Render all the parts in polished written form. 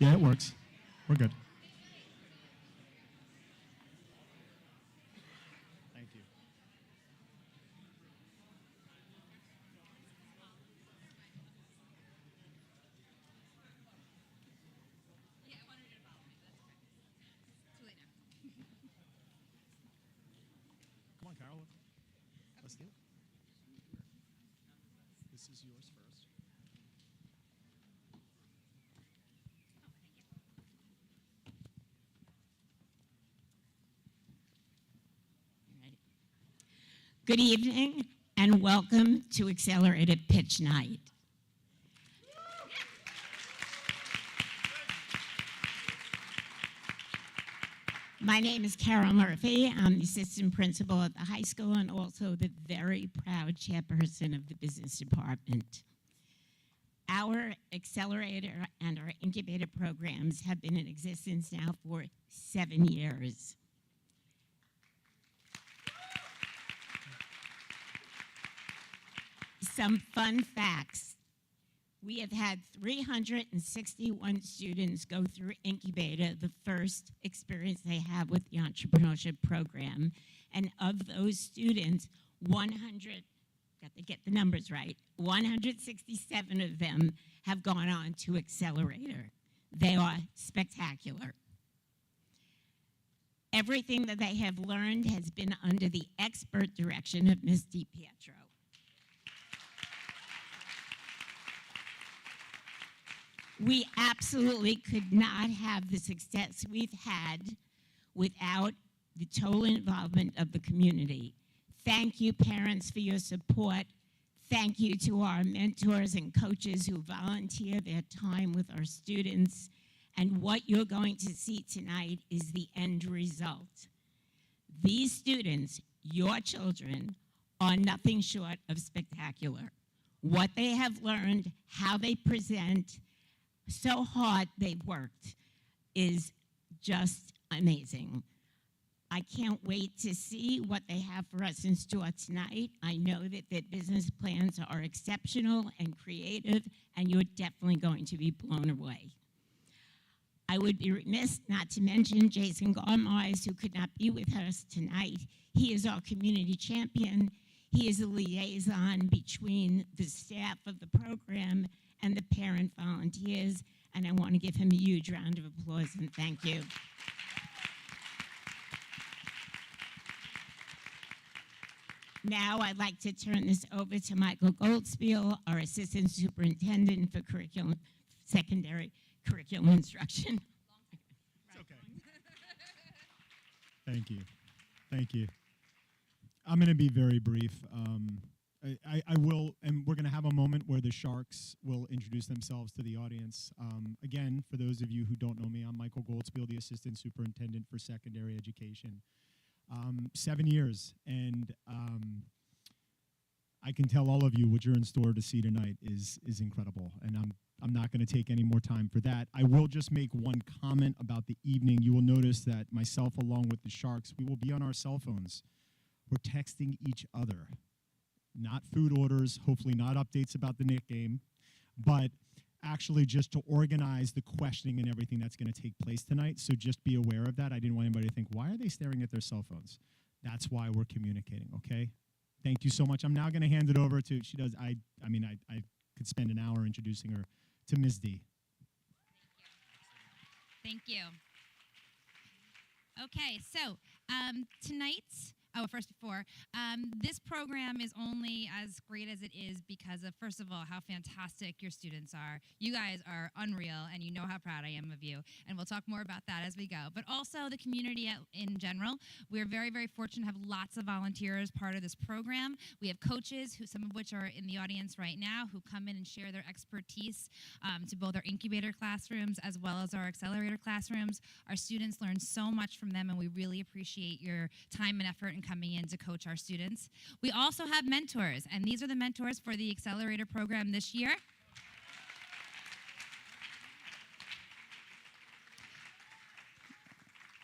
Yeah, it works. We're good. Thank you. Come on, Carol. Let's do it. This is yours first. Good evening and welcome to Accelerated Pitch Night. My name is Carol Murphy. I'm the assistant principal at the high school and also the very proud chairperson of the business department. Our accelerator and our incubator programs have been in existence now for 7 years. Some fun facts. We have had 361 students go through Incubator, the first experience they have with the entrepreneurship program. And of those students, 100, got to get the numbers right, 167 of them have gone on to Accelerator. They are spectacular. Everything that they have learned has been under the expert direction of Ms. DiPietro. We absolutely could not have the success we've had without the total involvement of the community. Thank you, parents, for your support. Thank you to our mentors and coaches who volunteer their time with our students. And what you're going to see tonight is the end result. These students, your children, are nothing short of spectacular. What they have learned, how they present, so hard they've worked is just amazing. I can't wait to see what they have for us in store tonight. I know that their business plans are exceptional and creative, and you're definitely going to be blown away. I would be remiss not to mention Jason Garmires, who could not be with us tonight. He is our community champion. He is a liaison between the staff of the program and the parent volunteers, and I want to give him a huge round of applause and thank you. Now I'd like to turn this over to Michael Goldspiel, our Assistant Superintendent for Secondary Curriculum Instruction. It's okay. Thank you. Thank you. I'm going to be very brief. I will, and we're going to have a moment where the Sharks will introduce themselves to the audience. Again, for those of you who don't know me, I'm Michael Goldspiel, the Assistant Superintendent for Secondary Education. 7 years, and I can tell all of you what you're in store to see tonight is incredible, and I'm not going to take any more time for that. I will just make one comment about the evening. You will notice that myself, along with the Sharks, we will be on our cell phones. We're texting each other. Not food orders, hopefully not updates about the Knick game, but actually just to organize the questioning and everything that's going to take place tonight. So just be aware of that. I didn't want anybody to think, why are they staring at their cell phones? That's why we're communicating, okay? Thank you so much. I'm now going to hand it over to, I could spend an hour introducing her, to Ms. D. Thank you. Okay, so tonight's, this program is only as great as it is because of, first of all, how fantastic your students are. You guys are unreal, and you know how proud I am of you. And we'll talk more about that as we go. But also the community in general. We're very, very fortunate to have lots of volunteers part of this program. We have coaches, some of which are in the audience right now, who come in and share their expertise to both our incubator classrooms as well as our accelerator classrooms. Our students learn so much from them, and we really appreciate your time and effort and coming in to coach our students. We also have mentors, and these are the mentors for the Accelerator program this year.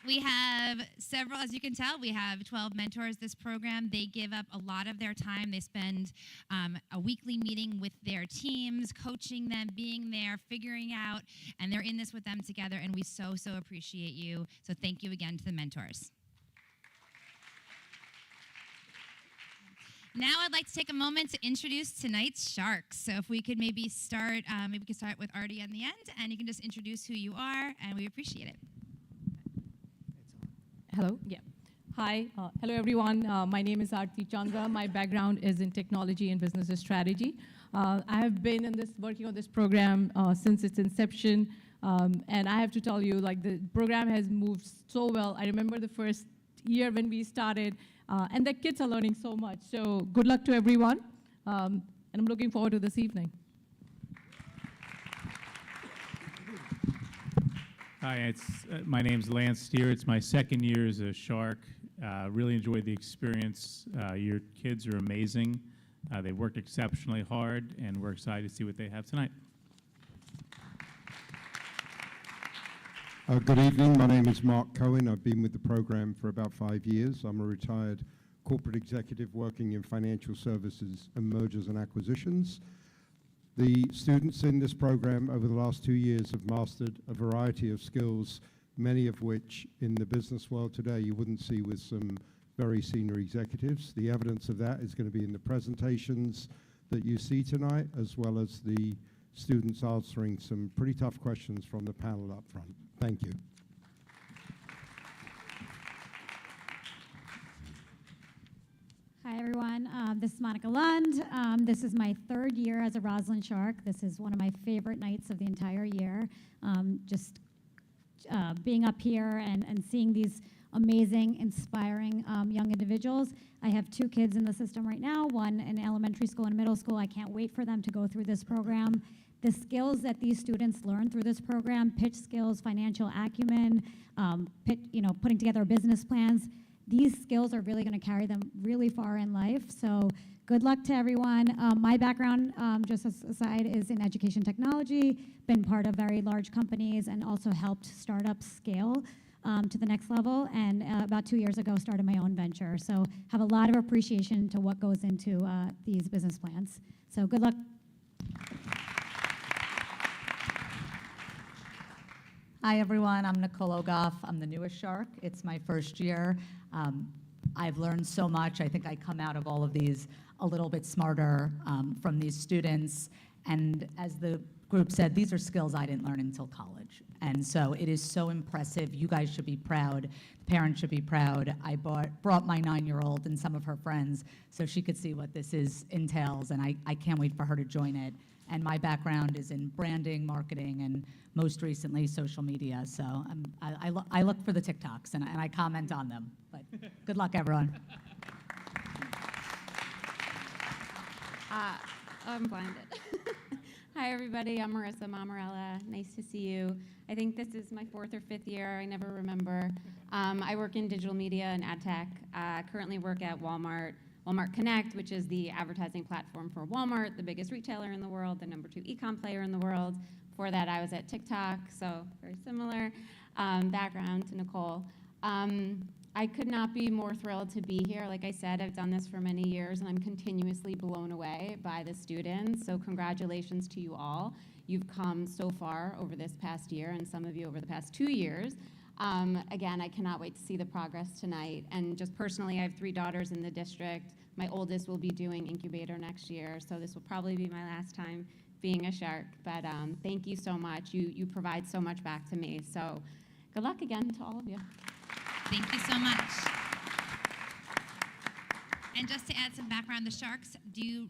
We have several, as you can tell, we have 12 mentors this program. They give up a lot of their time. They spend a weekly meeting with their teams, coaching them, being there, figuring out, and they're in this with them together, and we so appreciate you. So thank you again to the mentors. Now I'd like to take a moment to introduce tonight's sharks. So if we could maybe start, with Artie on the end, and you can just introduce who you are, and we appreciate it. Hello. Yeah. Hi. Hello, everyone. My name is Aarti Chandra. My background is in technology and business strategy. I have been working on this program since its inception, and I have to tell you, like, the program has moved so well. I remember the first year when we started, and the kids are learning so much. So good luck to everyone, and I'm looking forward to this evening. Hi, my name's Lance Steer. It's my second year as a shark. Really enjoyed the experience. Your kids are amazing. They worked exceptionally hard, and we're excited to see what they have tonight. Good evening. My name is Mark Cohen. I've been with the program for about 5 years. I'm a retired corporate executive working in financial services and mergers and acquisitions. The students in this program over the last 2 years have mastered a variety of skills, many of which in the business world today you wouldn't see with some very senior executives. The evidence of that is going to be in the presentations that you see tonight, as well as the students answering some pretty tough questions from the panel up front. Thank you. Hi, everyone. This is Monica Lund. This is my 3rd year as a Roslyn Shark. This is one of my favorite nights of the entire year. Just being up here and seeing these amazing, inspiring young individuals. I have 2 kids in the system right now, one in elementary school and middle school. I can't wait for them to go through this program. The skills that these students learn through this program, pitch skills, financial acumen, putting together business plans, these skills are really going to carry them really far in life. So good luck to everyone. My background, just as a side, is in education technology, been part of very large companies, and also helped startups scale to the next level. And about 2 years ago, started my own venture. So have a lot of appreciation to what goes into these business plans. So good luck. Hi, everyone. I'm Nicole Ogoff. I'm the newest shark. It's my first year. I've learned so much. I think I come out of all of these a little bit smarter from these students. And as the group said, these are skills I didn't learn until college. And so it is so impressive. You guys should be proud. The parents should be proud. I brought my 9-year-old and some of her friends so she could see what this entails, and I can't wait for her to join it. And my background is in branding, marketing, and most recently social media. So I look for the TikToks and I comment on them. But good luck, everyone. I'm blinded. Hi, everybody. I'm Marissa Mamarella. Nice to see you. I think this is my 4th or 5th year. I never remember. I work in digital media and ad tech. Currently work at Walmart Connect, which is the advertising platform for Walmart, the biggest retailer in the world, the #2 e-com player in the world. Before that, I was at TikTok, so very similar background to Nicole. I could not be more thrilled to be here. Like I said, I've done this for many years, and I'm continuously blown away by the students, so congratulations to you all. You've come so far over this past year, and some of you over the past 2 years. Again, I cannot wait to see the progress tonight. And just personally, I have 3 daughters in the district. My oldest will be doing incubator next year, so this will probably be my last time being a shark. But thank you so much. You provide so much back to me. So good luck again to all of you. Thank you so much. And just to add some background, the Sharks do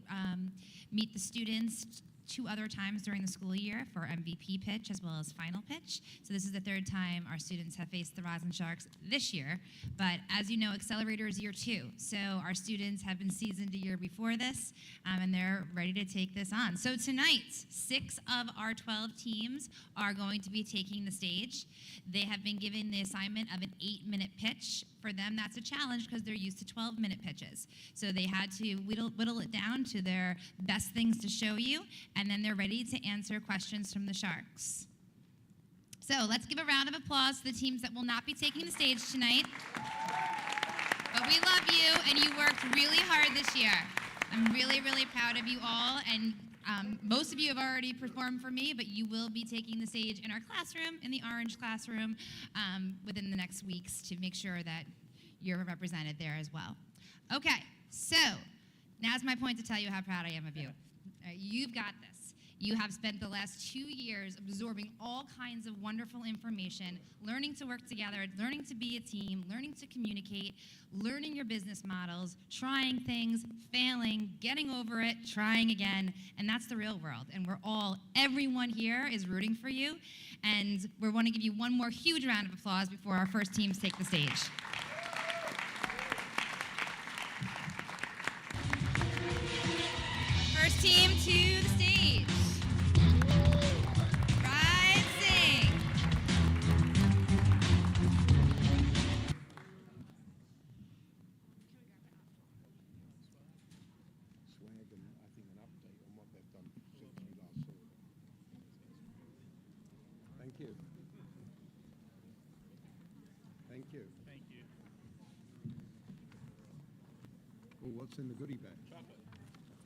meet the students 2 other times during the school year for MVP pitch as well as final pitch. So this is the 3rd time our students have faced the Roslyn Sharks this year. But as you know, Accelerator is year 2. So our students have been seasoned a year before this, and they're ready to take this on. So tonight, 6 of our 12 teams are going to be taking the stage. They have been given the assignment of an 8-minute pitch. For them, that's a challenge because they're used to 12-minute pitches. So they had to whittle it down to their best things to show you, and then they're ready to answer questions from the Sharks. So let's give a round of applause to the teams that will not be taking the stage tonight. But we love you, and you worked really hard this year. I'm really, really proud of you all, and most of you have already performed for me, but you will be taking the stage in our classroom, in the orange classroom, within the next weeks to make sure that you're represented there as well. Okay, so now's my point to tell you how proud I am of you. You've got this. You have spent the last 2 years absorbing all kinds of wonderful information, learning to work together, learning to be a team, learning to communicate, learning your business models, trying things, failing, getting over it, trying again, and that's the real world. And everyone here is rooting for you, and we want to give you one more huge round of applause before our first teams take the stage. First team to the stage. Rising. Swag and I think an update on what they've done since we last saw them. Thank you. Thank you. Thank you. Oh, what's in the goodie bag? Chocolate.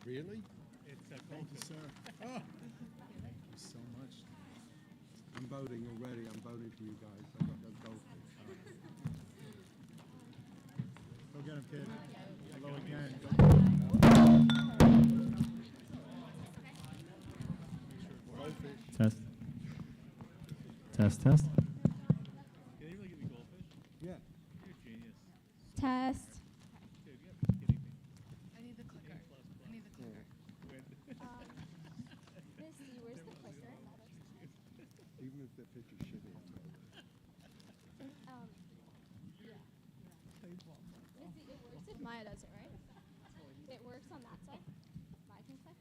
Really? It's Thank you, sir. Oh, thank you so much. I'm voting already. I'm voting for you guys. I've got those goldfish. Go get him, kid. Hello again. Goldfish. Test. Test, test. Can they really give you goldfish? Yeah. You're a genius. Test. Dude, you have to be kidding me. I need the clicker. I need the clicker. Misty, where's the clicker? Even if the picture's shitty. Misty, it works if Maya does it, right? It works on that side? Maya can click?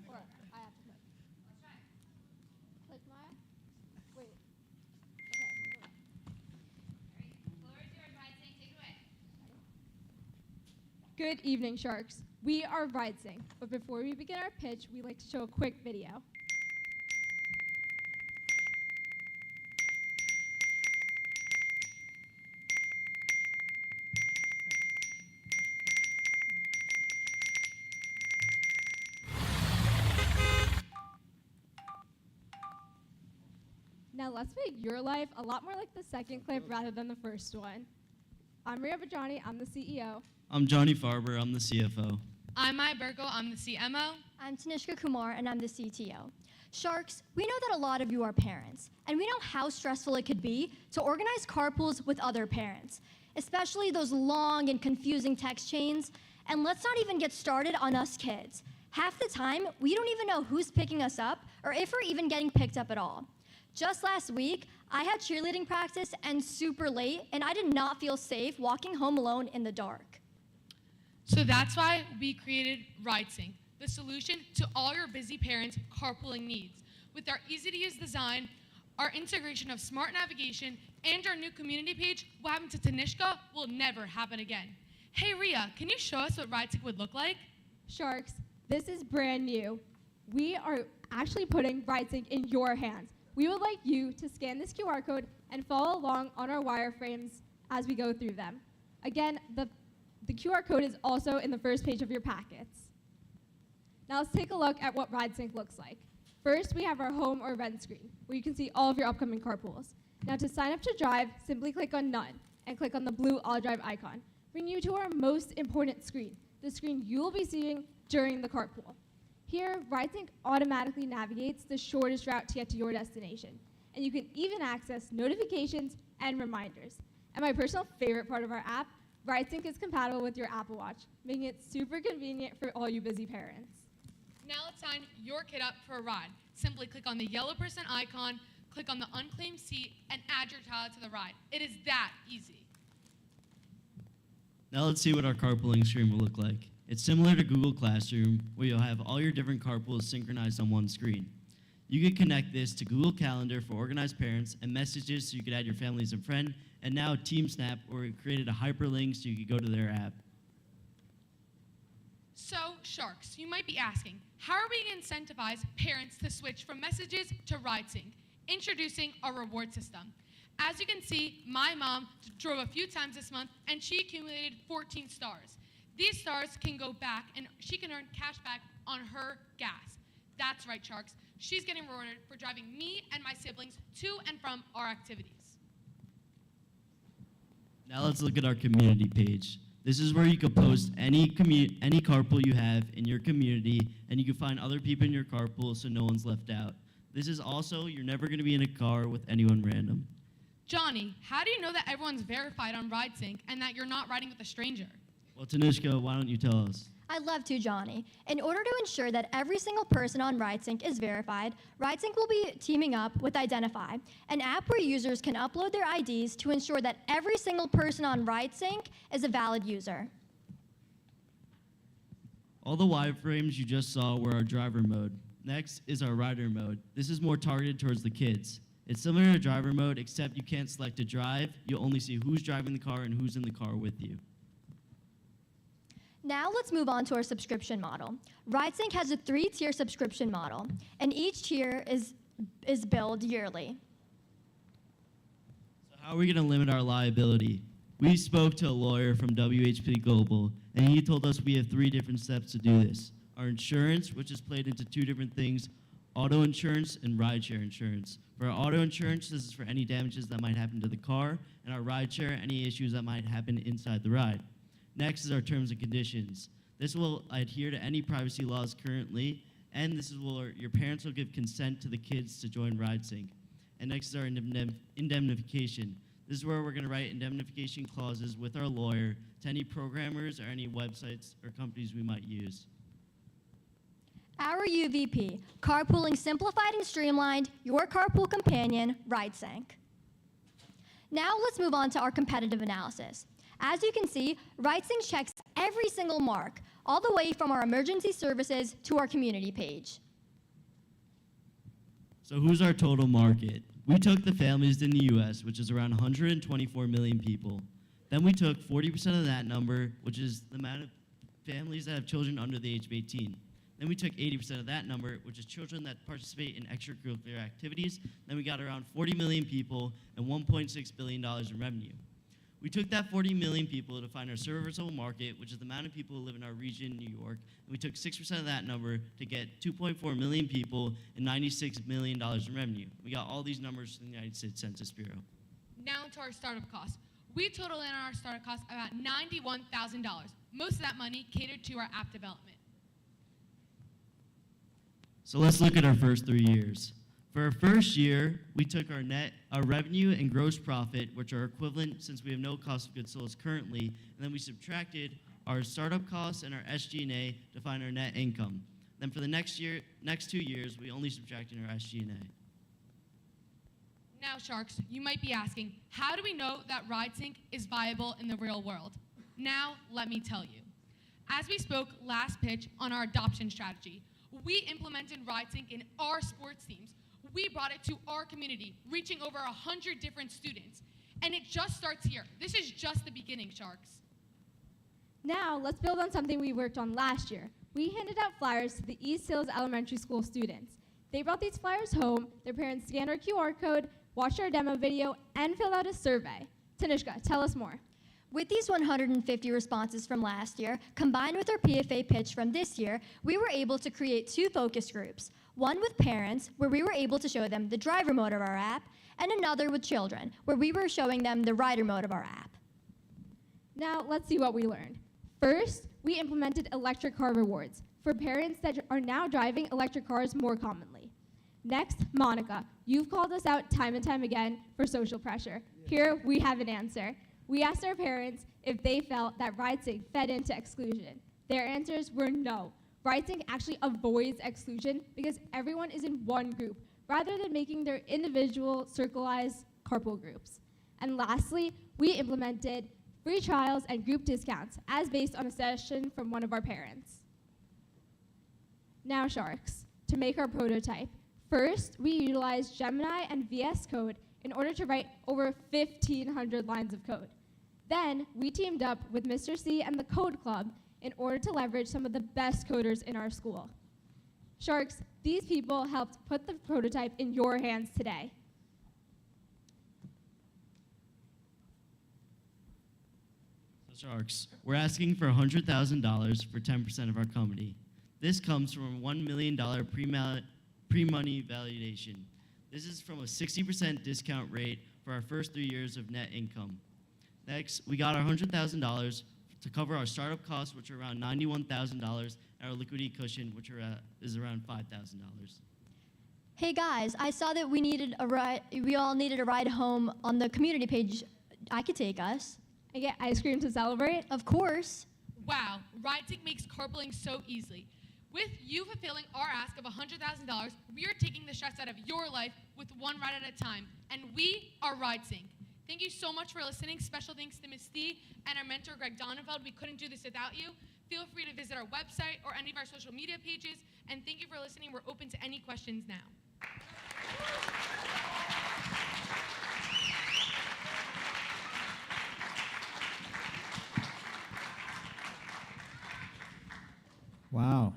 Or I have to click? Click, Maya? Wait. Okay. Floor is yours, Rising. Take it away. Good evening, Sharks. We are Rising, but before we begin our pitch, we'd like to show a quick video. Now let's make your life a lot more like the second clip rather than the first one. I'm Ria Bajani, I'm the CEO. I'm Johnny Farber, I'm the CFO. I'm Maya Burko, I'm the CMO. I'm Tanishka Kumar, and I'm the CTO. Sharks, we know that a lot of you are parents, and we know how stressful it could be to organize carpools with other parents, especially those long and confusing text chains. And let's not even get started on us kids. Half the time, we don't even know who's picking us up or if we're even getting picked up at all. Just last week, I had cheerleading practice and super late, and I did not feel safe walking home alone in the dark. So that's why we created Rising, the solution to all your busy parents' carpooling needs. With our easy-to-use design, our integration of smart navigation, and our new community page, what happened to Tanishka will never happen again. Hey, Ria, can you show us what Rising would look like? Sharks, this is brand new. We are actually putting Rising in your hands. We would like you to scan this QR code and follow along on our wireframes as we go through them. Again, the QR code is also in the first page of your packets. Now let's take a look at what RideSync looks like. First, we have our home or rent screen, where you can see all of your upcoming carpools. Now to sign up to drive, simply click on None and click on the blue All Drive icon, bringing you to our most important screen, the screen you will be seeing during the carpool. Here, RideSync automatically navigates the shortest route to get to your destination, and you can even access notifications and reminders. And my personal favorite part of our app, RideSync is compatible with your Apple Watch, making it super convenient for all you busy parents. Now let's sign your kid up for a ride. Simply click on the yellow person icon, click on the unclaimed seat, and add your child to the ride. It is that easy. Now let's see what our carpooling screen will look like. It's similar to Google Classroom, where you'll have all your different carpools synchronized on one screen. You can connect this to Google Calendar for organized parents and messages so you could add your family as a friend, and now TeamSnap, where we created a hyperlink so you could go to their app. So, Sharks, you might be asking, how are we going to incentivize parents to switch from messages to RideSync? Introducing our reward system. As you can see, my mom drove a few times this month and she accumulated 14 stars. These stars can go back and she can earn cash back on her gas. That's right, Sharks. She's getting rewarded for driving me and my siblings to and from our activities. Now let's look at our community page. This is where you can post any carpool you have in your community, and you can find other people in your carpool so no one's left out. This is also, you're never going to be in a car with anyone random. Johnny, how do you know that everyone's verified on RideSync and that you're not riding with a stranger? Well, Tanishka, why don't you tell us? I'd love to, Johnny. In order to ensure that every single person on RideSync is verified, RideSync will be teaming up with Identify, an app where users can upload their IDs to ensure that every single person on RideSync is a valid user. All the wireframes you just saw were our driver mode. Next is our rider mode. This is more targeted towards the kids. It's similar to driver mode, except you can't select to drive. You'll only see who's driving the car and who's in the car with you. Now let's move on to our subscription model. RideSync has a 3-tier subscription model, and each tier is billed yearly. So how are we going to limit our liability? We spoke to a lawyer from WHP Global, and he told us we have 3 different steps to do this. Our insurance, which is played into 2 different things, auto insurance and rideshare insurance. For our auto insurance, this is for any damages that might happen to the car, and our rideshare, any issues that might happen inside the ride. Next is our terms and conditions. This will adhere to any privacy laws currently, and this is where your parents will give consent to the kids to join RideSync. And next is our indemnification. This is where we're going to write indemnification clauses with our lawyer to any programmers or any websites or companies we might use. Our UVP, Carpooling Simplified and Streamlined, your carpool companion, RideSync. Now let's move on to our competitive analysis. As you can see, RideSync checks every single mark, all the way from our emergency services to our community page. So who's our total market? We took the families in the US, which is around 124 million people. Then we took 40% of that number, which is the amount of families that have children under the age of 18. Then we took 80% of that number, which is children that participate in extracurricular activities. Then we got around 40 million people and $1.6 billion in revenue. We took that 40 million people to find our serviceable market, which is the amount of people who live in our region in New York, and we took 6% of that number to get 2.4 million people and $96 million in revenue. We got all these numbers from the United States Census Bureau. Now to our startup costs. We total in our startup costs about $91,000. Most of that money catered to our app development. So let's look at our first 3 years. For our first year, we took our revenue and gross profit, which are equivalent since we have no cost of goods sold currently, and then we subtracted our startup costs and our SG&A to find our net income. Then for the next 2 years, we only subtracted our SG&A. Now, Sharks, you might be asking, how do we know that RideSync is viable in the real world? Now, let me tell you. As we spoke last pitch on our adoption strategy, we implemented RideSync in our sports teams. We brought it to our community, reaching over 100 different students. And it just starts here. This is just the beginning, Sharks. Now, let's build on something we worked on last year. We handed out flyers to the East Hills Elementary School students. They brought these flyers home, their parents scanned our QR code, watched our demo video, and filled out a survey. Tanishka, tell us more. With these 150 responses from last year, combined with our PFA pitch from this year, we were able to create 2 focus groups. One with parents, where we were able to show them the driver mode of our app, and another with children, where we were showing them the rider mode of our app. Now, let's see what we learned. First, we implemented electric car rewards for parents that are now driving electric cars more commonly. Next, Monica, you've called us out time and time again for social pressure. Here, we have an answer. We asked our parents if they felt that RideSync fed into exclusion. Their answers were no. RideSync actually avoids exclusion because everyone is in one group, rather than making their individual circleized carpool groups. And lastly, we implemented free trials and group discounts as based on a suggestion from one of our parents. Now, Sharks, to make our prototype. First, we utilized Gemini and VS Code in order to write over 1,500 lines of code. Then, we teamed up with Mr. C and the Code Club in order to leverage some of the best coders in our school. Sharks, these people helped put the prototype in your hands today. Sharks, we're asking for $100,000 for 10% of our company. This comes from a $1 million pre-money validation. This is from a 60% discount rate for our first 3 years of net income. Next, we got our $100,000 to cover our startup costs, which are around $91,000, and our liquidity cushion, which is around $5,000. Hey guys, I saw that we all needed a ride home on the community page. I could take us. And get ice cream to celebrate? Of course. Wow, RideSync makes carpooling so easily. With you fulfilling our ask of $100,000, we are taking the stress out of your life with one ride at a time, and we are RideSync. Thank you so much for listening. Special thanks to Ms. Thee and our mentor, Greg Donenfeld. We couldn't do this without you. Feel free to visit our website or any of our social media pages, and thank you for listening. We're open to any questions now. Wow.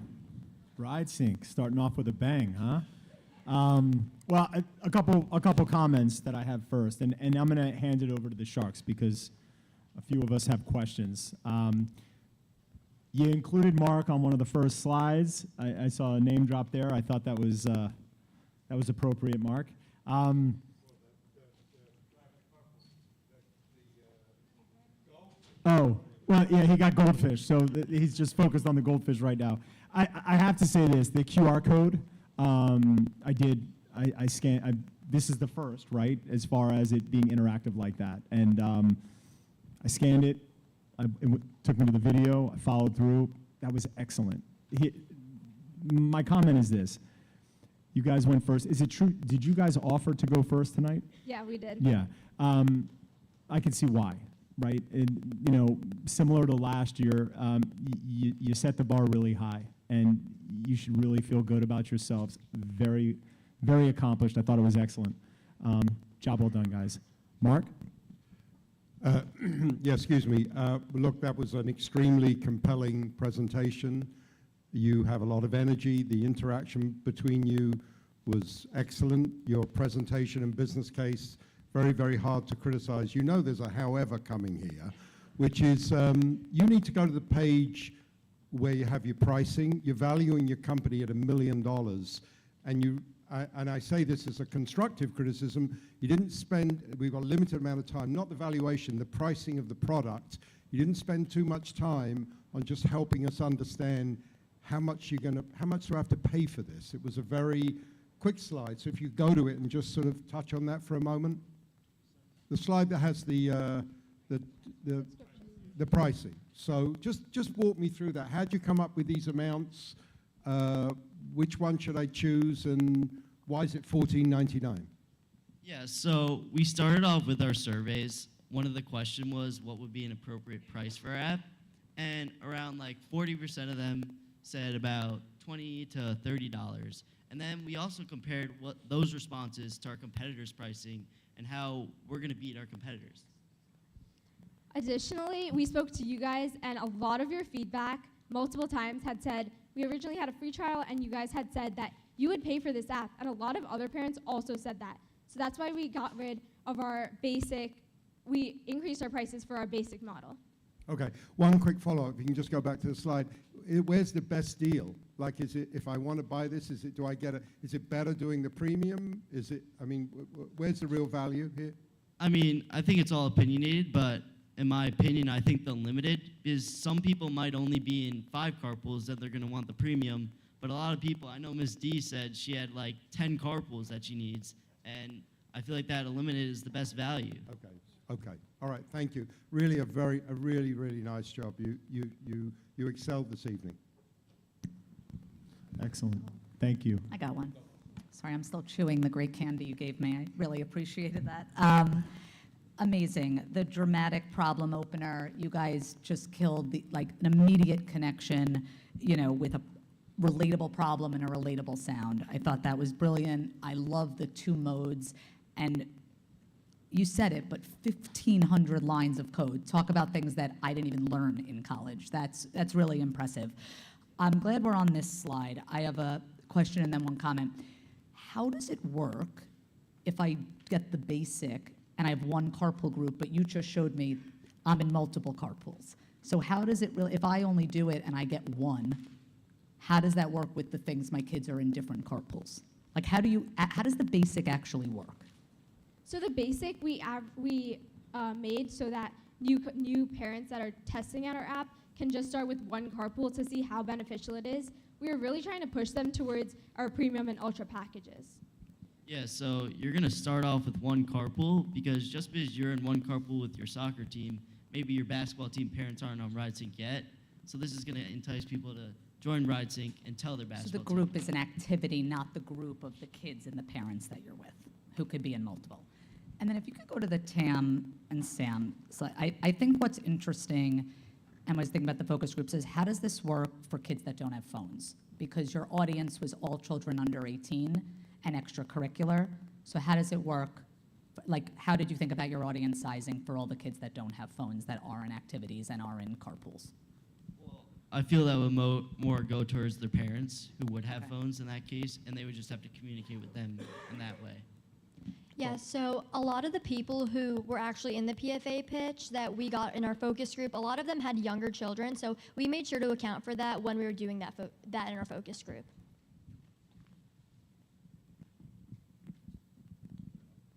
RideSync, starting off with a bang, huh? Well, a couple comments that I have first, and I'm going to hand it over to the Sharks because a few of us have questions. You included Mark on one of the first slides. I saw a name drop there. I thought that was appropriate, Mark. Oh, well, yeah, he got goldfish, so he's just focused on the goldfish right now. I have to say this, the QR code, I scanned, this is the first, right, as far as it being interactive like that. And I scanned it, it took me to the video, I followed through. That was excellent. My comment is this. You guys went first. Is it true, did you guys offer to go first tonight? Yeah, we did. Yeah. I can see why, right? And, you know, similar to last year, you set the bar really high, and you should really feel good about yourselves. Very, very accomplished. I thought it was excellent. Job well done, guys. Mark? Yeah, excuse me. Look, that was an extremely compelling presentation. You have a lot of energy. The interaction between you was excellent. Your presentation and business case, very, very hard to criticize. You know there's a however coming here, which is you need to go to the page where you have your pricing. You're valuing your company at $1 million. And I say this as a constructive criticism. You didn't spend, we've got a limited amount of time, not the valuation, the pricing of the product. You didn't spend too much time on just helping us understand how much do I have to pay for this? It was a very quick slide. So if you go to it and just sort of touch on that for a moment. The slide that has the pricing. So just walk me through that. How'd you come up with these amounts? Which one should I choose, and why is it $14.99? Yeah, so we started off with our surveys. One of the questions was what would be an appropriate price for our app, and around like 40% of them said about $20 to $30. And then we also compared what those responses to our competitors' pricing and how we're going to beat our competitors. Additionally, we spoke to you guys, and a lot of your feedback multiple times had said, we originally had a free trial, and you guys had said that you would pay for this app, and a lot of other parents also said that. So that's why we got rid of our basic, we increased our prices for our basic model. Okay, one quick follow-up. If you can just go back to the slide. Where's the best deal? Like, is it, if I want to buy this, is it better doing the premium? Is it, I mean, where's the real value here? I mean, I think it's all opinionated, but in my opinion, I think the limited is some people might only be in 5 carpools that they're going to want the premium, but a lot of people, I know Ms. D said she had like 10 carpools that she needs, and I feel like that eliminated is the best value. Okay. All right, thank you. Really a really, really nice job. You excelled this evening. Excellent. Thank you. I got one. Sorry, I'm still chewing the great candy you gave me. I really appreciated that. Amazing. The dramatic problem opener, you guys just killed an immediate connection, you know, with a relatable problem and a relatable sound. I thought that was brilliant. I love the 2 modes, and you said it, but 1,500 lines of code. Talk about things that I didn't even learn in college. That's really impressive. I'm glad we're on this slide. I have a question and then one comment. How does it work if I get the basic and I have one carpool group, but you just showed me I'm in multiple carpools. So how does it really, if I only do it and I get one, how does that work with the things my kids are in different carpools? Like how does the basic actually work? So the basic we made so that new parents that are testing out our app can just start with one carpool to see how beneficial it is. We are really trying to push them towards our premium and ultra packages. Yeah, so you're going to start off with one carpool because just because you're in one carpool with your soccer team, maybe your basketball team parents aren't on RideSync yet. So this is going to entice people to join RideSync and tell their basketball So the group is an activity, not the group of the kids and the parents that you're with, who could be in multiple. And then if you could go to the Tam and Sam slide, I think what's interesting, and I was thinking about the focus groups, is how does this work for kids that don't have phones? Because your audience was all children under 18 and extracurricular. So how does it work? Like, how did you think about your audience sizing for all the kids that don't have phones, that are in activities and are in carpools? Well, I feel that would more go towards their parents who would have phones in that case, and they would just have to communicate with them in that way. Yeah, so a lot of the people who were actually in the PFA pitch that we got in our focus group, a lot of them had younger children, so we made sure to account for that when we were doing that in our focus group.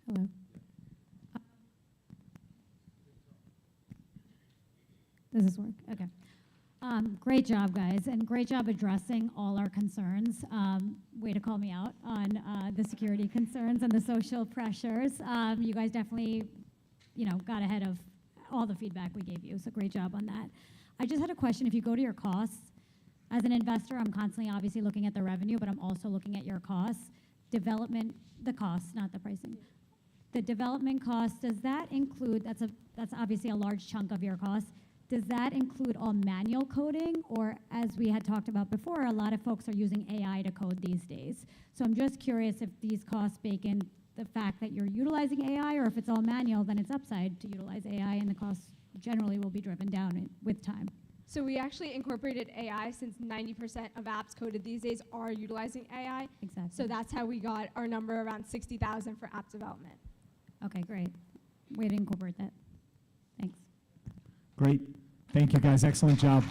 Hello. Does this work? Okay. Great job, guys, and great job addressing all our concerns. Way to call me out on the security concerns and the social pressures. You guys definitely, got ahead of all the feedback we gave you, so great job on that. I just had a question. If you go to your costs, as an investor, I'm constantly obviously looking at the revenue, but I'm also looking at your costs. Development, the costs, not the pricing. The development cost, does that include, that's obviously a large chunk of your costs. Does that include all manual coding, or as we had talked about before, a lot of folks are using AI to code these days. So I'm just curious if these costs bake in the fact that you're utilizing AI, or if it's all manual, then it's upside to utilize AI, and the costs generally will be driven down with time. So we actually incorporated AI since 90% of apps coded these days are utilizing AI. Exactly. So that's how we got our number around 60,000 for app development. Okay, great. Way to incorporate that. Thanks. Great. Thank you, guys. Excellent job.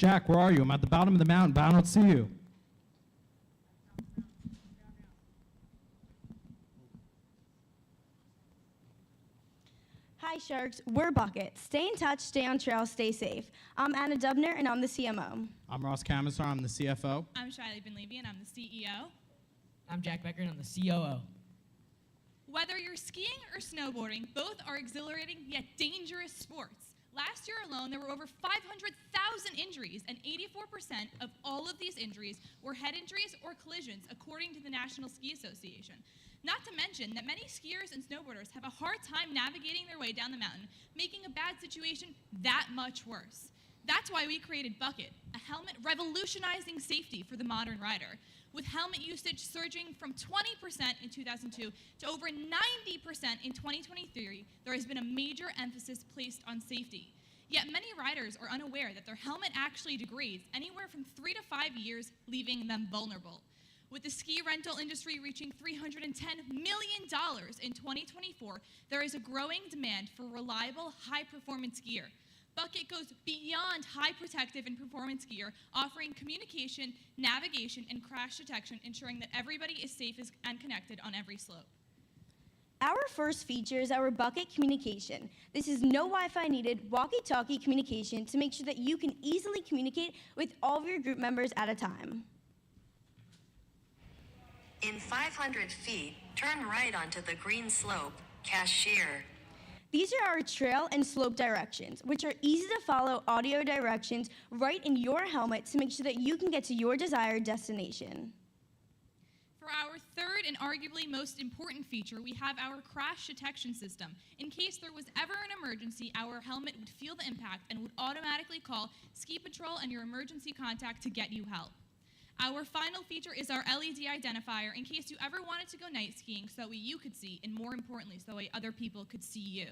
Jack, where are you? I'm at the bottom of the mountain, but I don't see you. Hi, Sharks. We're Bucket. Stay in touch, stay on trail, stay safe. I'm Anna Dubner, and I'm the CMO. I'm Ross Camisar. I'm the CFO. I'm Shiley Benlevy, and I'm the CEO. I'm Jack Becker, and I'm the COO. Whether you're skiing or snowboarding, both are exhilarating yet dangerous sports. Last year alone, there were over 500,000 injuries, and 84% of all of these injuries were head injuries or collisions, according to the National Ski Association. Not to mention that many skiers and snowboarders have a hard time navigating their way down the mountain, making a bad situation that much worse. That's why we created Bucket, a helmet revolutionizing safety for the modern rider. With helmet usage surging from 20% in 2002 to over 90% in 2023, there has been a major emphasis placed on safety. Yet many riders are unaware that their helmet actually degrades anywhere from 3 to 5 years, leaving them vulnerable. With the ski rental industry reaching $310 million in 2024, there is a growing demand for reliable, high-performance gear. Bucket goes beyond high protective and performance gear, offering communication, navigation, and crash detection, ensuring that everybody is safe and connected on every slope. Our first feature is our bucket communication. This is no Wi-Fi needed walkie-talkie communication to make sure that you can easily communicate with all of your group members at a time. In 500 feet, turn right onto the green slope, cashier. These are our trail and slope directions, which are easy to follow audio directions right in your helmet to make sure that you can get to your desired destination. For our third and arguably most important feature, we have our crash detection system. In case there was ever an emergency, our helmet would feel the impact and would automatically call ski patrol and your emergency contact to get you help. Our final feature is our LED identifier in case you ever wanted to go night skiing so that way you could see, and more importantly, so that way other people could see you.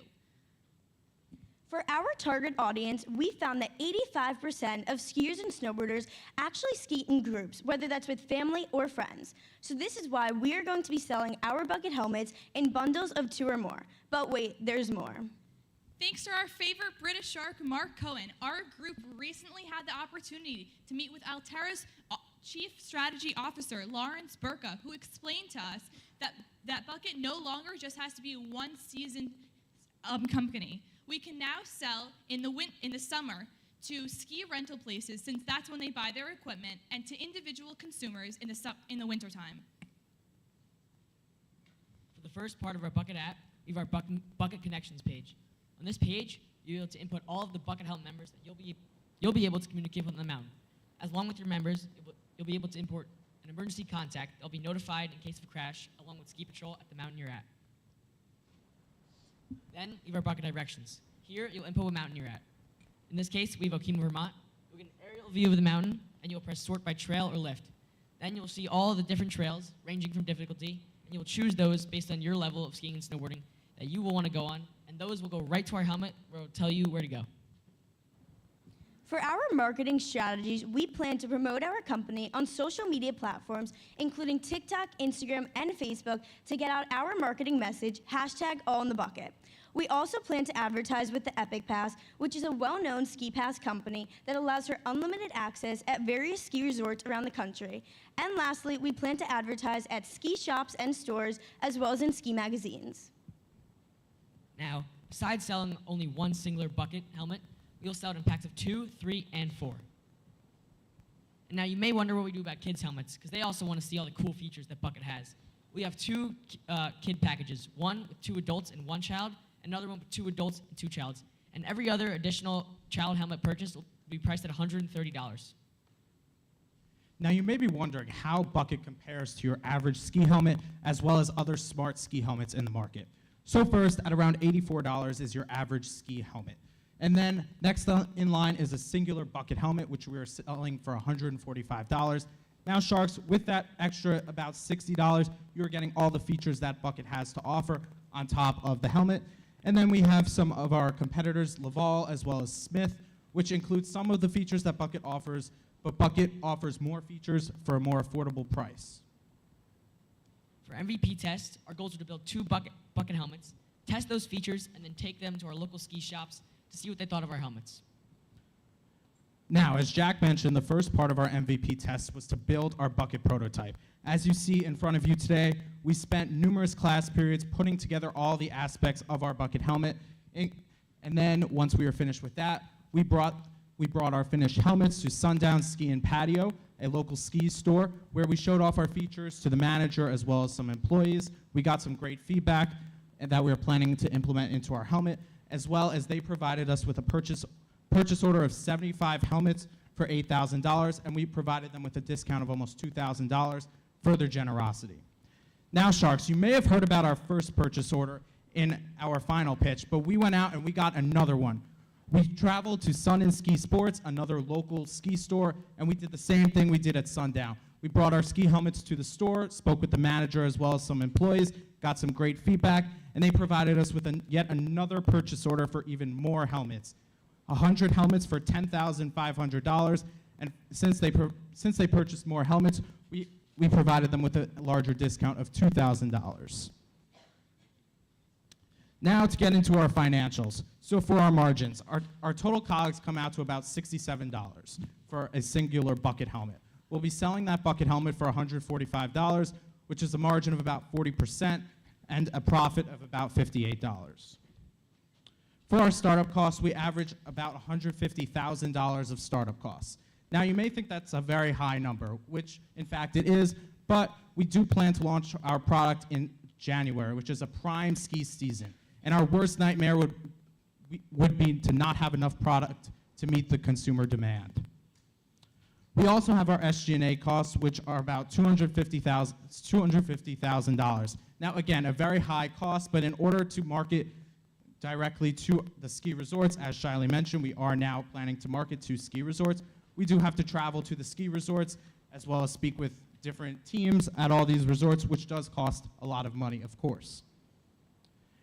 For our target audience, we found that 85% of skiers and snowboarders actually ski in groups, whether that's with family or friends. So this is why we are going to be selling our bucket helmets in bundles of 2 or more. But wait, there's more. Thanks to our favorite British shark, Mark Cohen, our group recently had the opportunity to meet with Altera's Chief Strategy Officer, Lawrence Burka, who explained to us that Bucket no longer just has to be a one-season company. We can now sell in the summer to ski rental places, since that's when they buy their equipment, and to individual consumers in the wintertime. For the first part of our Bucket app, we have our Bucket Connections page. On this page, you'll be able to input all of the Bucket Help members that you'll be able to communicate with on the mountain. Along with your members, you'll be able to import an emergency contact that'll be notified in case of a crash, along with ski patrol at the mountain you're at. Then we have our Bucket Directions. Here, you'll input what mountain you're at. In this case, we have Okemo, Vermont. You'll get an aerial view of the mountain, and you'll press sort by trail or lift. Then you'll see all of the different trails, ranging from difficulty, and you'll choose those based on your level of skiing and snowboarding that you will want to go on, and those will go right to our helmet, where it'll tell you where to go. For our marketing strategies, we plan to promote our company on social media platforms, including TikTok, Instagram, and Facebook, to get out our marketing message, #AllInTheBucket. We also plan to advertise with the Epic Pass, which is a well-known ski pass company that allows for unlimited access at various ski resorts around the country. And lastly, we plan to advertise at ski shops and stores, as well as in ski magazines. Now, besides selling only one singular Bucket helmet, we'll sell it in packs of 2, 3, and 4. And now you may wonder what we do about kids' helmets, because they also want to see all the cool features that Bucket has. We have 2 kid packages, one with 2 adults and 1 child, another one with 2 adults and 2 childs. And every other additional child helmet purchase will be priced at $130. Now you may be wondering how Bucket compares to your average ski helmet as well as other smart ski helmets in the market. So first, at around $84 is your average ski helmet. And then next in line is a singular Bucket helmet, which we are selling for $145. Now, Sharks, with that extra about $60, you're getting all the features that Bucket has to offer on top of the helmet. And then we have some of our competitors, Laval as well as Smith, which includes some of the features that Bucket offers, but Bucket offers more features for a more affordable price. For MVP tests, our goals are to build 2 Bucket helmets, test those features, and then take them to our local ski shops to see what they thought of our helmets. Now, as Jack mentioned, the first part of our MVP test was to build our Bucket prototype. As you see in front of you today, we spent numerous class periods putting together all the aspects of our Bucket helmet. And then once we were finished with that, we brought our finished helmets to Sundown Ski and Patio, a local ski store, where we showed off our features to the manager as well as some employees. We got some great feedback and that we are planning to implement into our helmet, as well as they provided us with a purchase order of 75 helmets for $8,000, and we provided them with a discount of almost $2,000 for their generosity. Now, Sharks, you may have heard about our first purchase order in our final pitch, but we went out and we got another one. We traveled to Sun and Ski Sports, another local ski store, and we did the same thing we did at Sundown. We brought our ski helmets to the store, spoke with the manager as well as some employees, got some great feedback, and they provided us with yet another purchase order for even more helmets. 100 helmets for $10,500, and since they purchased more helmets, we provided them with a larger discount of $2,000. Now to get into our financials. So for our margins, our total COGS come out to about $67 for a singular Bucket helmet. We'll be selling that Bucket helmet for $145, which is a margin of about 40%. and a profit of about $58. For our startup costs, we average about $150,000 of startup costs. Now, you may think that's a very high number, which in fact it is, but we do plan to launch our product in January, which is a prime ski season. And our worst nightmare would be to not have enough product to meet the consumer demand. We also have our SG&A costs, which are about $250,000. Now, again, a very high cost, but in order to market directly to the ski resorts, as Shiley mentioned, we are now planning to market to ski resorts. We do have to travel to the ski resorts, as well as speak with different teams at all these resorts, which does cost a lot of money, of course.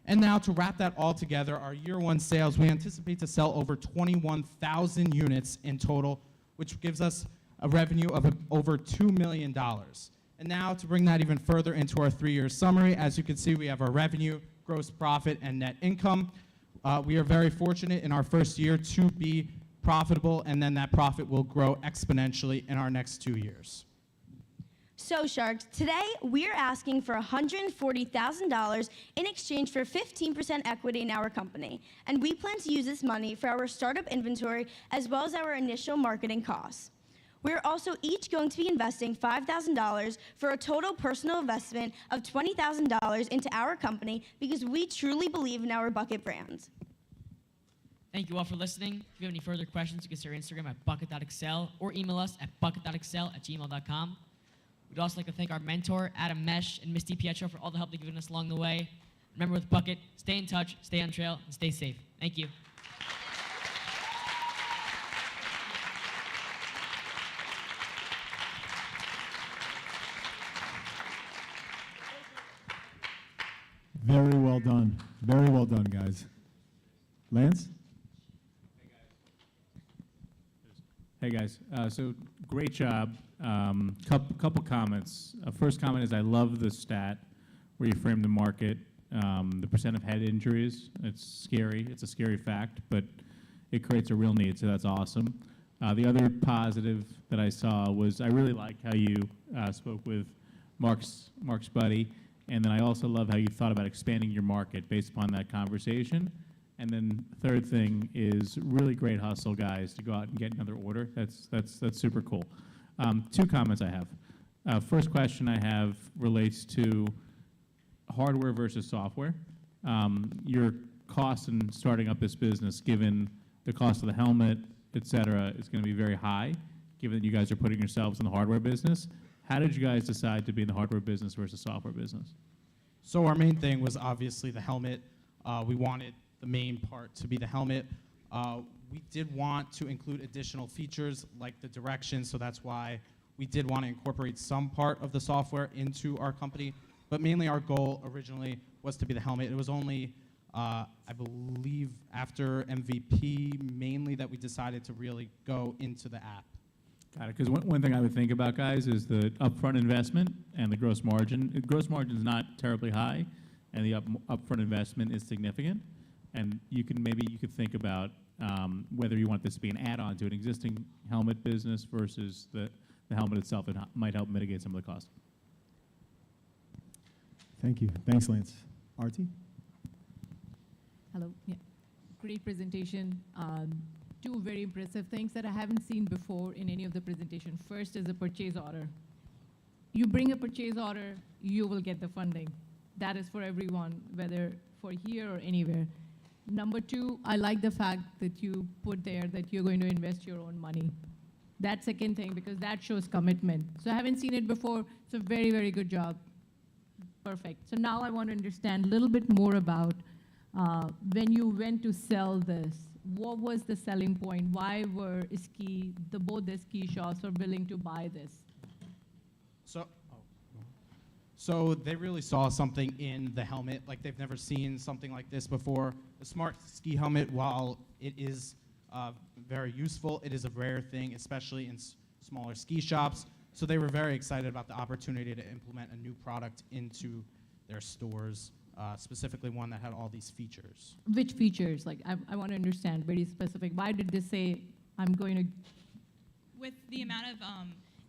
And now, to wrap that all together, our year one sales, we anticipate to sell over 21,000 units in total, which gives us a revenue of over $2 million. And now, to bring that even further into our 3-year summary, as you can see, we have our revenue, gross profit, and net income. We are very fortunate in our first year to be profitable, and then that profit will grow exponentially in our next 2 years. So, Sharks, today we are asking for $140,000 in exchange for 15% equity in our company, and we plan to use this money for our startup inventory as well as our initial marketing costs. We're also each going to be investing $5,000 for a total personal investment of $20,000 into our company because we truly believe in our bucket brand. Thank you all for listening. If you have any further questions, you can see our Instagram at bucket.accel or email us at bucket.accel@gmail.com. We'd also like to thank our mentor, Adam Mesh, and Misty Pietro for all the help they've given us along the way. Remember, with Bucket, stay in touch, stay on trail, and stay safe. Thank you. Very well done. Very well done, guys. Lance? Hey guys, so great job. Couple comments. First comment is I love the stat where you frame the market, the percent of head injuries. It's scary. It's a scary fact, but it creates a real need, so that's awesome. The other positive that I saw was I really like how you spoke with Mark's buddy, and then I also love how you thought about expanding your market based upon that conversation. And then third thing is really great hustle, guys, to go out and get another order. That's super cool. 2 comments I have. First question I have relates to hardware versus software. Your cost in starting up this business, given the cost of the helmet, et cetera, is going to be very high, given that you guys are putting yourselves in the hardware business. How did you guys decide to be in the hardware business versus software business? So our main thing was obviously the helmet. We wanted the main part to be the helmet. We did want to include additional features like the directions, so that's why we did want to incorporate some part of the software into our company. But mainly our goal originally was to be the helmet. It was only, I believe, after MVP mainly that we decided to really go into the app. Got it, because one thing I would think about, guys, is the upfront investment and the gross margin. The gross margin is not terribly high, and the upfront investment is significant. And you could think about whether you want this to be an add-on to an existing helmet business versus the helmet itself. It might help mitigate some of the cost. Thank you. Thanks, Lance. Artie? Hello. Yeah. Great presentation. 2 very impressive things that I haven't seen before in any of the presentation. First is a purchase order. You bring a purchase order, you will get the funding. That is for everyone, whether for here or anywhere. Number 2, I like the fact that you put there that you're going to invest your own money. That second thing, because that shows commitment. So I haven't seen it before. It's a very, very good job. Perfect. So now I want to understand a little bit more about when you went to sell this. What was the selling point? Why were both the ski shops were willing to buy this? So they really saw something in the helmet, like they've never seen something like this before. The smart ski helmet, while it is very useful, it is a rare thing, especially in smaller ski shops. So they were very excited about the opportunity to implement a new product into their stores, specifically one that had all these features. Which features? Like, I want to understand, very specific. Why did they say, I'm going to... With the amount of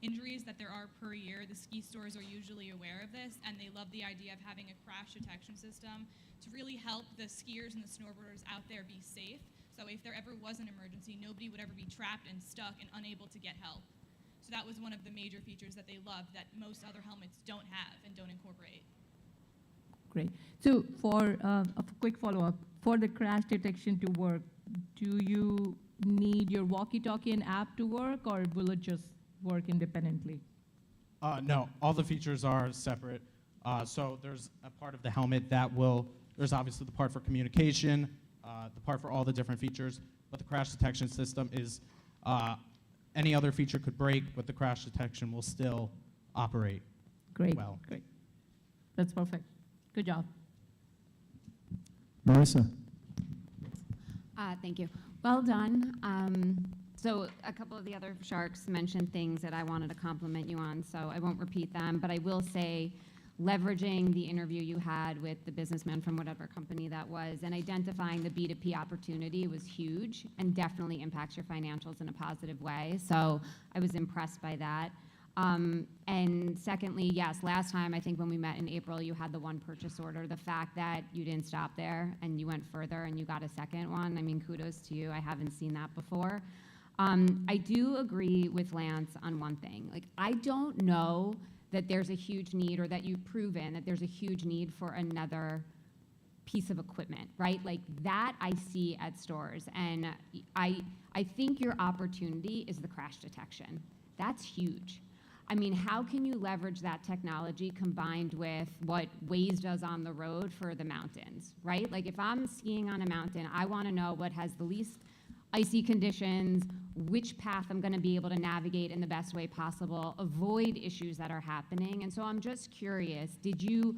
injuries that there are per year. The ski stores are usually aware of this, and they love the idea of having a crash detection system to really help the skiers and the snowboarders out there be safe. So if there ever was an emergency, nobody would ever be trapped and stuck and unable to get help. So that was one of the major features that they loved that most other helmets don't have and don't incorporate. Great. So for a quick follow-up, for the crash detection to work, do you need your walkie-talkie and app to work, or will it just work independently? No, all the features are separate. So there's a part of the helmet that there's obviously the part for communication, the part for all the different features, but the crash detection system is, any other feature could break, but the crash detection will still operate well. Great. That's perfect. Good job. Marissa. Thank you. Well done. So a couple of the other sharks mentioned things that I wanted to compliment you on, so I won't repeat them, but I will say leveraging the interview you had with the businessman from whatever company that was and identifying the B2P opportunity was huge and definitely impacts your financials in a positive way. So I was impressed by that. And secondly, yes, last time, I think when we met in April, you had the one purchase order. The fact that you didn't stop there and you went further and you got a second one, I mean, kudos to you. I haven't seen that before. I do agree with Lance on one thing. Like, I don't know that there's a huge need, or that you've proven that there's a huge need for another piece of equipment, right? Like that I see at stores. And I think your opportunity is the crash detection. That's huge. I mean, how can you leverage that technology combined with what Waze does on the road for the mountains, right? Like if I'm skiing on a mountain, I want to know what has the least icy conditions, which path I'm going to be able to navigate in the best way possible, avoid issues that are happening. And so I'm just curious, did you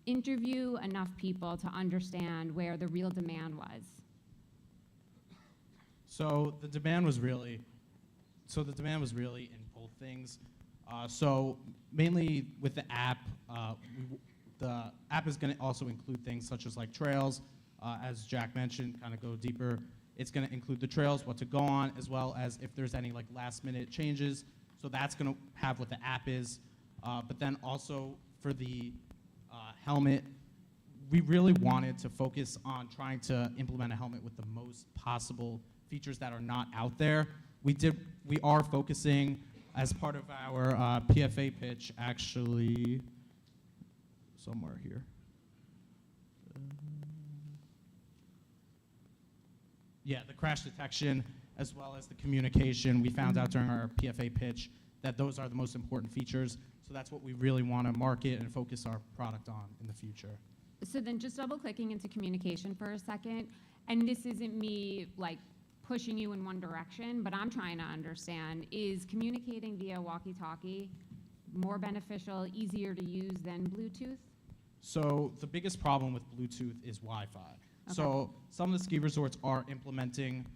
interview enough people to understand where the real demand was? So the demand was really in both things. So mainly with the app is going to also include things such as like trails, as Jack mentioned, kind of go deeper. It's going to include the trails, what to go on, as well as if there's any like last minute changes. So that's going to have what the app is. But then also for the helmet, we really wanted to focus on trying to implement a helmet with the most possible features that are not out there. We are focusing as part of our PFA pitch, actually, somewhere here. Yeah, the crash detection as well as the communication. We found out during our PFA pitch that those are the most important features. So that's what we really want to market and focus our product on in the future. So then just double clicking into communication for a second, and this isn't me like pushing you in one direction, but I'm trying to understand, is communicating via walkie-talkie more beneficial, easier to use than Bluetooth? So the biggest problem with Bluetooth is Wi-Fi. Okay. So some of the ski resorts are implementing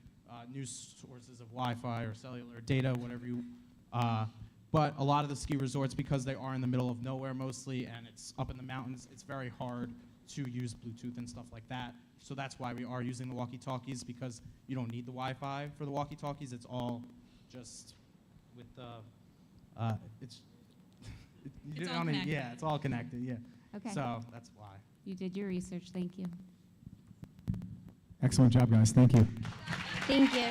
new sources of Wi-Fi or cellular data, whatever you, but a lot of the ski resorts, because they are in the middle of nowhere mostly and it's up in the mountains, it's very hard to use Bluetooth and stuff like that. So that's why we are using the walkie-talkies, because you don't need the Wi-Fi for the walkie-talkies. It's all just with the, it's all connected. Yeah, it's all connected, yeah. Okay. So that's why. You did your research, thank you. Excellent job, guys. Thank you. Thank you.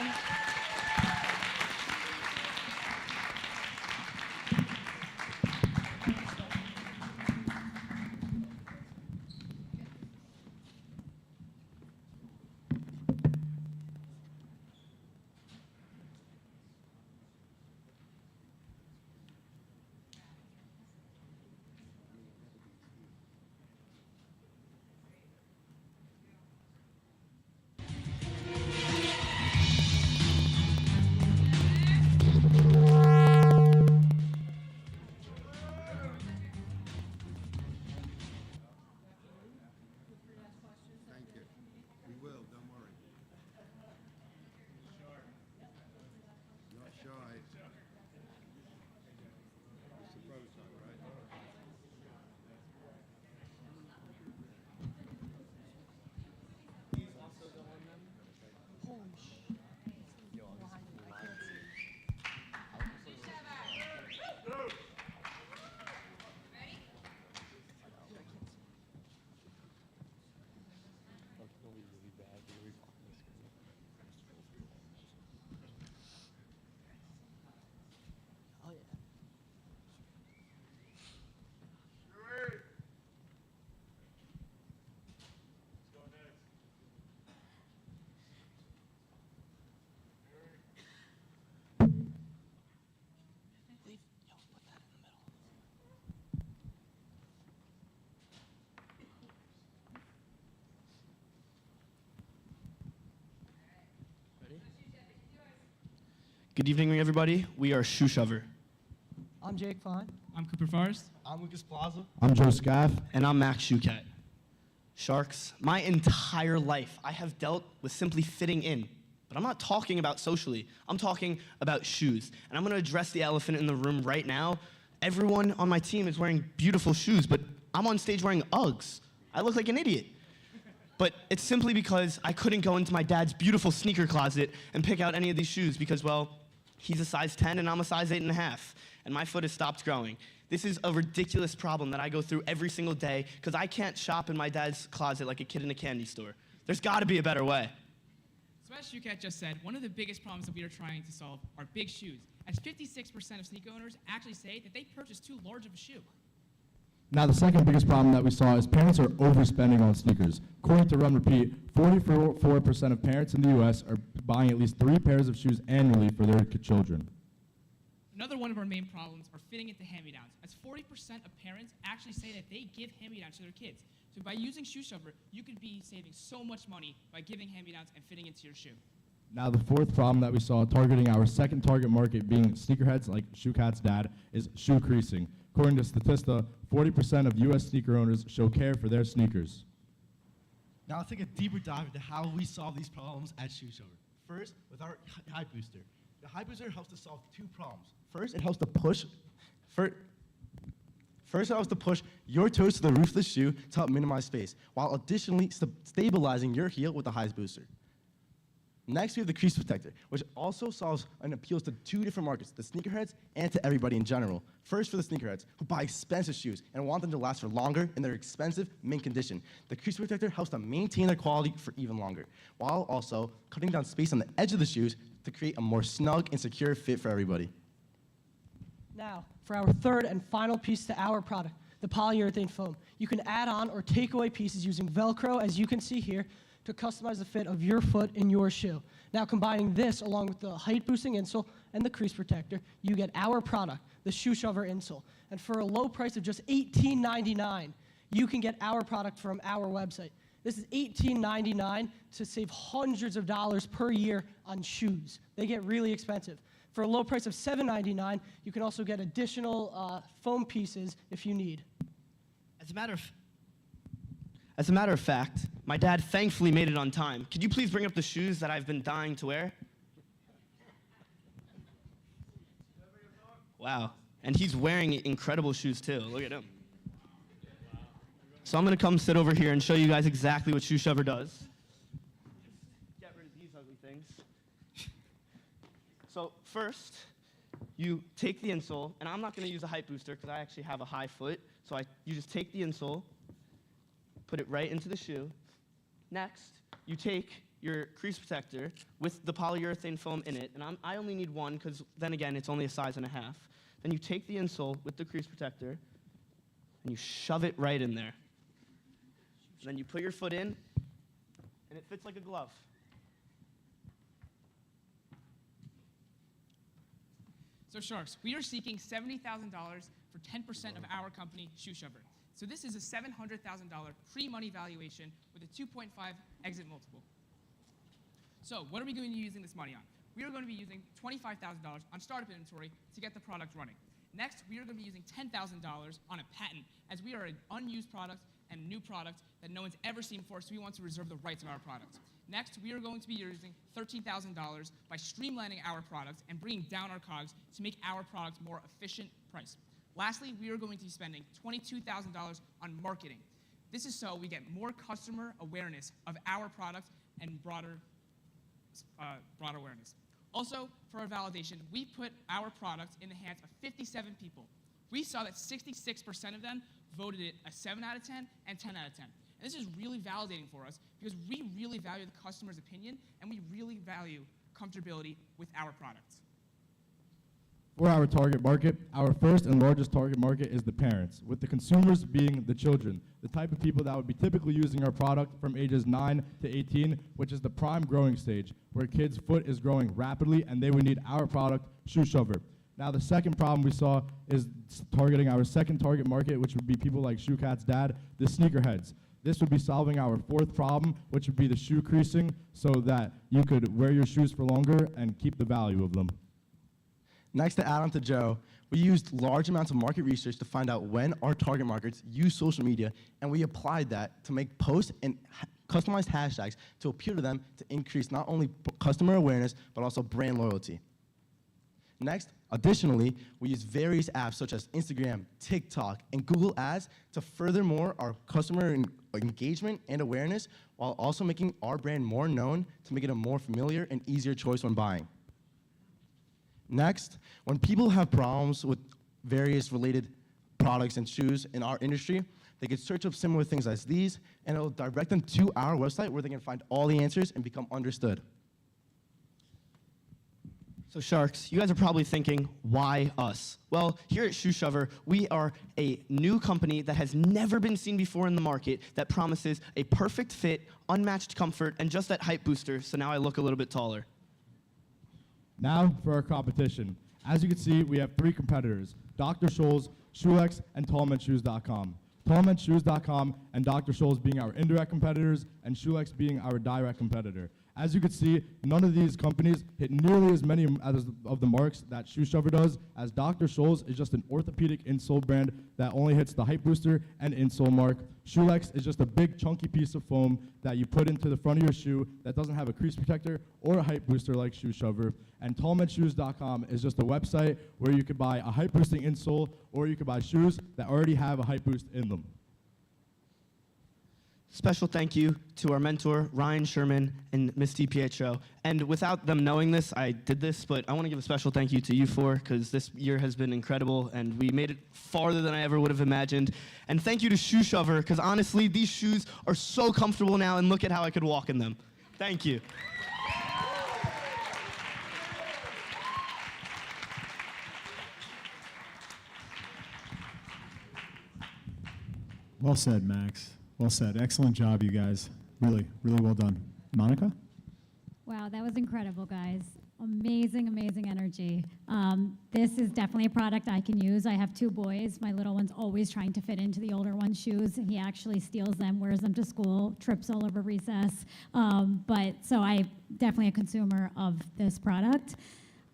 Good evening, everybody. We are Shoe Shover. I'm Jake Fine. I'm Cooper Forrest. I'm Lucas Plaza. I'm Joe Scaff. And I'm Max Shukat. Sharks, my entire life, I have dealt with simply fitting in. But I'm not talking about socially. I'm talking about shoes. And I'm going to address the elephant in the room right now. Everyone on my team is wearing beautiful shoes, but I'm on stage wearing Uggs. I look like an idiot. But it's simply because I couldn't go into my dad's beautiful sneaker closet and pick out any of these shoes because, well, he's a size 10 and I'm a size 8.5, and my foot has stopped growing. This is a ridiculous problem that I go through every single day because I can't shop in my dad's closet like a kid in a candy store. There's got to be a better way. So as Shukat just said, one of the biggest problems that we are trying to solve are big shoes, as 56% of sneaker owners actually say that they purchase too large of a shoe. Now, the second biggest problem that we saw is parents are overspending on sneakers. According to Run Repeat, 44% of parents in the U.S. are buying at least 3 pairs of shoes annually for their children. Another one of our main problems are fitting into hand-me-downs, as 40% of parents actually say that they give hand-me-downs to their kids. So by using Shoe Shover, you could be saving so much money by giving hand-me-downs and fitting into your shoe. Now, the fourth problem that we saw targeting our second target market being sneakerheads like Shukat's dad is shoe creasing. According to Statista, 40% of U.S. sneaker owners show care for their sneakers. Now let's take a deeper dive into how we solve these problems at Shoe Shover. First, with our Height Booster. The Height Booster helps to solve 2 problems. First, it helps to push your toes to the roof of the shoe to help minimize space, while additionally stabilizing your heel with the Height Booster. Next, we have the Crease Protector, which also solves and appeals to 2 different markets, the sneakerheads and to everybody in general. First, for the sneakerheads, who buy expensive shoes and want them to last for longer in their expensive mint condition. The Crease Protector helps to maintain their quality for even longer, while also cutting down space on the edge of the shoes to create a more snug and secure fit for everybody. Now, for our third and final piece to our product, the polyurethane foam. You can add on or take away pieces using Velcro, as you can see here, to customize the fit of your foot in your shoe. Now, combining this along with the height-boosting insole and the crease protector, you get our product, the Shoe Shover insole. And for a low price of just $18.99, you can get our product from our website. This is $18.99 to save hundreds of dollars per year on shoes. They get really expensive. For a low price of $7.99, you can also get additional foam pieces if you need. As a matter of fact, my dad thankfully made it on time. Could you please bring up the shoes that I've been dying to wear? Wow. And he's wearing incredible shoes too. Look at him. So I'm going to come sit over here and show you guys exactly what Shoe Shover does. Get rid of these ugly things. So first, you take the insole, and I'm not going to use a height booster because I actually have a high foot. So you just take the insole, put it right into the shoe. Next, you take your crease protector with the polyurethane foam in it, and I only need one because then again, it's only a size 1.5. Then you take the insole with the crease protector, and you shove it right in there. And then you put your foot in, and it fits like a glove. So Sharks, we are seeking $70,000 for 10% of our company, Shoe Shover. So this is a $700,000 pre-money valuation with a 2.5 exit multiple. So what are we going to be using this money on? We are going to be using $25,000 on startup inventory to get the product running. Next, we are going to be using $10,000 on a patent, as we are an unused product and new product that no one's ever seen before, so we want to reserve the rights of our product. Next, we are going to be using $13,000 by streamlining our product and bringing down our COGS to make our product more efficient price. Lastly, we are going to be spending $22,000 on marketing. This is so we get more customer awareness of our product and broader awareness. Also, for our validation, we put our product in the hands of 57 people. We saw that 66% of them voted it a 7 out of 10 and 10 out of 10. And this is really validating for us because we really value the customer's opinion and we really value comfortability with our products. For our target market, our first and largest target market is the parents, with the consumers being the children, the type of people that would be typically using our product from ages 9 to 18, which is the prime growing stage, where kids' foot is growing rapidly and they would need our product, Shoe Shover. Now, the second problem we saw is targeting our second target market, which would be people like Shukat's dad, the sneakerheads. This would be solving our fourth problem, which would be the shoe creasing, so that you could wear your shoes for longer and keep the value of them. Next, to add on to Joe, we used large amounts of market research to find out when our target markets use social media, and we applied that to make posts and customized hashtags to appeal to them to increase not only customer awareness, but also brand loyalty. Next, additionally, we use various apps such as Instagram, TikTok, and Google Ads to furthermore our customer engagement and awareness, while also making our brand more known to make it a more familiar and easier choice when buying. Next, when people have problems with various related products and shoes in our industry, they can search up similar things as these, and it'll direct them to our website where they can find all the answers and become understood. So Sharks, you guys are probably thinking, why us? Well, here at ShoeShover, we are a new company that has never been seen before in the market that promises a perfect fit, unmatched comfort, and just that hype booster, so now I look a little bit taller. Now for our competition. As you can see, we have 3 competitors, Dr. Scholl's, Schulex, and TallmenShoes.com. TallmenShoes.com and Dr. Scholl's being our indirect competitors, and Schulex being our direct competitor. As you can see, none of these companies hit nearly as many of the marks that ShoeShover does, as Dr. Scholl's is just an orthopedic insole brand that only hits the height booster and insole mark. Schulex is just a big chunky piece of foam that you put into the front of your shoe that doesn't have a crease protector or a height booster like ShoeShover. And TallmenShoes.com is just a website where you could buy a height boosting insole, or you could buy shoes that already have a height boost in them. Special thank you to our mentor, Ryan Sherman and Miss DiPietro. And without them knowing this, I did this, but I want to give a special thank you to you four, because this year has been incredible, and we made it farther than I ever would have imagined. And thank you to ShoeShover, because honestly, these shoes are so comfortable now, and look at how I could walk in them. Thank you. Well said, Max. Well said. Excellent job, you guys. Really, really well done. Monica? Wow, that was incredible, guys. Amazing, amazing energy. This is definitely a product I can use. I have 2 boys. My little one's always trying to fit into the older one's shoes. He actually steals them, wears them to school, trips all over recess. So I'm definitely a consumer of this product.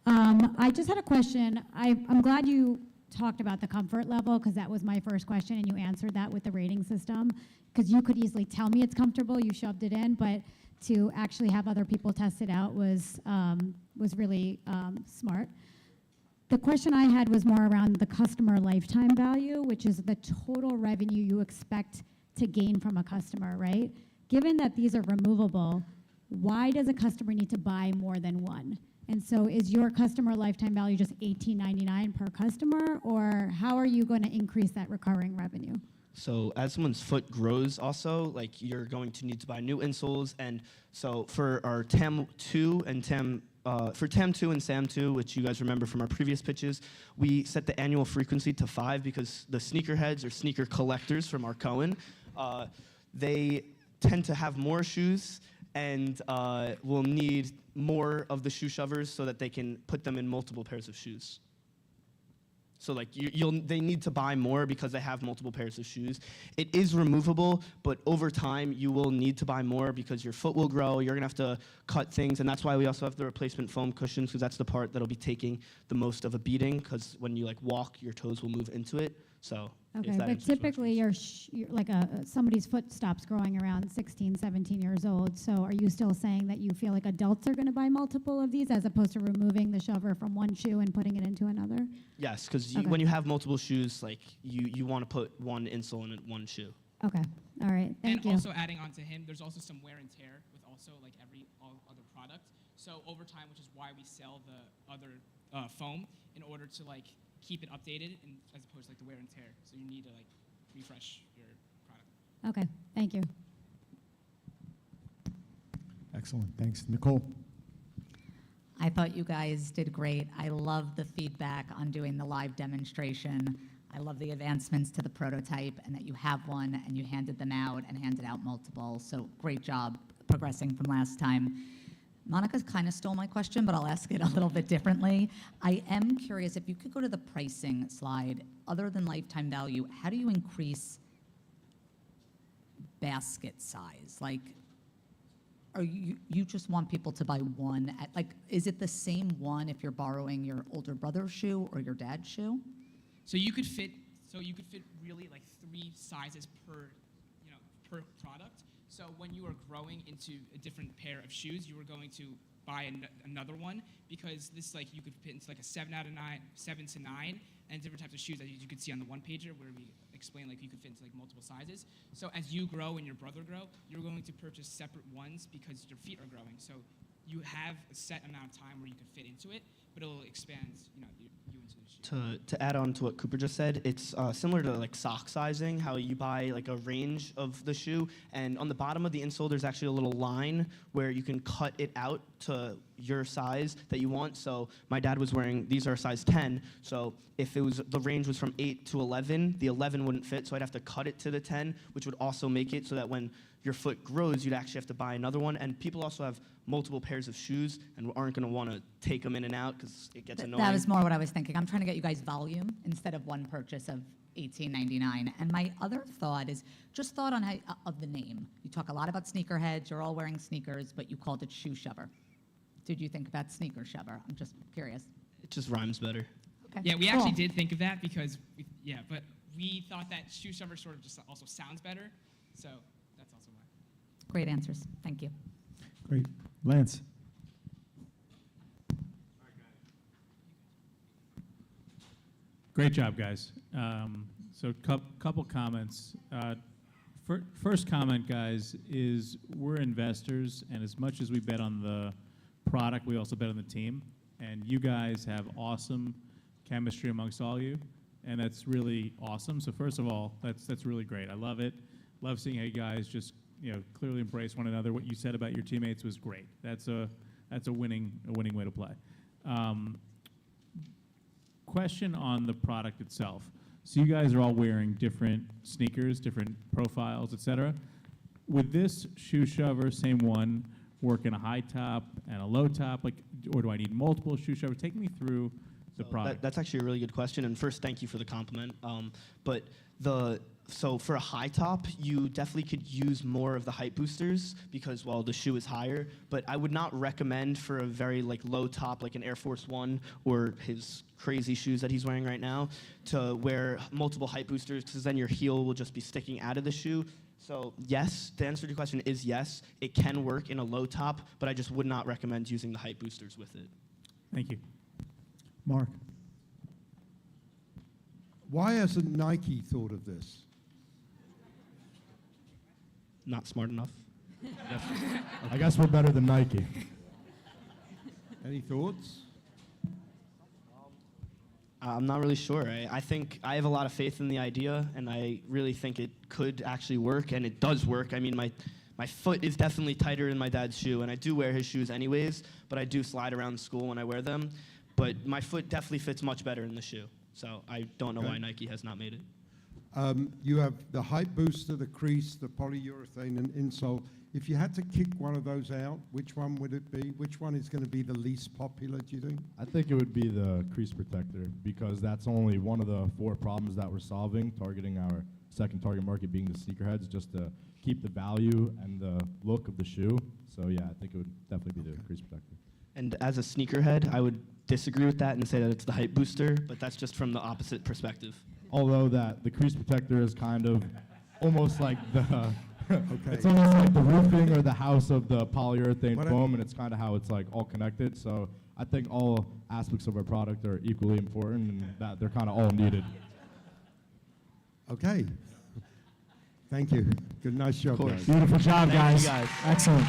I just had a question. I'm glad you talked about the comfort level, because that was my first question, and you answered that with the rating system, because you could easily tell me it's comfortable, you shoved it in, but to actually have other people test it out was really smart. The question I had was more around the customer lifetime value, which is the total revenue you expect to gain from a customer, right? Given that these are removable, why does a customer need to buy more than one? And so is your customer lifetime value just $18.99 per customer, or how are you going to increase that recurring revenue? So as someone's foot grows also, like, you're going to need to buy new insoles. And so for our TAM 2 and for TAM 2 and SAM 2, which you guys remember from our previous pitches, we set the annual frequency to 5 because the sneakerheads or sneaker collectors from our Cohen, they tend to have more shoes and will need more of the shoe shovers so that they can put them in multiple pairs of shoes. So like they need to buy more because they have multiple pairs of shoes. It is removable, but over time you will need to buy more because your foot will grow. You're gonna have to cut things, and that's why we also have the replacement foam cushions, because that's the part that'll be taking the most of a beating. Because when you like walk, your toes will move into it. So Okay, but typically somebody's foot stops growing around 16, 17 years old. So are you still saying that you feel like adults are going to buy multiple of these as opposed to removing the shover from one shoe and putting it into another? Yes, because when you have multiple shoes, like you want to put one insole in one shoe. Okay, all right, thank you. And also adding on to him, there's also some wear and tear with also like all other product. So over time, which is why we sell the other foam, in order to like keep it updated, and as opposed to like the wear and tear. So you need to like refresh your product. Okay, thank you. Excellent. Thanks. Nicole? I thought you guys did great. I love the feedback on doing the live demonstration. I love the advancements to the prototype, and that you have one and you handed them out and handed out multiple. So great job progressing from last time. Monica kind of stole my question, but I'll ask it a little bit differently. I am curious, if you could go to the pricing slide, other than lifetime value, how do you increase basket size? Like, Are you just want people to buy one? Is it the same one if you're borrowing your older brother's shoe or your dad's shoe? So you could fit really like 3 sizes per product. So when you are growing into a different pair of shoes, you are going to buy another one, because this, like, you could fit into like a 7 to 9, and different types of shoes, as you could see on the one pager where we explain, like, you could fit into like multiple sizes. So as you grow and your brother grow, you're going to purchase separate ones because your feet are growing. So you have a set amount of time where you could fit into it, but it'll expand, you into the shoe. To add on to what Cooper just said, it's similar to like sock sizing, how you buy like a range of the shoe, and on the bottom of the insole there's actually a little line where you can cut it out to your size that you want. So my dad was wearing, these are size 10, so if the range was from 8 to 11, the 11 wouldn't fit, so I'd have to cut it to the 10, which would also make it so that when your foot grows, you'd actually have to buy another one. And people also have multiple pairs of shoes and aren't going to want to take them in and out because it gets annoying. That was more what I was thinking. I'm trying to get you guys volume instead of one purchase of $18.99. And my other thought is just thought on of the name. You talk a lot about sneakerheads. You're all wearing sneakers, but you called it shoe shover. Did you think about sneaker shover? I'm just curious. It just rhymes better. Okay. Yeah, we Cool. actually did think of that because, but we thought that shoe shover sort of just also sounds better, so that's also why. Great answers. Thank you. Great. Lance. Great job, guys. So couple comments. First comment, guys, is we're investors, and as much as we bet on the product, we also bet on the team. And you guys have awesome chemistry amongst all you, and that's really awesome. So first of all, that's really great. I love it. Love seeing how you guys just clearly embrace one another. What you said about your teammates was great. That's a winning way to play. Question on the product itself. So you guys are all wearing different sneakers, different profiles, etc. Would this shoe shover, same one, work in a high top and a low top, or do I need multiple shoe shovers? Take me through the product. That's actually a really good question. And first, thank you for the compliment. So for a high top, you definitely could use more of the height boosters because, well, the shoe is higher. But I would not recommend for a very low top, like an Air Force One or his crazy shoes that he's wearing right now, to wear multiple height boosters because then your heel will just be sticking out of the shoe. So yes, the answer to your question is yes. It can work in a low top, but I just would not recommend using the height boosters with it. Thank you. Mark. Why hasn't Nike thought of this? Not smart enough. I guess we're better than Nike. Any thoughts? I'm not really sure. I think I have a lot of faith in the idea, and I really think it could actually work, and it does work. I mean, my foot is definitely tighter in my dad's shoe, and I do wear his shoes anyways, but I do slide around school when I wear them. But my foot definitely fits much better in the shoe, so I don't know why Nike has not made it. You have the height booster, the crease, the polyurethane, and insole. If you had to kick one of those out, which one would it be? Which one is going to be the least popular, do you think? I think it would be the crease protector because that's only one of the 4 problems that we're solving, targeting our second target market being the sneakerheads, just to keep the value and the look of the shoe. So yeah, I think it would definitely be the crease protector. And as a sneakerhead, I would disagree with that and say that it's the height booster, but that's just from the opposite perspective. Although the crease protector is kind of almost like the it's almost like the roofing or the house of the polyurethane foam, and it's kind of how it's all connected. So I think all aspects of our product are equally important, and that they're kind of all needed. Okay. Thank you. Good, nice job, guys. Beautiful job, Thank guys. you, guys. Excellent.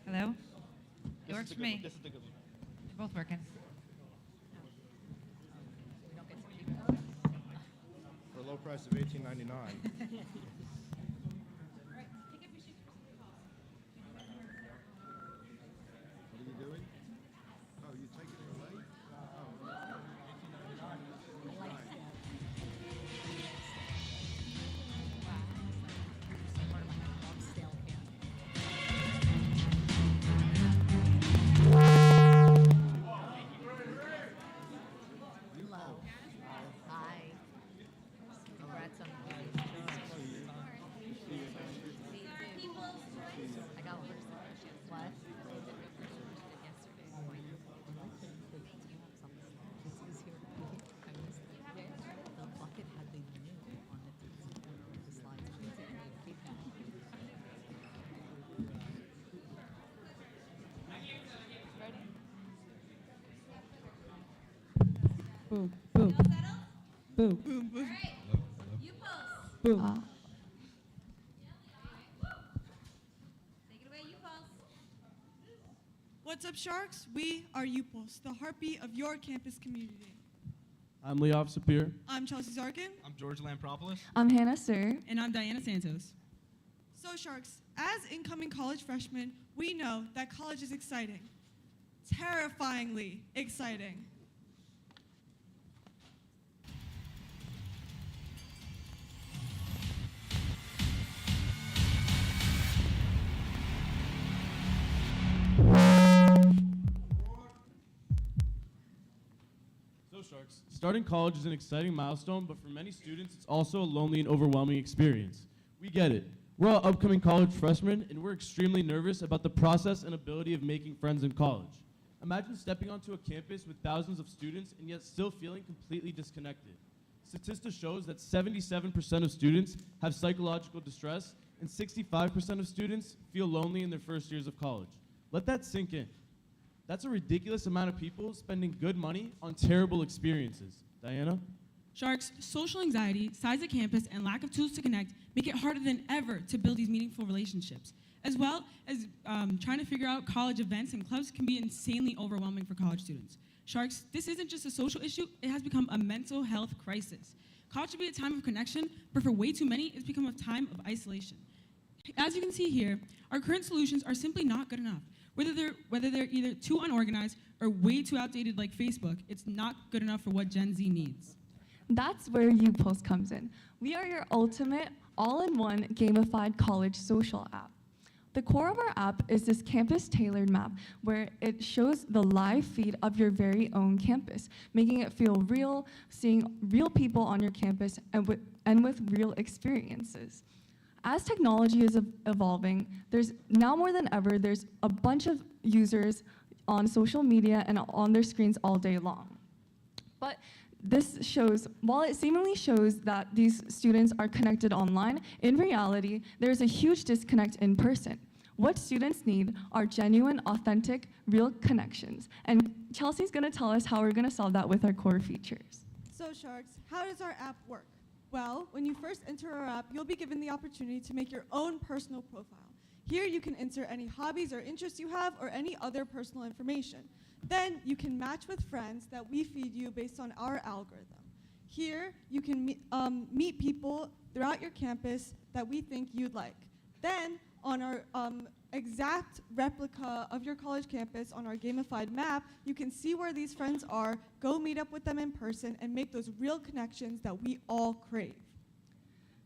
Hello? It works for me. This is the good one. They're both working. For a low price of $18.99. What are you doing? Oh, you're taking it away? Boom, boom. Boom. Boom, boom. Boom. What's up, Sharks? We are UPulse, the heartbeat of your campus community. I'm Leof Sapir. I'm Chelsea Zarkin. I'm George Lampropoulos. I'm Hannah Sir. And I'm Diana Santos. So, Sharks, as incoming college freshmen, we know that college is exciting. Terrifyingly exciting. So, Sharks, starting college is an exciting milestone, but for many students, it's also a lonely and overwhelming experience. We get it. We're all upcoming college freshmen, and we're extremely nervous about the process and ability of making friends in college. Imagine stepping onto a campus with thousands of students and yet still feeling completely disconnected. Statistics shows that 77% of students have psychological distress, and 65% of students feel lonely in their first years of college. Let that sink in. That's a ridiculous amount of people spending good money on terrible experiences. Diana? Sharks, social anxiety, size of campus, and lack of tools to connect make it harder than ever to build these meaningful relationships. As well as trying to figure out college events and clubs can be insanely overwhelming for college students. Sharks, this isn't just a social issue, it has become a mental health crisis. College should be a time of connection, but for way too many, it's become a time of isolation. As you can see here, our current solutions are simply not good enough. Whether they're either too unorganized or way too outdated like Facebook, it's not good enough for what Gen Z needs. That's where UPulse comes in. We are your ultimate all-in-one gamified college social app. The core of our app is this campus-tailored map where it shows the live feed of your very own campus, making it feel real, seeing real people on your campus and with real experiences. As technology is evolving, there's now more than ever, there's a bunch of users on social media and on their screens all day long. But this shows, while it seemingly shows that these students are connected online, in reality, there's a huge disconnect in person. What students need are genuine, authentic, real connections. And Chelsea's gonna tell us how we're gonna solve that with our core features. So, Sharks, how does our app work? Well, when you first enter our app, you'll be given the opportunity to make your own personal profile. Here you can enter any hobbies or interests you have or any other personal information. Then you can match with friends that we feed you based on our algorithm. Here you can meet people throughout your campus that we think you'd like. Then on our exact replica of your college campus on our gamified map, you can see where these friends are, go meet up with them in person, and make those real connections that we all crave.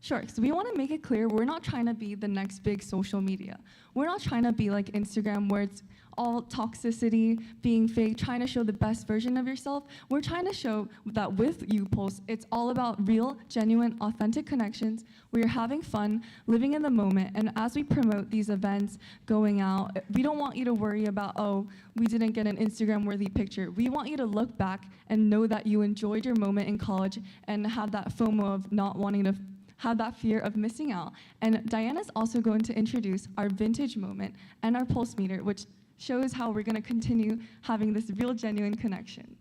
Sure, so we want to make it clear we're not trying to be the next big social media. We're not trying to be like Instagram where it's all toxicity, being fake, trying to show the best version of yourself. We're trying to show that with UPulse, it's all about real, genuine, authentic connections. We're having fun, living in the moment, and as we promote these events, going out, we don't want you to worry about, oh, we didn't get an Instagram-worthy picture. We want you to look back and know that you enjoyed your moment in college and have that FOMO of not wanting to have that fear of missing out. And Diana's also going to introduce our vintage moment and our pulse meter, which shows how we're going to continue having this real, genuine connection.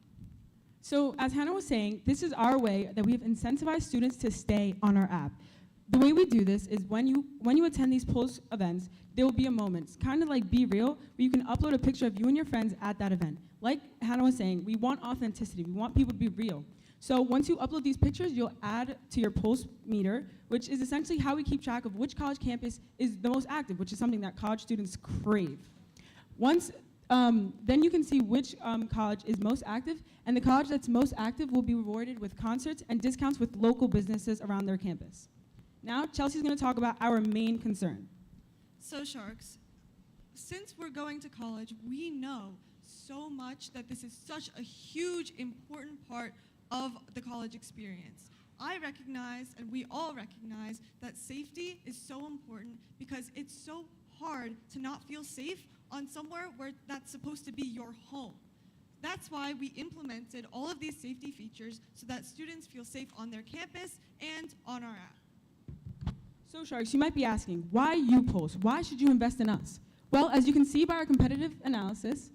So as Hannah was saying, this is our way that we've incentivized students to stay on our app. The way we do this is when you attend these Pulse events, there will be a moment. It's kind of like Be Real, where you can upload a picture of you and your friends at that event. Like Hannah was saying, we want authenticity. We want people to be real. So once you upload these pictures, you'll add to your Pulse meter, which is essentially how we keep track of which college campus is the most active, which is something that college students crave. Once, then you can see which college is most active, and the college that's most active will be rewarded with concerts and discounts with local businesses around their campus. Now, Chelsea's going to talk about our main concern. So, Sharks, since we're going to college, we know so much that this is such a huge, important part of the college experience. I recognize, and we all recognize, that safety is so important because it's so hard to not feel safe on somewhere where that's supposed to be your home. That's why we implemented all of these safety features so that students feel safe on their campus and on our app. So Sharks, you might be asking, why UPulse? Why should you invest in us? Well, as you can see by our competitive analysis,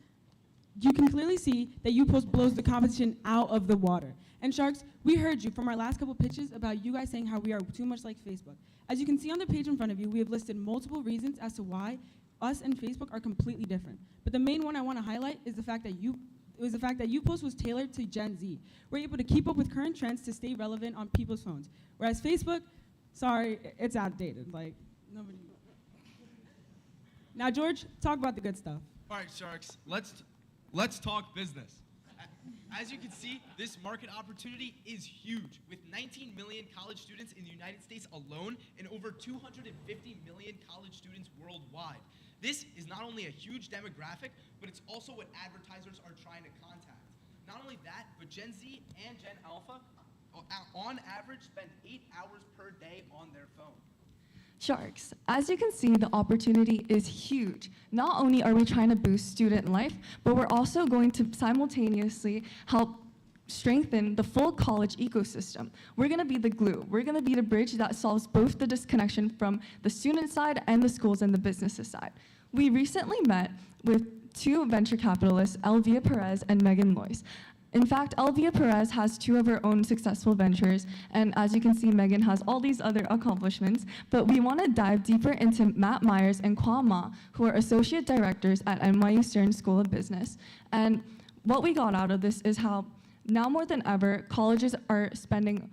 you can clearly see that UPost blows the competition out of the water. And Sharks, we heard you from our last couple pitches about you guys saying how we are too much like Facebook. As you can see on the page in front of you, we have listed multiple reasons as to why us and Facebook are completely different. But the main one I want to highlight is the fact that UPost was tailored to Gen Z. We're able to keep up with current trends to stay relevant on people's phones. Whereas Facebook, sorry, it's outdated. Like, nobody. Now, George, talk about the good stuff. All right, Sharks, let's talk business. As you can see, this market opportunity is huge, with 19 million college students in the United States alone and over 250 million college students worldwide. This is not only a huge demographic, but it's also what advertisers are trying to contact. Not only that, but Gen Z and Gen Alpha, on average, spend 8 hours per day on their phone. Sharks, as you can see, the opportunity is huge. Not only are we trying to boost student life, but we're also going to simultaneously help strengthen the full college ecosystem. We're going to be the glue. We're going to be the bridge that solves both the disconnection from the student side and the schools and the businesses side. We recently met with two venture capitalists, Elvia Perez and Megan Loyce. In fact, Elvia Perez has 2 of her own successful ventures, and as you can see, Megan has all these other accomplishments, but we want to dive deeper into Matt Myers and Kwa Ma, who are associate directors at NYU Stern School of Business. And what we got out of this is how now more than ever, colleges are spending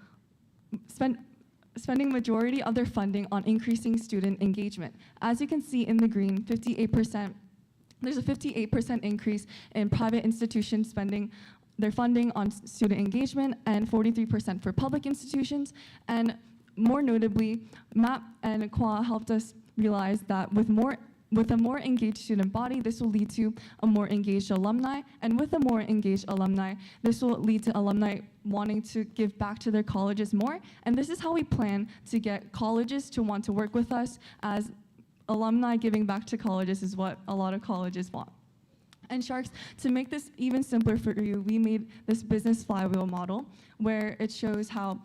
majority of their funding on increasing student engagement. As you can see in the green, 58%, there's a 58% increase in private institutions spending their funding on student engagement and 43% for public institutions. And more notably, Matt and Kwa helped us realize that with a more engaged student body, this will lead to a more engaged alumni, and with a more engaged alumni, this will lead to alumni wanting to give back to their colleges more, and this is how we plan to get colleges to want to work with us, as alumni giving back to colleges is what a lot of colleges want. And Sharks, to make this even simpler for you, we made this business flywheel model where it shows how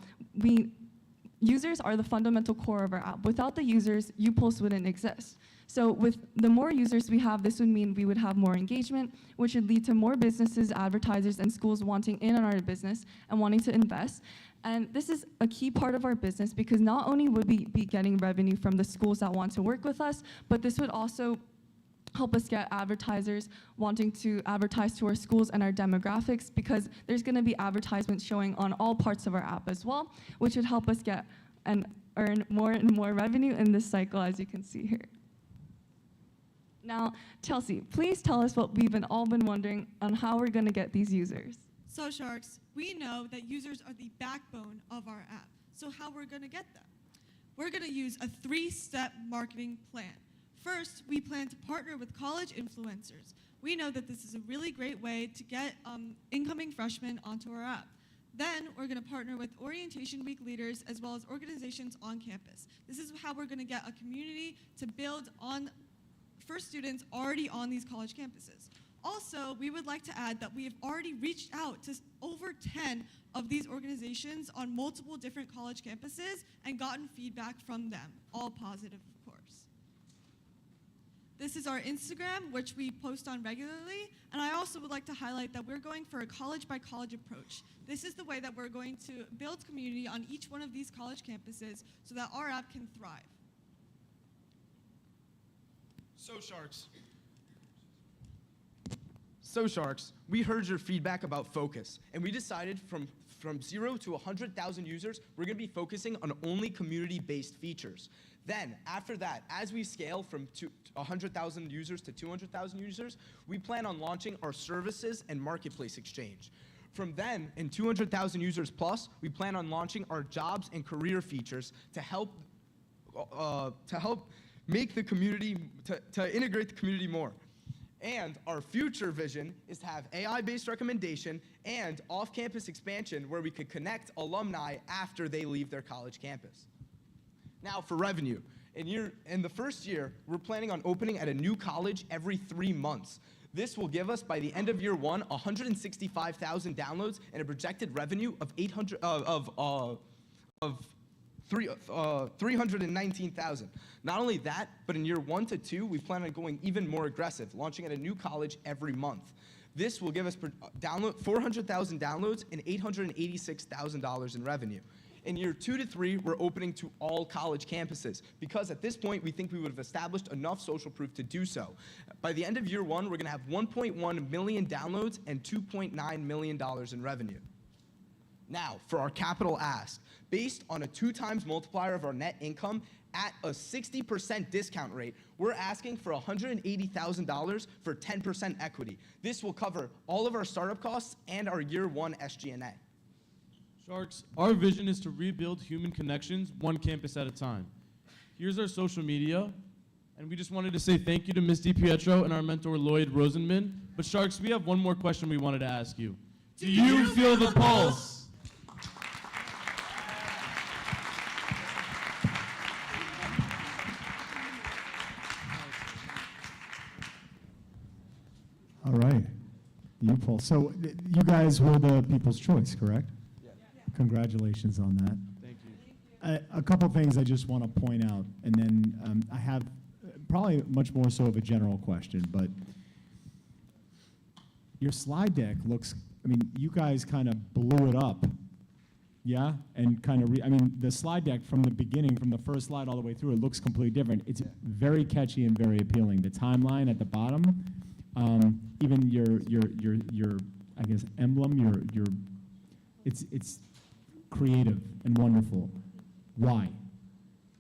users are the fundamental core of our app. Without the users, UPulse wouldn't exist. So with the more users we have, this would mean we would have more engagement, which would lead to more businesses, advertisers, and schools wanting in on our business and wanting to invest. And this is a key part of our business because not only would we be getting revenue from the schools that want to work with us, but this would also help us get advertisers wanting to advertise to our schools and our demographics, because there's going to be advertisements showing on all parts of our app as well, which would help us get and earn more and more revenue in this cycle, as you can see here. Now, Chelsea, please tell us what we've all been wondering on how we're going to get these users. So Sharks, we know that users are the backbone of our app. So how we're going to get them? We're going to use a 3-step marketing plan. First, we plan to partner with college influencers. We know that this is a really great way to get incoming freshmen onto our app. Then we're going to partner with orientation week leaders as well as organizations on campus. This is how we're going to get a community to build on for students already on these college campuses. Also, we would like to add that we have already reached out to over 10 of these organizations on multiple different college campuses and gotten feedback from them, all positive, of course. This is our Instagram, which we post on regularly, and I also would like to highlight that we're going for a college-by-college approach. This is the way that we're going to build community on each one of these college campuses so that our app can thrive. So Sharks, we heard your feedback about focus, and we decided from 0 to 100,000 users, we're going to be focusing on only community-based features. Then, after that, as we scale from 100,000 users to 200,000 users, we plan on launching our services and marketplace exchange. From then, in 200,000 users plus, we plan on launching our jobs and career features to help make the community, to integrate the community more. And our future vision is to have AI-based recommendation and off-campus expansion where we could connect alumni after they leave their college campus. Now for revenue. In the first year, we're planning on opening at a new college every 3 months. This will give us, by the end of year 1, 165,000 downloads and a projected revenue of 319,000. Not only that, but in year 1 to 2, we plan on going even more aggressive, launching at a new college every month. This will give us 400,000 downloads and $886,000 in revenue. In year 2 to 3, we're opening to all college campuses because at this point, we think we would have established enough social proof to do so. By the end of year 1, we're going to have 1.1 million downloads and $2.9 million in revenue. Now, for our capital ask, based on a 2 times multiplier of our net income at a 60% discount rate, we're asking for $180,000 for 10% equity. This will cover all of our startup costs and our year 1 SG&A. Sharks, our vision is to rebuild human connections one campus at a time. Here's our social media, and we just wanted to say thank you to Ms. DiPietro and our mentor Lloyd Rosenman. But Sharks, we have one more question we wanted to ask you. Do you feel the pulse? All right. U-Pulse. So you guys were the People's Choice, correct? Yeah. Congratulations on that. Thank you. A couple things I just want to point out, and then I have probably much more so of a general question, but your slide deck looks, I mean, you guys kind of blew it up, yeah? And kind of, the slide deck from the beginning, from the first slide all the way through, it looks completely different. It's very catchy and very appealing. The timeline at the bottom, even your I guess emblem, it's creative and wonderful. Why?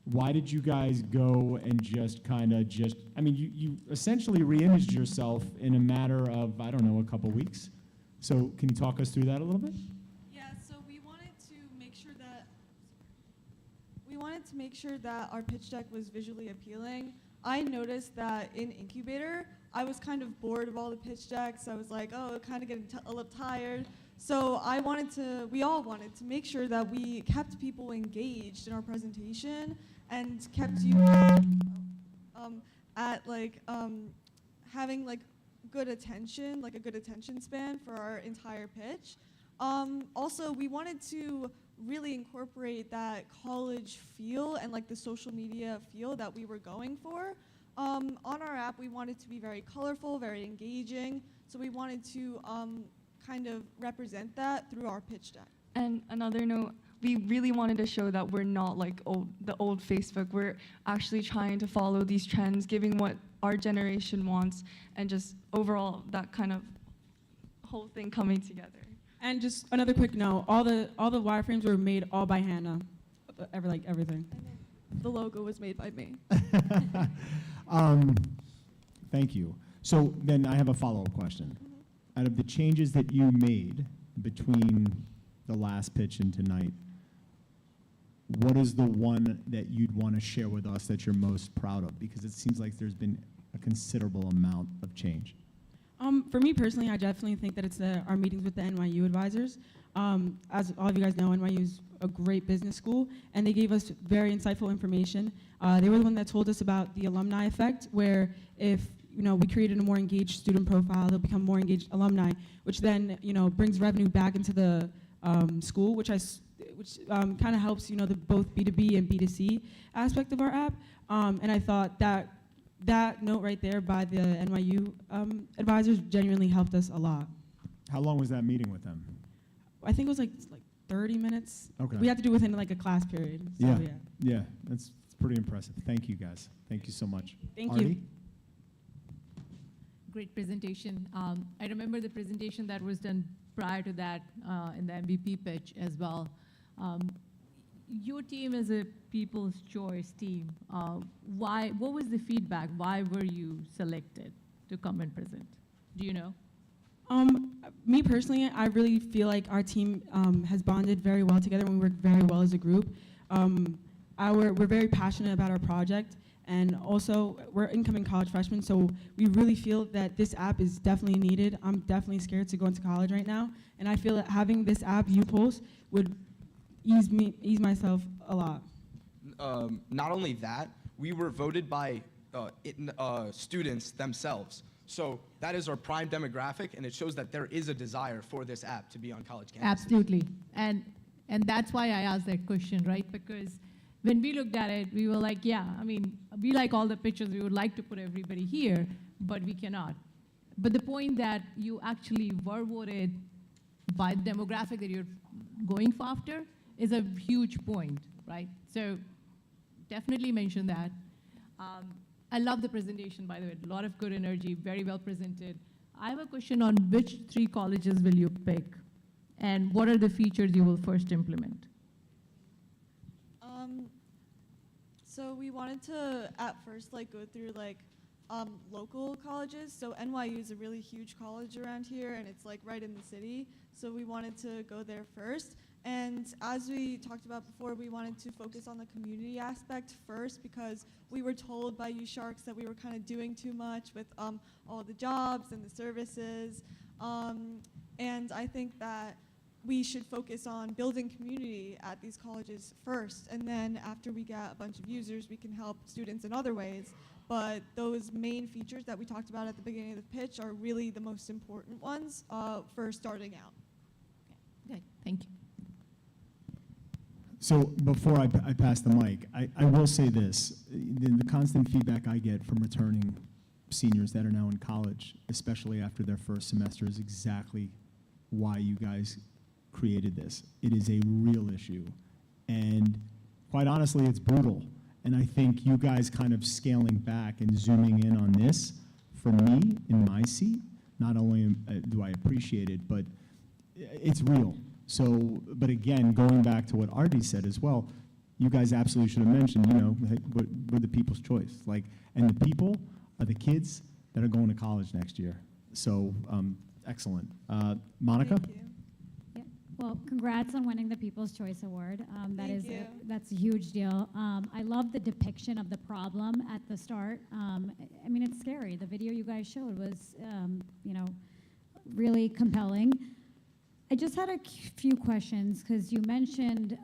Why did you guys go and just kind of you essentially re-imaged yourself in a matter of, I don't know, a couple weeks. So can you talk us through that a little bit? Yeah, so we wanted to make sure that our pitch deck was visually appealing. I noticed that in Incubator, I was kind of bored of all the pitch decks. I was like, oh, kind of getting a little tired. So we all wanted to make sure that we kept people engaged in our presentation and kept you having good attention, like a good attention span for our entire pitch. Also, we wanted to really incorporate that college feel and the social media feel that we were going for. On our app, we wanted to be very colorful, very engaging. So we wanted to kind of represent that through our pitch deck. And another note, we really wanted to show that we're not like the old Facebook. We're actually trying to follow these trends, giving what our generation wants, and just overall that kind of whole thing coming together. And just another quick note, all the wireframes were made all by Hannah, everything. The logo was made by me. Thank you. So then I have a follow-up question. Out of the changes that you made between the last pitch and tonight, what is the one that you'd want to share with us that you're most proud of? Because it seems like there's been a considerable amount of change. For me personally, I definitely think that it's our meetings with the NYU advisors. As all of you guys know, NYU is a great business school, and they gave us very insightful information. They were the one that told us about the alumni effect, where if we created a more engaged student profile, they'll become more engaged alumni, which then brings revenue back into the school, which kind of helps the both B2B and B2C aspect of our app. And I thought that note right there by the NYU advisors genuinely helped us a lot. How long was that meeting with them? I think it was like 30 minutes. Okay. We had to do within a class period. So yeah, that's pretty impressive. Thank you guys. Thank you so much. Thank Artie? you. Great presentation. I remember the presentation that was done prior to that in the MVP pitch as well. Your team is a People's Choice team. What was the feedback? Why were you selected to come and present? Do you know? Me personally, I really feel like our team has bonded very well together and we work very well as a group. We're very passionate about our project, and also we're incoming college freshmen, so we really feel that this app is definitely needed. I'm definitely scared to go into college right now, and I feel that having this app, U-Pulse, would ease myself a lot. Not only that, we were voted by students themselves. So that is our prime demographic, and it shows that there is a desire for this app to be on college campuses. Absolutely. And that's why I asked that question, right? Because when we looked at it, we were like, yeah, we like all the pictures. We would like to put everybody here, but we cannot. But the point that you actually were voted by the demographic that you're going for after is a huge point, right? So definitely mention that. I love the presentation, by the way. A lot of good energy, very well presented. I have a question on which 3 colleges will you pick, and what are the features you will first implement? So we wanted to at first like go through like local colleges. So NYU is a really huge college around here, and it's like right in the city. So we wanted to go there first. And as we talked about before, we wanted to focus on the community aspect first, because we were told by you Sharks that we were kind of doing too much with all the jobs and the services. And I think that we should focus on building community at these colleges first, and then after we get a bunch of users, we can help students in other ways. But those main features that we talked about at the beginning of the pitch are really the most important ones for starting out. Okay, thank you. So before I pass the mic, I will say this. The constant feedback I get from returning seniors that are now in college, especially after their first semester, is exactly why you guys created this. It is a real issue. And quite honestly, it's brutal. And I think you guys kind of scaling back and zooming in on this, for me, in my seat, not only do I appreciate it, but it's real. So, but again, going back to what Artie said as well, you guys absolutely should have mentioned, you know, we're the people's choice. Like, and the people are the kids that are going to college next year. So, excellent. Monica? Thank you. Well, congrats on winning the People's Choice Award. Thank you. That's a huge deal. I love the depiction of the problem at the start. I mean, it's scary. The video you guys showed was, you know, really compelling. I just had a few questions, because you mentioned,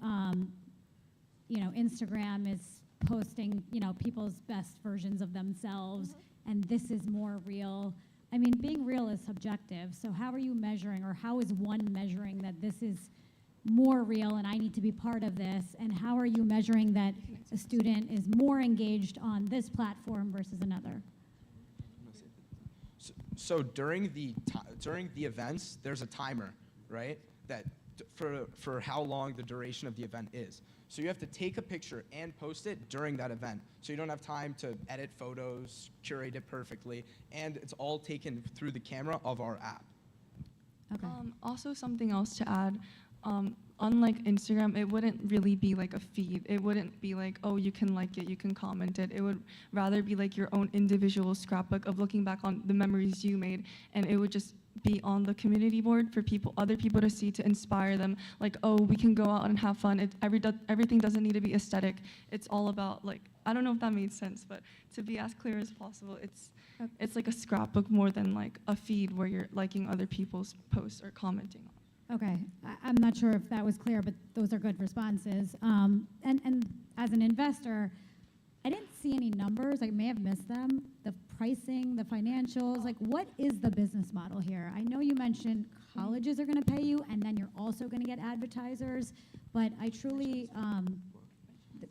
you know, Instagram is posting, you know, people's best versions of themselves, and this is more real. I mean, being real is subjective, so how are you measuring, or how is one measuring that this is more real and I need to be part of this, and how are you measuring that a student is more engaged on this platform versus another? So during the events, there's a timer, right? That for how long the duration of the event is. So you have to take a picture and post it during that event. So you don't have time to edit photos, curate it perfectly, and it's all taken through the camera of our app. Okay. Also, something else to add, unlike Instagram, it wouldn't really be like a feed. It wouldn't be like, oh, you can like it, you can comment it. It would rather be like your own individual scrapbook of looking back on the memories you made, and it would just be on the community board for other people to see, to inspire them. Like, oh, we can go out and have fun. Everything doesn't need to be aesthetic. It's all about, like, I don't know if that made sense, but to be as clear as possible, it's like a scrapbook more than like a feed where you're liking other people's posts or commenting on. Okay, I'm not sure if that was clear, but those are good responses. And as an investor, I didn't see any numbers. I may have missed them. The pricing, the financials, like what is the business model here? I know you mentioned colleges are going to pay you, and then you're also going to get advertisers, but I truly,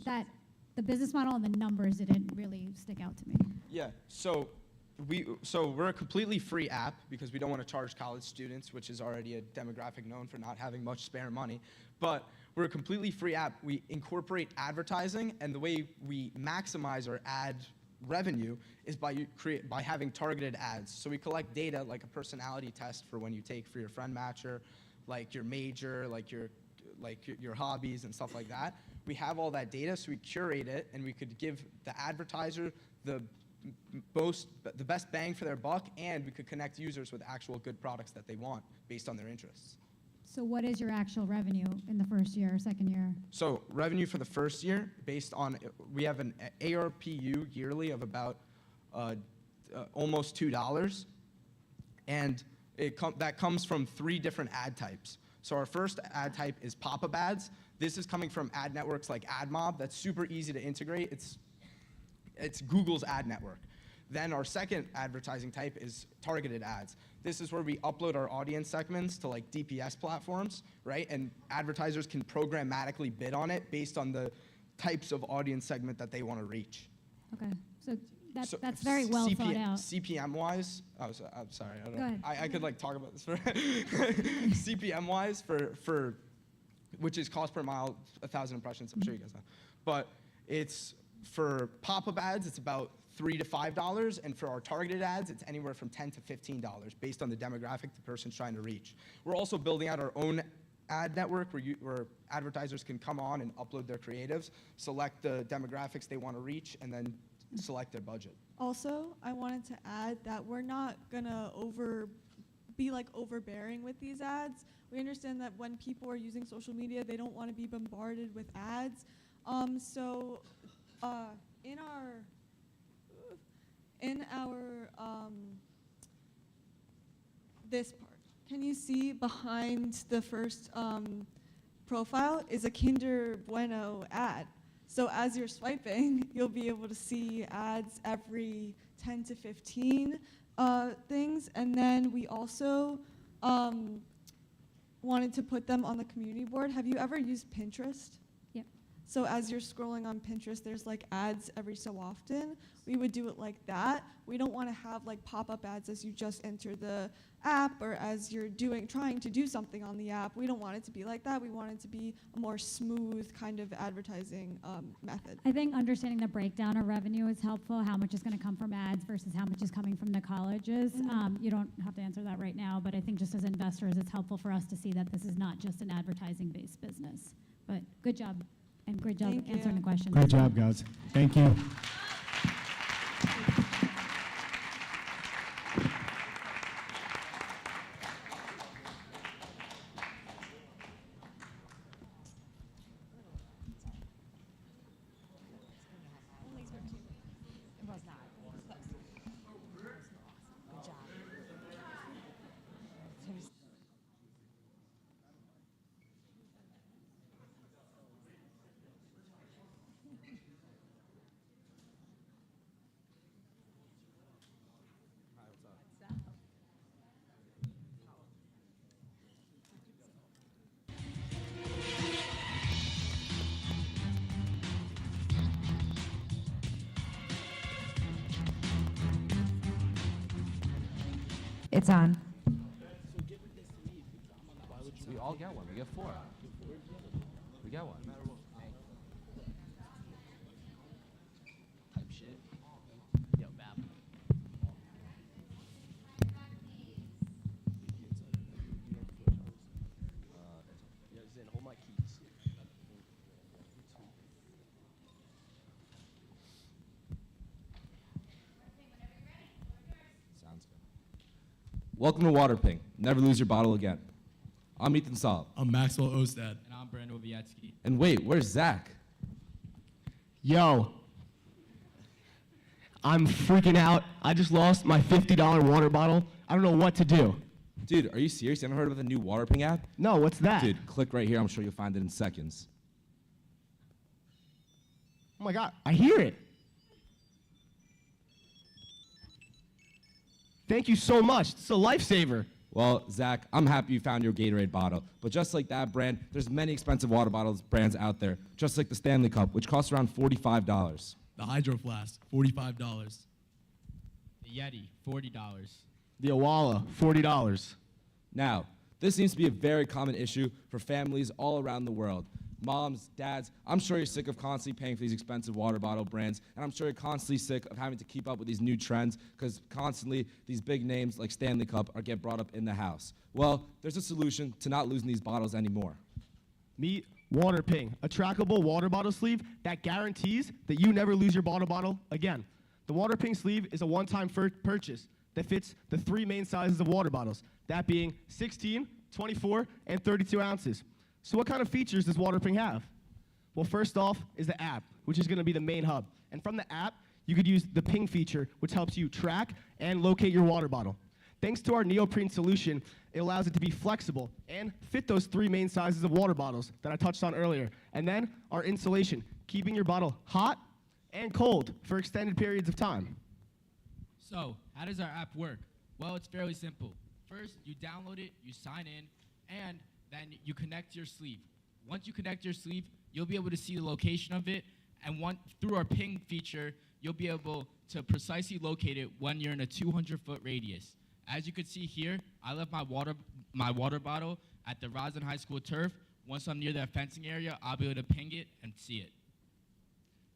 that the business model and the numbers didn't really stick out to me. Yeah, so we're a completely free app because we don't want to charge college students, which is already a demographic known for not having much spare money. But we're a completely free app. We incorporate advertising, and the way we maximize our ad revenue is by having targeted ads. So we collect data like a personality test for when you take for your friend matcher, like your major, like your hobbies and stuff like that. We have all that data, so we curate it, and we could give the advertiser the best bang for their buck, and we could connect users with actual good products that they want based on their interests. So what is your actual revenue in the first year or second year? So revenue for the first year, based on, we have an ARPU yearly of about almost $2, and that comes from 3 different ad types. So our first ad type is pop-up ads. This is coming from ad networks like AdMob. That's super easy to integrate. It's Google's ad network. Then our second advertising type is targeted ads. This is where we upload our audience segments to like DPS platforms, right? And advertisers can programmatically bid on it based on the types of audience segment that they want to reach. Okay, so That's very well thought out. CPM wise, I'm sorry, I don't Go know. ahead. I could like talk about this for CPM wise for which is cost per mile, 1,000 impressions. I'm sure you guys know, but it's for pop-up ads, it's about $3 to $5, and for our targeted ads, it's anywhere from $10 to $15 based on the demographic the person's trying to reach. We're also building out our own ad network where advertisers can come on and upload their creatives, select the demographics they want to reach, and then select their budget. Also, I wanted to add that we're not gonna be like overbearing with these ads. We understand that when people are using social media, they don't want to be bombarded with ads. In our this part, can you see behind the first profile is a Kinder Bueno ad? So as you're swiping, you'll be able to see ads every 10 to 15 things. And then we also wanted to put them on the community board. Have you ever used Pinterest? Yep. So as you're scrolling on Pinterest, there's like ads every so often. We would do it like that. We don't want to have like pop-up ads as you just enter the app or as you're trying to do something on the app. We don't want it to be like that. We want it to be a more smooth kind of advertising method. I think understanding the breakdown of revenue is helpful, how much is going to come from ads versus how much is coming from the colleges. You don't have to answer that right now, but I think just as investors, it's helpful for us to see that this is not just an advertising-based business. But good job, and great job answering the questions. Great job, guys. Thank you. It's on. We all get one. We get 4. We get one. Type shit. Yo, Bab. Zin, hold my keys. Sounds good. Welcome to WaterPing. Never lose your bottle again. I'm Ethan Saab. I'm Maxwell Ostad. And I'm Brandon Wiecki. And wait, where's Zach? Yo, I'm freaking out. I just lost my $50 water bottle. I don't know what to do. Dude, are you serious? You haven't heard of the new WaterPing app? No, what's that? Dude, click right here. I'm sure you'll find it in seconds. Oh my God, I hear it. Thank you so much. It's a lifesaver. Well, Zach, I'm happy you found your Gatorade bottle. But just like that brand, there's many expensive water bottles brands out there, just like the Stanley Cup, which costs around $45. The Hydro Flask, $45. The Yeti, $40. The Awala, $40. Now, this seems to be a very common issue for families all around the world. Moms, dads, I'm sure you're sick of constantly paying for these expensive water bottle brands, and I'm sure you're constantly sick of having to keep up with these new trends because constantly these big names like Stanley Cup get brought up in the house. Well, there's a solution to not losing these bottles anymore. Meet WaterPing, a trackable water bottle sleeve that guarantees that you never lose your water bottle again. The WaterPing sleeve is a one-time purchase that fits the 3 main sizes of water bottles, that being 16, 24, and 32 ounces. So what kind of features does WaterPing have? Well, first off is the app, which is going to be the main hub. And from the app, you could use the ping feature, which helps you track and locate your water bottle. Thanks to our neoprene solution, it allows it to be flexible and fit those 3 main sizes of water bottles that I touched on earlier. And then our insulation, keeping your bottle hot and cold for extended periods of time. So, how does our app work? Well, it's fairly simple. First, you download it, you sign in, and then you connect your sleeve. Once you connect your sleeve, you'll be able to see the location of it, And through our ping feature, you'll be able to precisely locate it when you're in a 200-foot radius. As you can see here, I left my water bottle at the Roslyn High School turf. Once I'm near that fencing area, I'll be able to ping it and see it.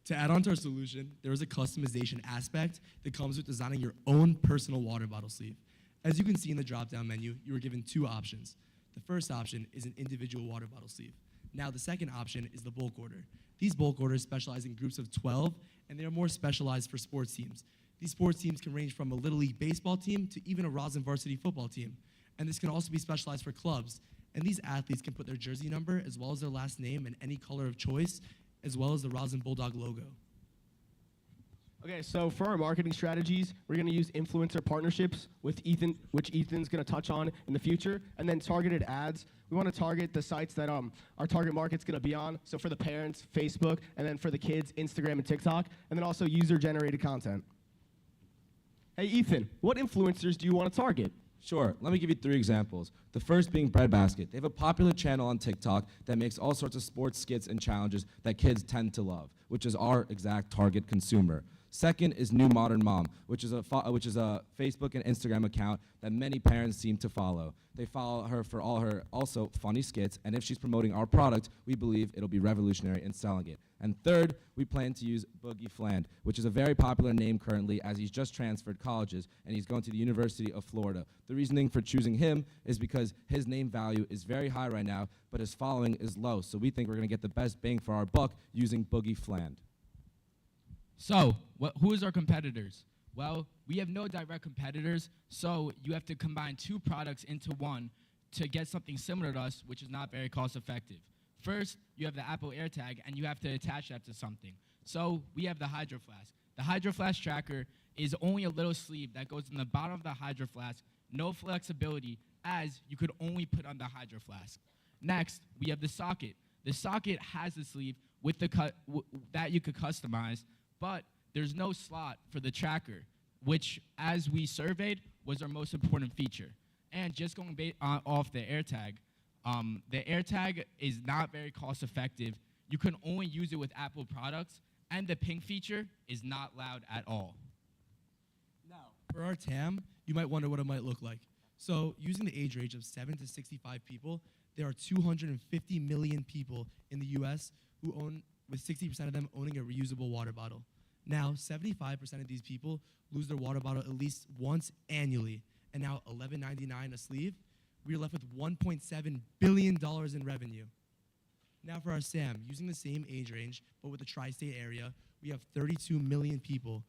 To add on to our solution, there is a customization aspect that comes with designing your own personal water bottle sleeve. As you can see in the drop-down menu, you are given two options. The first option is an individual water bottle sleeve. Now, the second option is the bulk order. These bulk orders specialize in groups of 12, and they are more specialized for sports teams. These sports teams can range from a Little League baseball team to even a Roslyn varsity football team. And this can also be specialized for clubs. And these athletes can put their jersey number as well as their last name and any color of choice, as well as the Roslyn Bulldog logo. Okay, so for our marketing strategies, we're going to use influencer partnerships with Ethan, which Ethan's going to touch on in the future, and then targeted ads. We want to target the sites that our target market's going to be on. So for the parents, Facebook, and then for the kids, Instagram and TikTok, and then also user-generated content. Hey, Ethan, what influencers do you want to target? Sure, let me give you 3 examples. The first being Breadbasket. They have a popular channel on TikTok that makes all sorts of sports skits and challenges that kids tend to love, which is our exact target consumer. Second is New Modern Mom, which is a Facebook and Instagram account that many parents seem to follow. They follow her for all her also funny skits, and if she's promoting our product, we believe it'll be revolutionary in selling it. And third, we plan to use Boogie Fland, which is a very popular name currently as he's just transferred colleges and he's going to the University of Florida. The reasoning for choosing him is because his name value is very high right now, but his following is low, so we think we're going to get the best bang for our buck using Boogie Fland. So, who is our competitors? Well, we have no direct competitors, so you have to combine 2 products into one to get something similar to us, which is not very cost effective. First, you have the Apple AirTag, and you have to attach that to something. So we have the Hydro Flask. The Hydro Flask tracker is only a little sleeve that goes in the bottom of the Hydro Flask, no flexibility, as you could only put on the Hydro Flask. Next, we have the socket. The socket has the sleeve with the that you could customize, but there's no slot for the tracker, which, as we surveyed, was our most important feature. And just going off the AirTag is not very cost effective. You can only use it with Apple products, and the ping feature is not loud at all. Now, for our TAM, you might wonder what it might look like. So, using the age range of 7 to 65 people, there are 250 million people in the US who own, with 60% of them owning a reusable water bottle. Now, 75% of these people lose their water bottle at least once annually, and now $11.99 a sleeve, we are left with $1.7 billion in revenue. Now for our SAM, using the same age range, but with the tri-state area, we have 32 million people,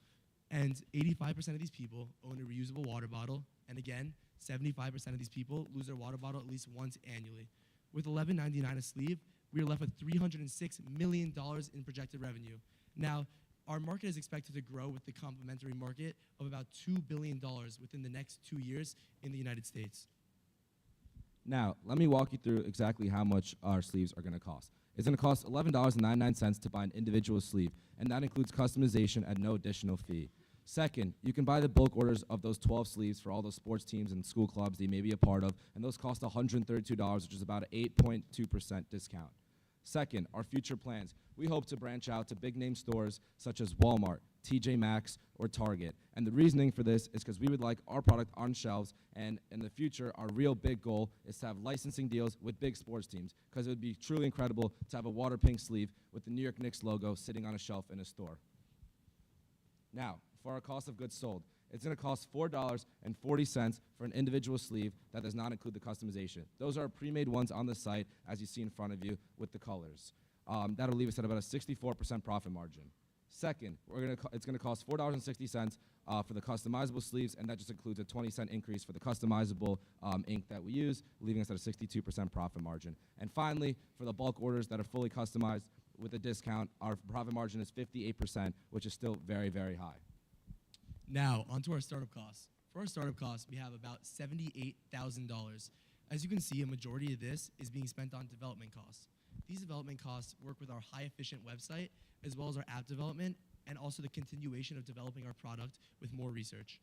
and 85% of these people own a reusable water bottle, and again, 75% of these people lose their water bottle at least once annually. With $11.99 a sleeve, we are left with $306 million in projected revenue. Now, our market is expected to grow with the complementary market of about $2 billion within the next 2 years in the United States. Now, let me walk you through exactly how much our sleeves are going to cost. It's going to cost $11.99 to buy an individual sleeve, and that includes customization at no additional fee. Second, you can buy the bulk orders of those 12 sleeves for all those sports teams and school clubs that you may be a part of, and those cost $132, which is about an 8.2% discount. Second, our future plans. We hope to branch out to big-name stores such as Walmart, TJ Maxx, or Target. And the reasoning for this is because we would like our product on shelves, and in the future, our real big goal is to have licensing deals with big sports teams, because it would be truly incredible to have a water pink sleeve with the New York Knicks logo sitting on a shelf in a store. Now, for our cost of goods sold, it's going to cost $4.40 for an individual sleeve that does not include the customization. Those are pre-made ones on the site, as you see in front of you, with the colors. That'll leave us at about a 64% profit margin. Second, it's going to cost $4.60 for the customizable sleeves, and that just includes a 20-cent increase for the customizable ink that we use, leaving us at a 62% profit margin. And finally, for the bulk orders that are fully customized with a discount, our profit margin is 58%, which is still very, very high. Now, onto our startup costs. For our startup costs, we have about $78,000. As you can see, a majority of this is being spent on development costs. These development costs work with our high-efficient website, as well as our app development, and also the continuation of developing our product with more research.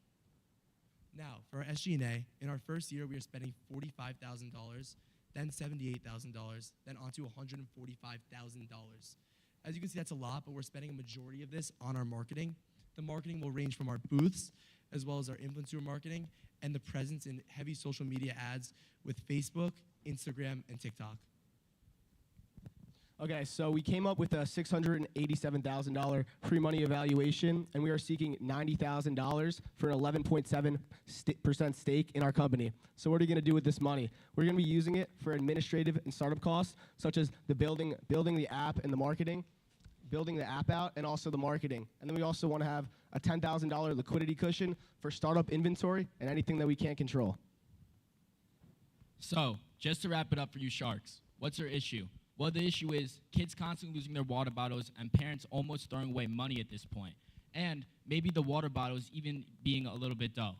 Now, for our SG&A, in our first year, we are spending $45,000, then $78,000, then onto $145,000. As you can see, that's a lot, but we're spending a majority of this on our marketing. The marketing will range from our booths, as well as our influencer marketing, and the presence in heavy social media ads with Facebook, Instagram, and TikTok. Okay, so we came up with a $687,000 pre-money evaluation, and we are seeking $90,000 for an 11.7% stake in our company. So what are we going to do with this money? We're going to be using it for administrative and startup costs, such as the building the app and the marketing, building the app out, and also the marketing. And then we also want to have a $10,000 liquidity cushion for startup inventory and anything that we can't control. So, just to wrap it up for you Sharks, what's our issue? Well, the issue is kids constantly losing their water bottles and parents almost throwing away money at this point. And maybe the water bottles even being a little bit dull.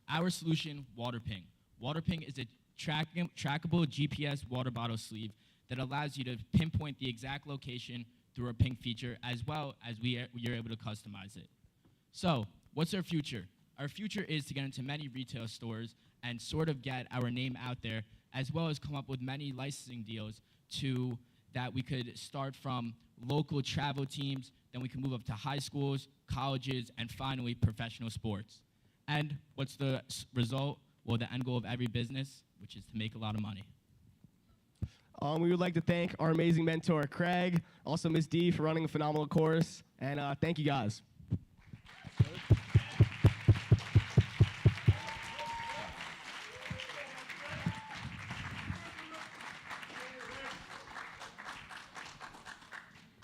Our solution, WaterPing. WaterPing is a trackable GPS water bottle sleeve that allows you to pinpoint the exact location through our ping feature, as well as you're able to customize it. So, what's our future? Our future is to get into many retail stores and sort of get our name out there, as well as come up with many licensing deals that we could start from local travel teams, then we can move up to high schools, colleges, and finally professional sports. And what's the result? Well, the end goal of every business, which is to make a lot of money. We would like to thank our amazing mentor, Craig, also Ms. D for running a phenomenal course, and thank you guys.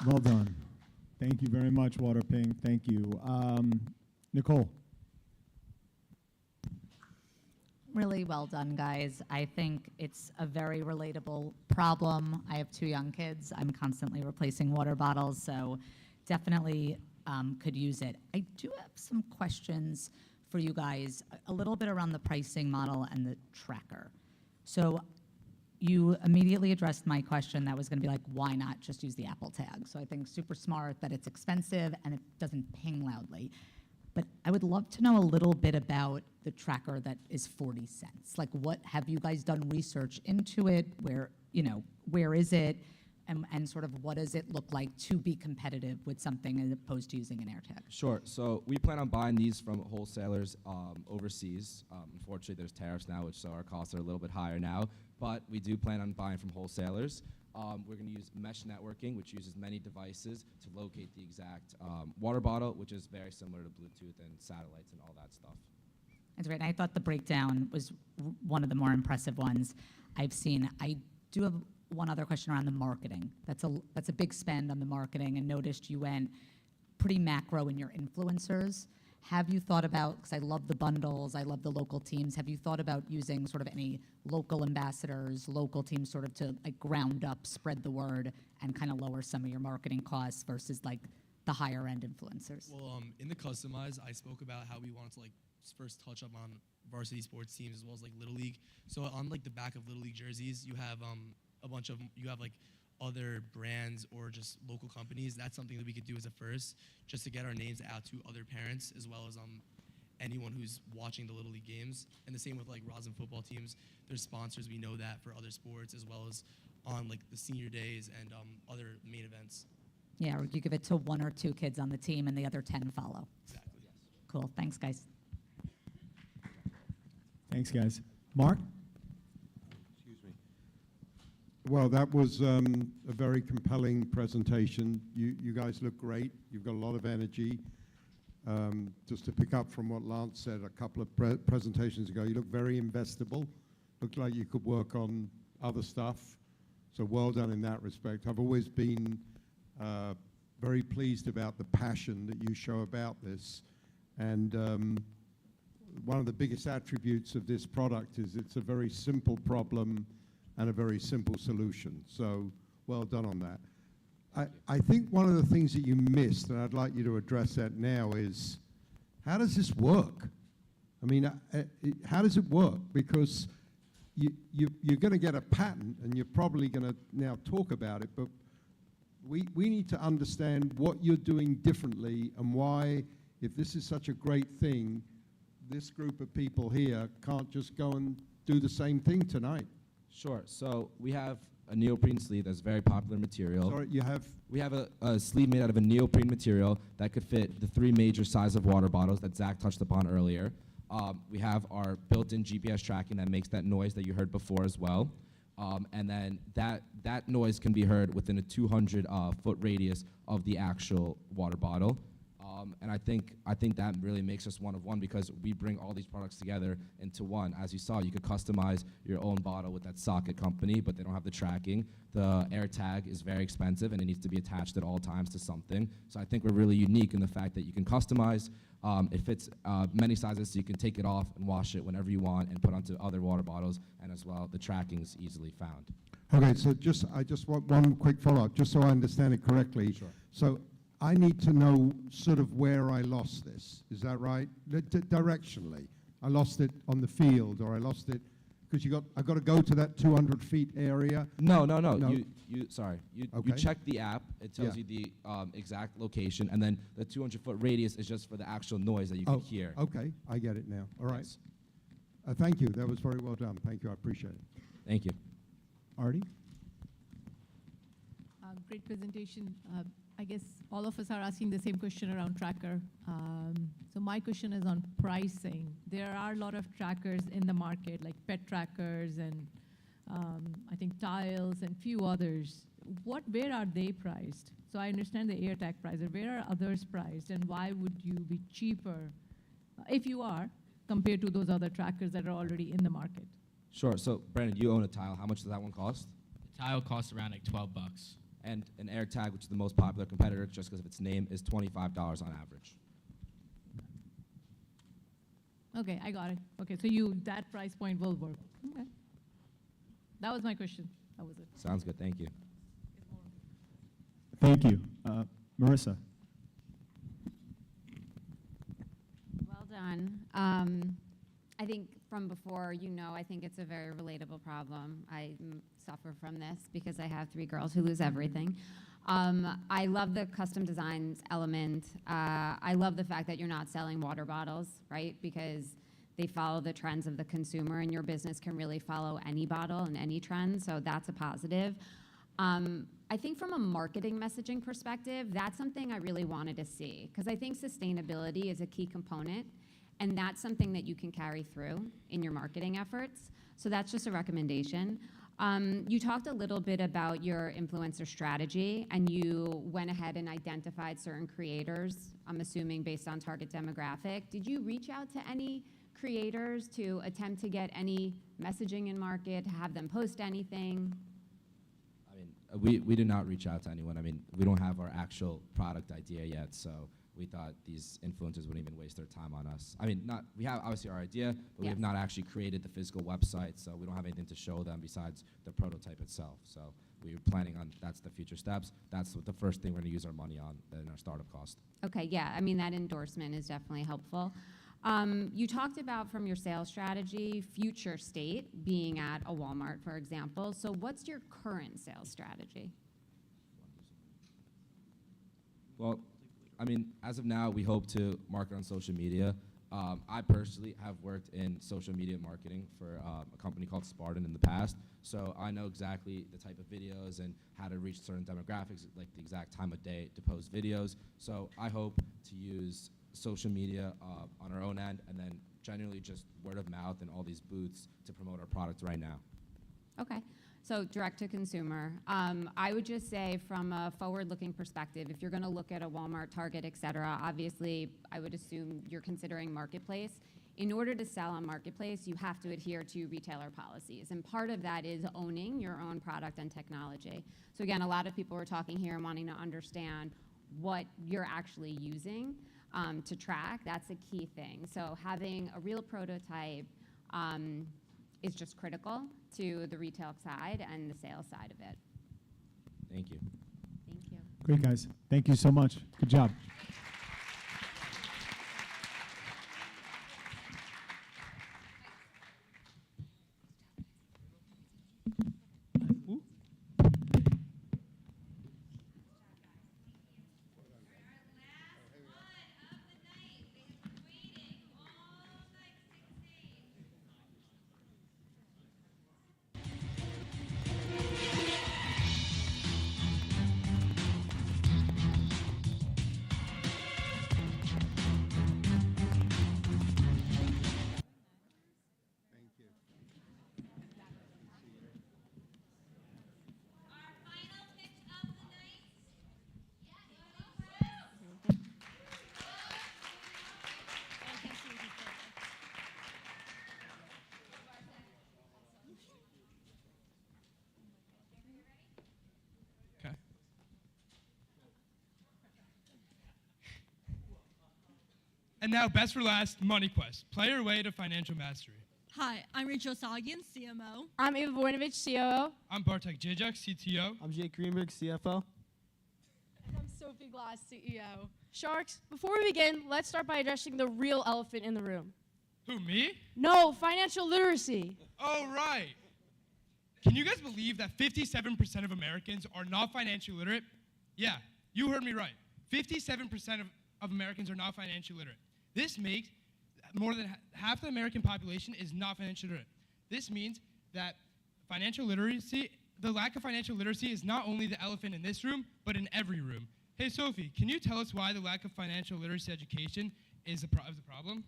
Well done. Thank you very much, WaterPing. Thank you. Nicole. Really well done, guys. I think it's a very relatable problem. I have 2 young kids. I'm constantly replacing water bottles, so definitely could use it. I do have some questions for you guys, a little bit around the pricing model and the tracker. So you immediately addressed my question that was going to be like, why not just use the Apple tag? So I think super smart that it's expensive and it doesn't ping loudly. But I would love to know a little bit about the tracker that is 40 cents. Like, what have you guys done research into it? Where is it? And sort of what does it look like to be competitive with something as opposed to using an AirTag? Sure. So we plan on buying these from wholesalers overseas. Unfortunately, there's tariffs now, so our costs are a little bit higher now. But we do plan on buying from wholesalers. We're going to use mesh networking, which uses many devices to locate the exact water bottle, which is very similar to Bluetooth and satellites and all that stuff. That's right. I thought the breakdown was one of the more impressive ones I've seen. I do have one other question around the marketing. That's a big spend on the marketing, and noticed you went pretty macro in your influencers. Have you thought about, because I love the bundles, I love the local teams, have you thought about using sort of any local ambassadors, local teams sort of to like ground up, spread the word, and kind of lower some of your marketing costs versus like the higher end influencers? Well, in the customize, I spoke about how we wanted to like first touch up on varsity sports teams as well as like Little League. So on like the back of Little League jerseys, you have you have like other brands or just local companies. That's something that we could do as a first, just to get our names out to other parents as well as anyone who's watching the Little League games. And the same with like Roslyn football teams. There's sponsors, we know that, for other sports as well as on like the senior days and other main events. Yeah, or you give it to 1 or 2 kids on the team and the other 10 follow. Exactly. Yes. Cool. Thanks, guys. Thanks, guys. Mark? Well, that was a very compelling presentation. You guys look great. You've got a lot of energy. Just to pick up from what Lance said a couple of presentations ago, you look very investable. Looked like you could work on other stuff. So well done in that respect. I've always been very pleased about the passion that you show about this. And one of the biggest attributes of this product is it's a very simple problem and a very simple solution. So well done on that. I think one of the things that you missed, and I'd like you to address that now, is how does this work? I mean, how does it work? Because you're going to get a patent, and you're probably going to now talk about it, but we need to understand what you're doing differently and why, if this is such a great thing, this group of people here can't just go and do the same thing tonight. Sure. So we have a neoprene sleeve that's a very popular material. Sorry, you have? We have a sleeve made out of a neoprene material that could fit the 3 major size of water bottles that Zach touched upon earlier. We have our built-in GPS tracking that makes that noise that you heard before as well. And then that noise can be heard within a 200-foot radius of the actual water bottle. And I think that really makes us one of one because we bring all these products together into one. As you saw, you could customize your own bottle with that socket company, but they don't have the tracking. The air tag is very expensive, and it needs to be attached at all times to something. So I think we're really unique in the fact that you can customize. It fits many sizes, so you can take it off and wash it whenever you want and put onto other water bottles, and as well, the tracking is easily found. Okay, so I just want one quick follow-up, just so I understand it correctly. Sure. So I need to know sort of where I lost this. Is that right? Directionally, I lost it on the field, or I lost it because I got to go to that 200 feet area. No. No? You check the app. It tells you the exact location, and then the 200-foot radius is just for the actual noise that you can hear. Okay, I get it now. All right. Yes. Thank you. That was very well done. Thank you. I appreciate it. Thank you. Artie? Great presentation. I guess all of us are asking the same question around tracker. So my question is on pricing. There are a lot of trackers in the market, like pet trackers and I think tiles and few others. Where are they priced? So I understand the AirTag price. Where are others priced, and why would you be cheaper, if you are, compared to those other trackers that are already in the market? Sure. So Brandon, you own a tile. How much does that one cost? The tile costs around like $12. And an AirTag, which is the most popular competitor, just because of its name, is $25 on average. Okay, I got it. Okay, so that price point will work. Okay. That was my question. That was it. Sounds good. Thank you. Thank you. Marissa? Well done. I think from before, I think it's a very relatable problem. I suffer from this because I have 3 girls who lose everything. I love the custom designs element. I love the fact that you're not selling water bottles, right? Because they follow the trends of the consumer, and your business can really follow any bottle and any trend, so that's a positive. I think from a marketing messaging perspective, that's something I really wanted to see, because I think sustainability is a key component, and that's something that you can carry through in your marketing efforts. So that's just a recommendation. You talked a little bit about your influencer strategy, and you went ahead and identified certain creators, I'm assuming based on target demographic. Did you reach out to any creators to attempt to get any messaging in market, to have them post anything? We did not reach out to anyone. I mean, we don't have our actual product idea yet, so we thought these influencers wouldn't even waste their time on us. I mean, we have obviously our idea, but we have not actually created the physical website, so we don't have anything to show them besides the prototype itself. So we were planning on, that's the future steps. That's the first thing we're gonna use our money on in our startup cost. Okay, yeah, I mean, that endorsement is definitely helpful. You talked about, from your sales strategy, future state being at a Walmart, for example. So what's your current sales strategy? Well, I mean, as of now, we hope to market on social media. I personally have worked in social media marketing for a company called Spartan in the past, so I know exactly the type of videos and how to reach certain demographics, like the exact time of day to post videos. So I hope to use social media on our own end, and then generally just word of mouth and all these booths to promote our product right now. Okay, so direct to consumer. I would just say, from a forward-looking perspective, if you're gonna look at a Walmart, Target, et cetera, obviously I would assume you're considering marketplace. In order to sell on marketplace, you have to adhere to retailer policies, and part of that is owning your own product and technology. So again, a lot of people are talking here and wanting to understand what you're actually using to track. That's a key thing. So having a real prototype is just critical to the retail side and the sales side of it. Thank you. Thank you. Great, guys. Thank you so much. Good job. And now, best for last, Money Quest. Play your way to financial mastery. Hi, I'm Rachel Sagian, CMO. I'm Eva Voinovich, COO. I'm Bartek Jajak, CTO. I'm Jake Greenberg, CFO. And I'm Sophie Glass, CEO. Sharks, before we begin, let's start by addressing the real elephant in the room. Who, me? No, financial literacy. Oh, right. Can you guys believe that 57% of Americans are not financially literate? Yeah, you heard me right. 57% of Americans are not financially literate. This makes more than half the American population is not financially literate. This means that the lack of financial literacy is not only the elephant in this room, but in every room. Hey, Sophie, can you tell us why the lack of financial literacy education is the problem?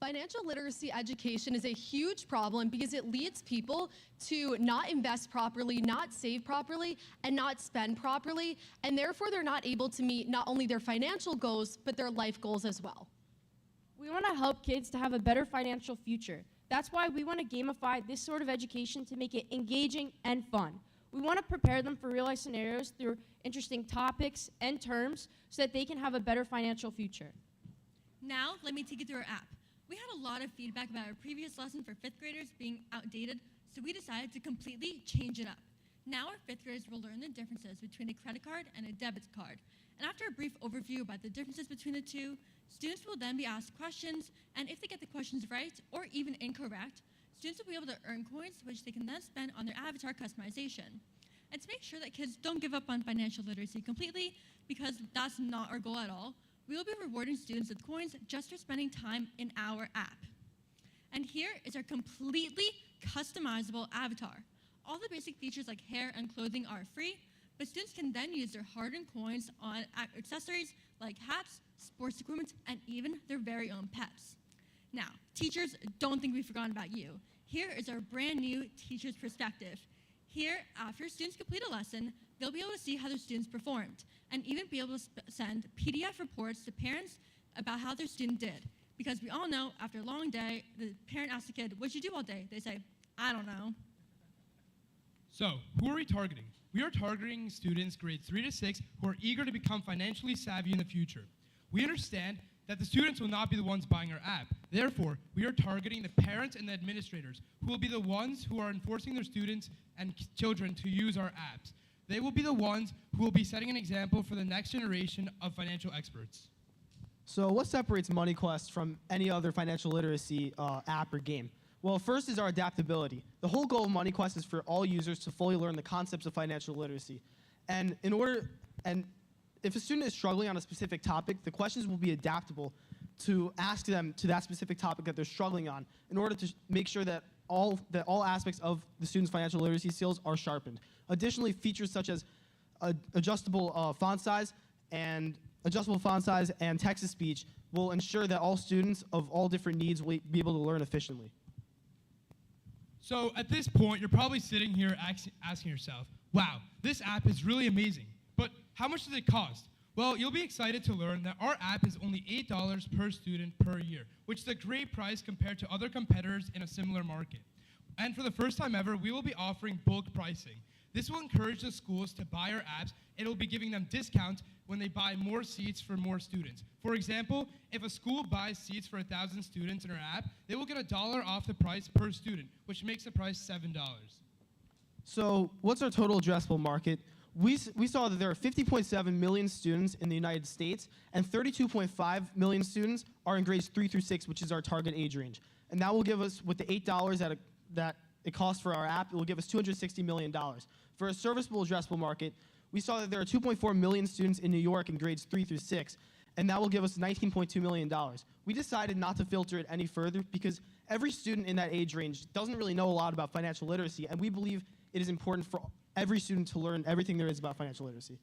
Financial literacy education is a huge problem because it leads people to not invest properly, not save properly, and not spend properly, and therefore they're not able to meet not only their financial goals, but their life goals as well. We want to help kids to have a better financial future. That's why we want to gamify this sort of education to make it engaging and fun. We want to prepare them for real-life scenarios through interesting topics and terms so that they can have a better financial future. Now, let me take you through our app. We had a lot of feedback about our previous lesson for 5th graders being outdated, so we decided to completely change it up. Now our 5th graders will learn the differences between a credit card and a debit card. And after a brief overview about the differences between the two, students will then be asked questions, and if they get the questions right or even incorrect, students will be able to earn coins which they can then spend on their avatar customization. And to make sure that kids don't give up on financial literacy completely, because that's not our goal at all, we will be rewarding students with coins just for spending time in our app. And here is our completely customizable avatar. All the basic features like hair and clothing are free, but students can then use their hard-earned coins on accessories like hats, sports equipment, and even their very own pets. Now, teachers, don't think we've forgotten about you. Here is our brand new teacher's perspective. Here, after students complete a lesson, they'll be able to see how their students performed, and even be able to send PDF reports to parents about how their student did. Because we all know, after a long day, the parent asks the kid, "What'd you do all day?" They say, "I don't know." So, who are we targeting? We are targeting students grades 3 to 6 who are eager to become financially savvy in the future. We understand that the students will not be the ones buying our app. Therefore, we are targeting the parents and the administrators, who will be the ones who are enforcing their students and children to use our apps. They will be the ones who will be setting an example for the next generation of financial experts. So what separates Money Quest from any other financial literacy app or game? Well, first is our adaptability. The whole goal of Money Quest is for all users to fully learn the concepts of financial literacy. And if a student is struggling on a specific topic, the questions will be adaptable to ask them to that specific topic that they're struggling on in order to make sure that all aspects of the student's financial literacy skills are sharpened. Additionally, features such as adjustable font size and text-to-speech will ensure that all students of all different needs will be able to learn efficiently. So at this point, you're probably sitting here asking yourself, wow, this app is really amazing, but how much does it cost? Well, you'll be excited to learn that our app is only $8 per student per year, which is a great price compared to other competitors in a similar market. And for the first time ever, we will be offering bulk pricing. This will encourage the schools to buy our apps. It will be giving them discounts when they buy more seats for more students. For example, if a school buys seats for 1,000 students in our app, they will get $1 off the price per student, which makes the price $7. So what's our total addressable market? We saw that there are 50.7 million students in the United States, and 32.5 million students are in grades 3 through 6, which is our target age range. And that will give us, with the $8 that it costs for our app, it will give us $260 million. For a serviceable addressable market, we saw that there are 2.4 million students in New York in grades 3 through 6, and that will give us $19.2 million. We decided not to filter it any further because every student in that age range doesn't really know a lot about financial literacy, and we believe it is important for every student to learn everything there is about financial literacy.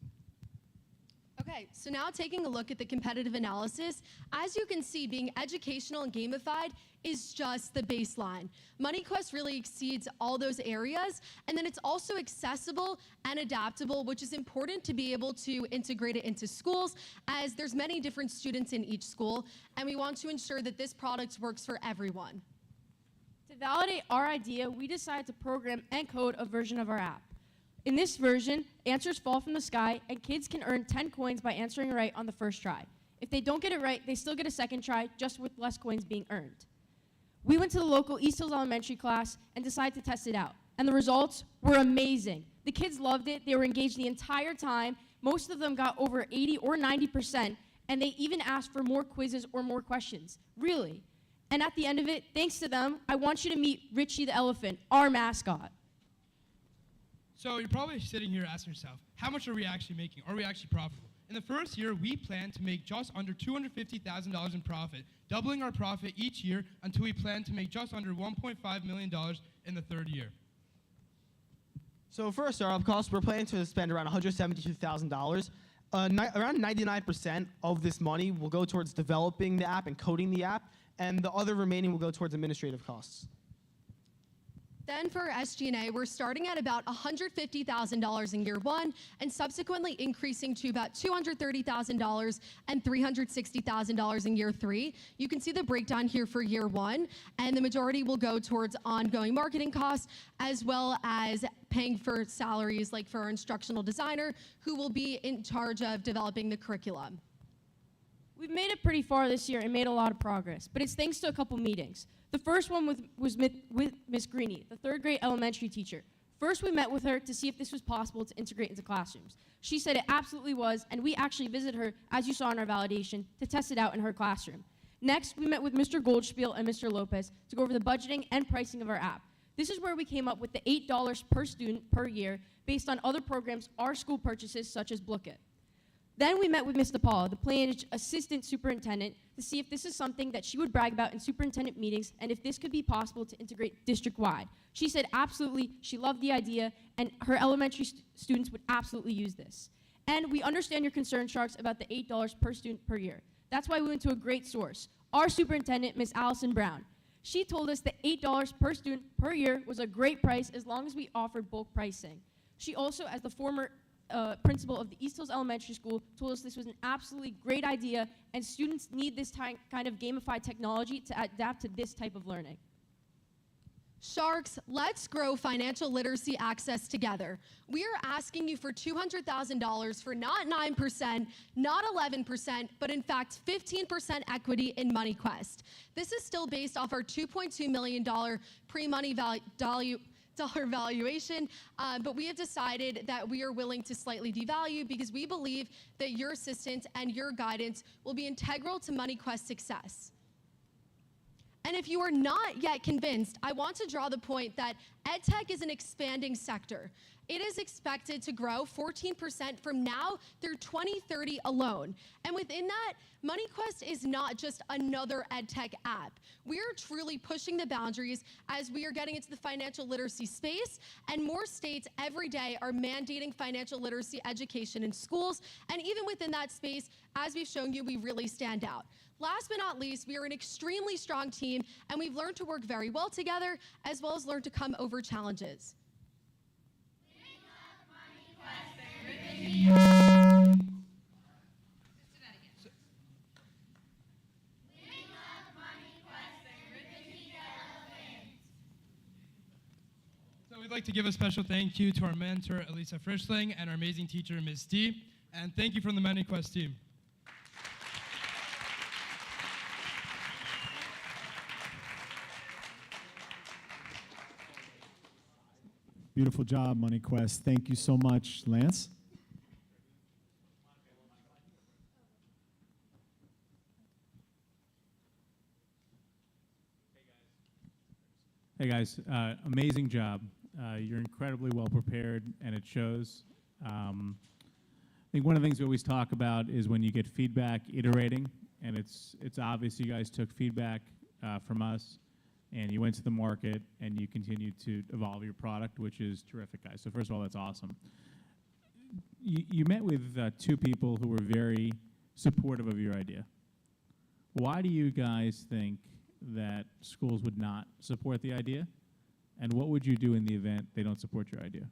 Okay, so now taking a look at the competitive analysis, as you can see, being educational and gamified is just the baseline. Money Quest really exceeds all those areas, and then it's also accessible and adaptable, which is important to be able to integrate it into schools, as there's many different students in each school, and we want to ensure that this product works for everyone. To validate our idea, we decided to program and code a version of our app. In this version, answers fall from the sky, and kids can earn 10 coins by answering right on the first try. If they don't get it right, they still get a second try, just with less coins being earned. We went to the local East Hills Elementary class and decided to test it out. And the results were amazing. The kids loved it. They were engaged the entire time. Most of them got over 80 or 90%, and they even asked for more quizzes or more questions. Really. And at the end of it, thanks to them, I want you to meet Richie the elephant, our mascot. So you're probably sitting here asking yourself, how much are we actually making? Are we actually profitable? In the first year, we plan to make just under $250,000 in profit, doubling our profit each year until we plan to make just under $1.5 million in the third year. So for our startup costs, we're planning to spend around $172,000. Around 99% of this money will go towards developing the app and coding the app, and the other remaining will go towards administrative costs. Then for SG&A, we're starting at about $150,000 in year one and subsequently increasing to about $230,000 and $360,000 in year three. You can see the breakdown here for year one, and the majority will go towards ongoing marketing costs as well as paying for salaries like for our instructional designer who will be in charge of developing the curriculum. We've made it pretty far this year and made a lot of progress, but it's thanks to a couple meetings. The first one was with Miss Greeny, the third grade elementary teacher. First, we met with her to see if this was possible to integrate into classrooms. She said it absolutely was, and we actually visited her, as you saw in our validation, to test it out in her classroom. Next, we met with Mr. Goldspiel and Mr. Lopez to go over the budgeting and pricing of our app. This is where we came up with the $8 per student per year based on other programs our school purchases, such as Blooket. Then we met with Ms. DePaula, the Plannage Assistant Superintendent, to see if this is something that she would brag about in superintendent meetings and if this could be possible to integrate district-wide. She said absolutely, she loved the idea, and her elementary students would absolutely use this. And we understand your concern, Sharks, about the $8 per student per year. That's why we went to a great source, our superintendent, Ms. Allison Brown. She told us that $8 per student per year was a great price as long as we offered bulk pricing. She also, as the former principal of the East Hills Elementary School, told us this was an absolutely great idea and students need this kind of gamified technology to adapt to this type of learning. Sharks, let's grow financial literacy access together. We are asking you for $200,000 for not 9%, not 11%, but in fact 15% equity in MoneyQuest. This is still based off our $2.2 million pre-money dollar valuation, but we have decided that we are willing to slightly devalue because we believe that your assistance and your guidance will be integral to MoneyQuest's success. And if you are not yet convinced, I want to draw the point that EdTech is an expanding sector. It is expected to grow 14% from now through 2030 alone. And within that, MoneyQuest is not just another EdTech app. We are truly pushing the boundaries as we are getting into the financial literacy space, and more states every day are mandating financial literacy education in schools. And even within that space, as we've shown you, we really stand out. Last but not least, we are an extremely strong team, and we've learned to work very well together, as well as learn to come over challenges. So we'd like to give a special thank you to our mentor, Elisa Frischling, and our amazing teacher, Ms. D. And thank you from the MoneyQuest team. Beautiful job, MoneyQuest. Thank you so much, Lance. Hey guys, amazing job. You're incredibly well prepared, and it shows. I think one of the things we always talk about is when you get feedback, iterating, and it's obvious you guys took feedback from us, and you went to the market, and you continue to evolve your product, which is terrific, guys. So first of all, that's awesome. You met with two people who were very supportive of your idea. Why do you guys think that schools would not support the idea? And what would you do in the event they don't support your idea?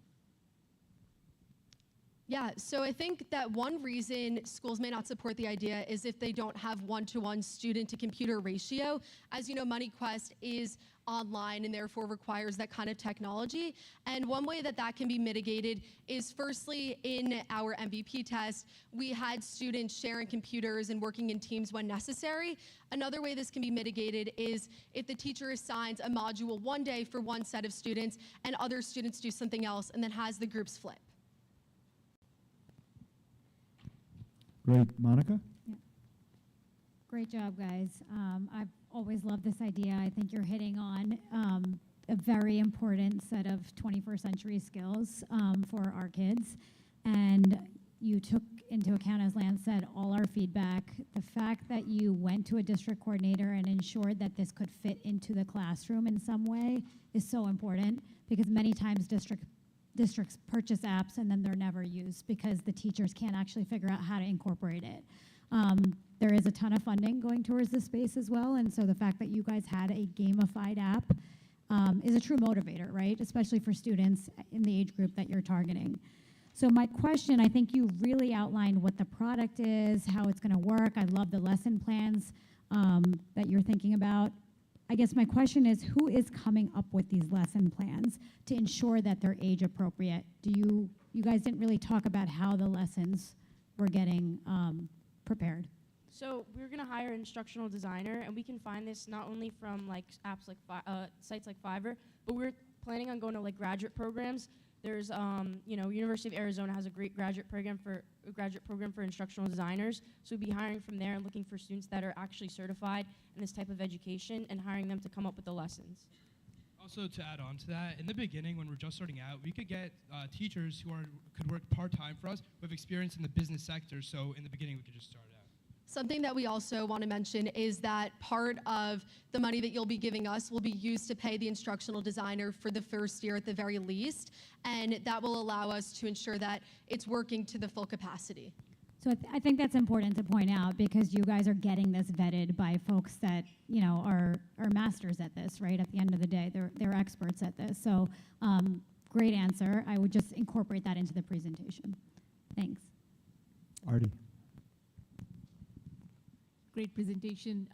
Yeah, so I think that one reason schools may not support the idea is if they don't have one-to-one student-to-computer ratio. As you know, MoneyQuest is online and therefore requires that kind of technology. And one way that that can be mitigated is firstly in our MVP test, we had students sharing computers and working in teams when necessary. Another way this can be mitigated is if the teacher assigns a module one day for one set of students and other students do something else and then has the groups flip. Great. Monica? Great job, guys. I've always loved this idea. I think you're hitting on a very important set of 21st century skills for our kids. And you took into account, as Lance said, all our feedback. The fact that you went to a district coordinator and ensured that this could fit into the classroom in some way is so important, because many times districts purchase apps and then they're never used because the teachers can't actually figure out how to incorporate it. There is a ton of funding going towards this space as well, and so the fact that you guys had a gamified app is a true motivator, right? Especially for students in the age group that you're targeting. So my question, I think you really outlined what the product is, how it's gonna work. I love the lesson plans that you're thinking about. I guess my question is, who is coming up with these lesson plans to ensure that they're age appropriate? You guys didn't really talk about how the lessons were getting prepared. So we're gonna hire an instructional designer, and we can find this not only from like apps like sites like Fiverr, but we're planning on going to like graduate programs. There's, University of Arizona has a great graduate program for instructional designers. So we'll be hiring from there and looking for students that are actually certified in this type of education and hiring them to come up with the lessons. Also, to add on to that, in the beginning, when we're just starting out, we could get teachers who could work part-time for us with experience in the business sector. So in the beginning, we could just start out. Something that we also want to mention is that part of the money that you'll be giving us will be used to pay the instructional designer for the first year at the very least, and that will allow us to ensure that it's working to the full capacity. So I think that's important to point out, because you guys are getting this vetted by folks that are masters at this, right? At the end of the day, they're experts at this. So great answer. I would just incorporate that into the presentation. Thanks. Artie. Great presentation.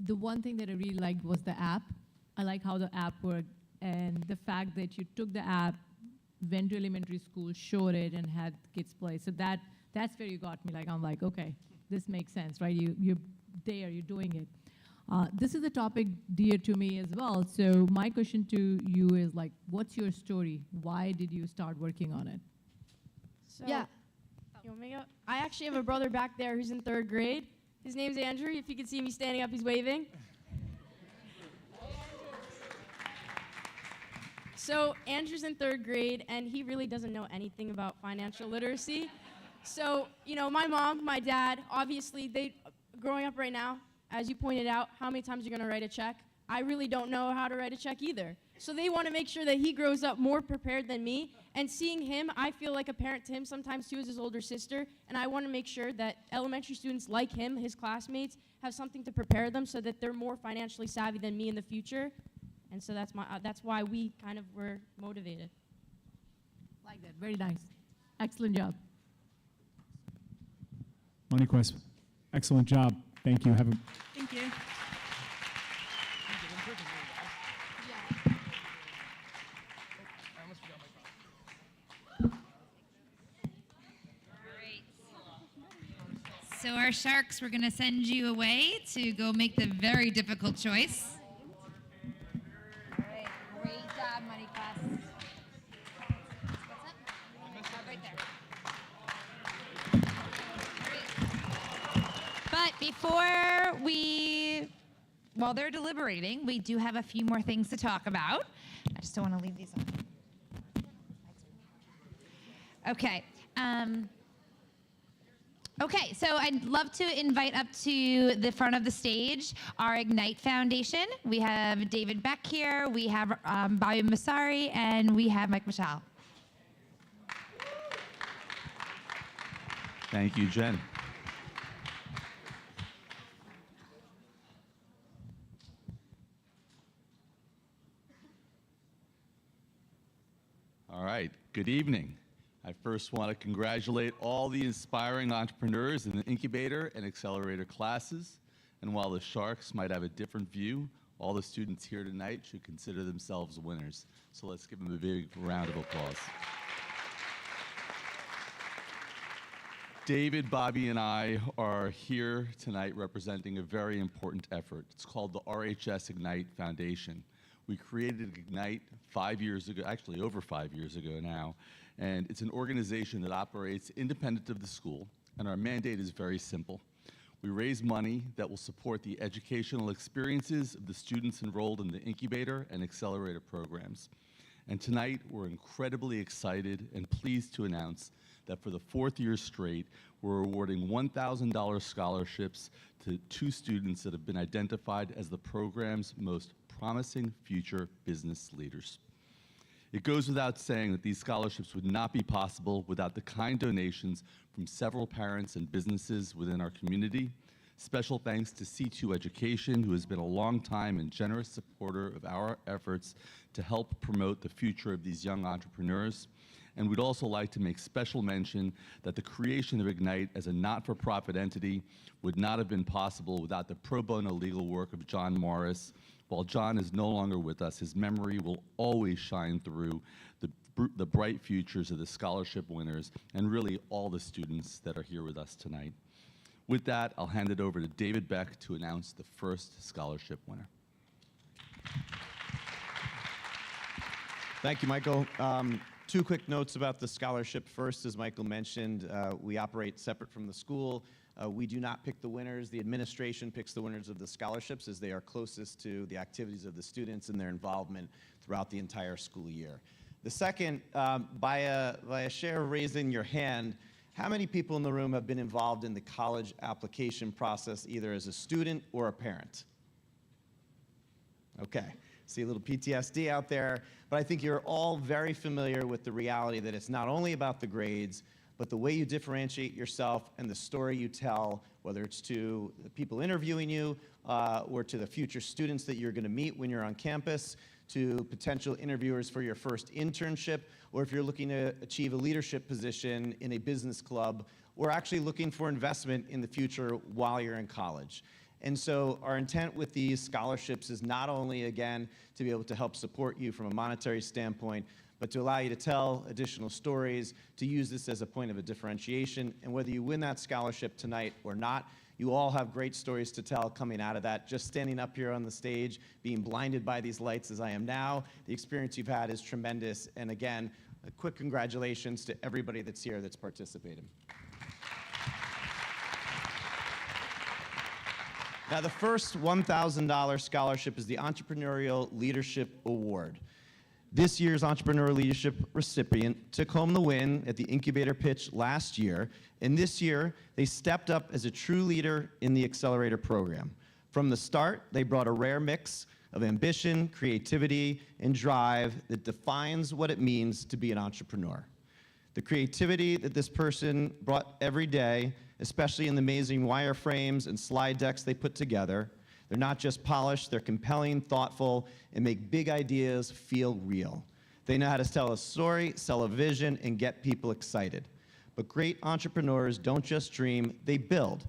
The one thing that I really liked was the app. I like how the app worked, and the fact that you took the app, went to elementary school, showed it, and had kids play. So that's where you got me. Like, I'm like, okay, this makes sense, right? You're there, you're doing it. This is a topic dear to me as well. So my question to you is like, what's your story? Why did you start working on it? So, yeah. You want me to go? I actually have a brother back there who's in 3rd grade. His name's Andrew. If you can see me standing up, he's waving. So Andrew's in 3rd grade, and he really doesn't know anything about financial literacy. So, my mom, my dad, obviously, growing up right now, as you pointed out, how many times you're going to write a check? I really don't know how to write a check either. So they want to make sure that he grows up more prepared than me. And seeing him, I feel like a parent to him sometimes too, as his older sister. And I want to make sure that elementary students like him, his classmates, have something to prepare them so that they're more financially savvy than me in the future. And so that's why we kind of were motivated. Like that. Very nice. Excellent job. MoneyQuest, excellent job. Thank you. Thank you. So our sharks, we're going to send you away to go make the very difficult choice. All right, great job, MoneyQuest. What's up? Right there. But before while they're deliberating, we do have a few more things to talk about. I just don't want to leave these on. Okay. Okay, so I'd love to invite up to the front of the stage our Ignite Foundation. We have David Beck here, we have Bobby Masari, and we have Mike Michal. Thank you, Jen. All right, good evening. I first want to congratulate all the inspiring entrepreneurs in the incubator and accelerator classes. And while the Sharks might have a different view, all the students here tonight should consider themselves winners. So let's give them a big round of applause. David, Bobby, and I are here tonight representing a very important effort. It's called the RHS Ignite Foundation. We created Ignite 5 years ago, actually over 5 years ago now, and it's an organization that operates independent of the school, and our mandate is very simple. We raise money that will support the educational experiences of the students enrolled in the incubator and accelerator programs. And tonight, we're incredibly excited and pleased to announce that for the 4th year straight, we're awarding $1,000 scholarships to 2 students that have been identified as the program's most promising future business leaders. It goes without saying that these scholarships would not be possible without the kind donations from several parents and businesses within our community. Special thanks to C2 Education, who has been a long-time and generous supporter of our efforts to help promote the future of these young entrepreneurs. And we'd also like to make special mention that the creation of Ignite as a not-for-profit entity would not have been possible without the pro bono legal work of John Morris. While John is no longer with us, his memory will always shine through the bright futures of the scholarship winners and really all the students that are here with us tonight. With that, I'll hand it over to David Beck to announce the first scholarship winner. Thank you, Michael. 2 quick notes about the scholarship. First, as Michael mentioned, we operate separate from the school. We do not pick the winners. The administration picks the winners of the scholarships as they are closest to the activities of the students and their involvement throughout the entire school year. The second, by a share of raising your hand, how many people in the room have been involved in the college application process, either as a student or a parent? Okay, see a little PTSD out there, but I think you're all very familiar with the reality that it's not only about the grades, but the way you differentiate yourself and the story you tell, whether it's to the people interviewing you or to the future students that you're going to meet when you're on campus, to potential interviewers for your first internship, or if you're looking to achieve a leadership position in a business club, or actually looking for investment in the future while you're in college. And so our intent with these scholarships is not only, again, to be able to help support you from a monetary standpoint, but to allow you to tell additional stories, to use this as a point of a differentiation. And whether you win that scholarship tonight or not, you all have great stories to tell coming out of that. Just standing up here on the stage, being blinded by these lights as I am now, the experience you've had is tremendous. And again, a quick congratulations to everybody that's here that's participating. Now, the first $1,000 scholarship is the Entrepreneurial Leadership Award. This year's Entrepreneurial Leadership recipient took home the win at the incubator pitch last year, and this year they stepped up as a true leader in the accelerator program. From the start, they brought a rare mix of ambition, creativity, and drive that defines what it means to be an entrepreneur. The creativity that this person brought every day, especially in the amazing wireframes and slide decks they put together, they're not just polished, they're compelling, thoughtful, and make big ideas feel real. They know how to tell a story, sell a vision, and get people excited. But great entrepreneurs don't just dream, they build.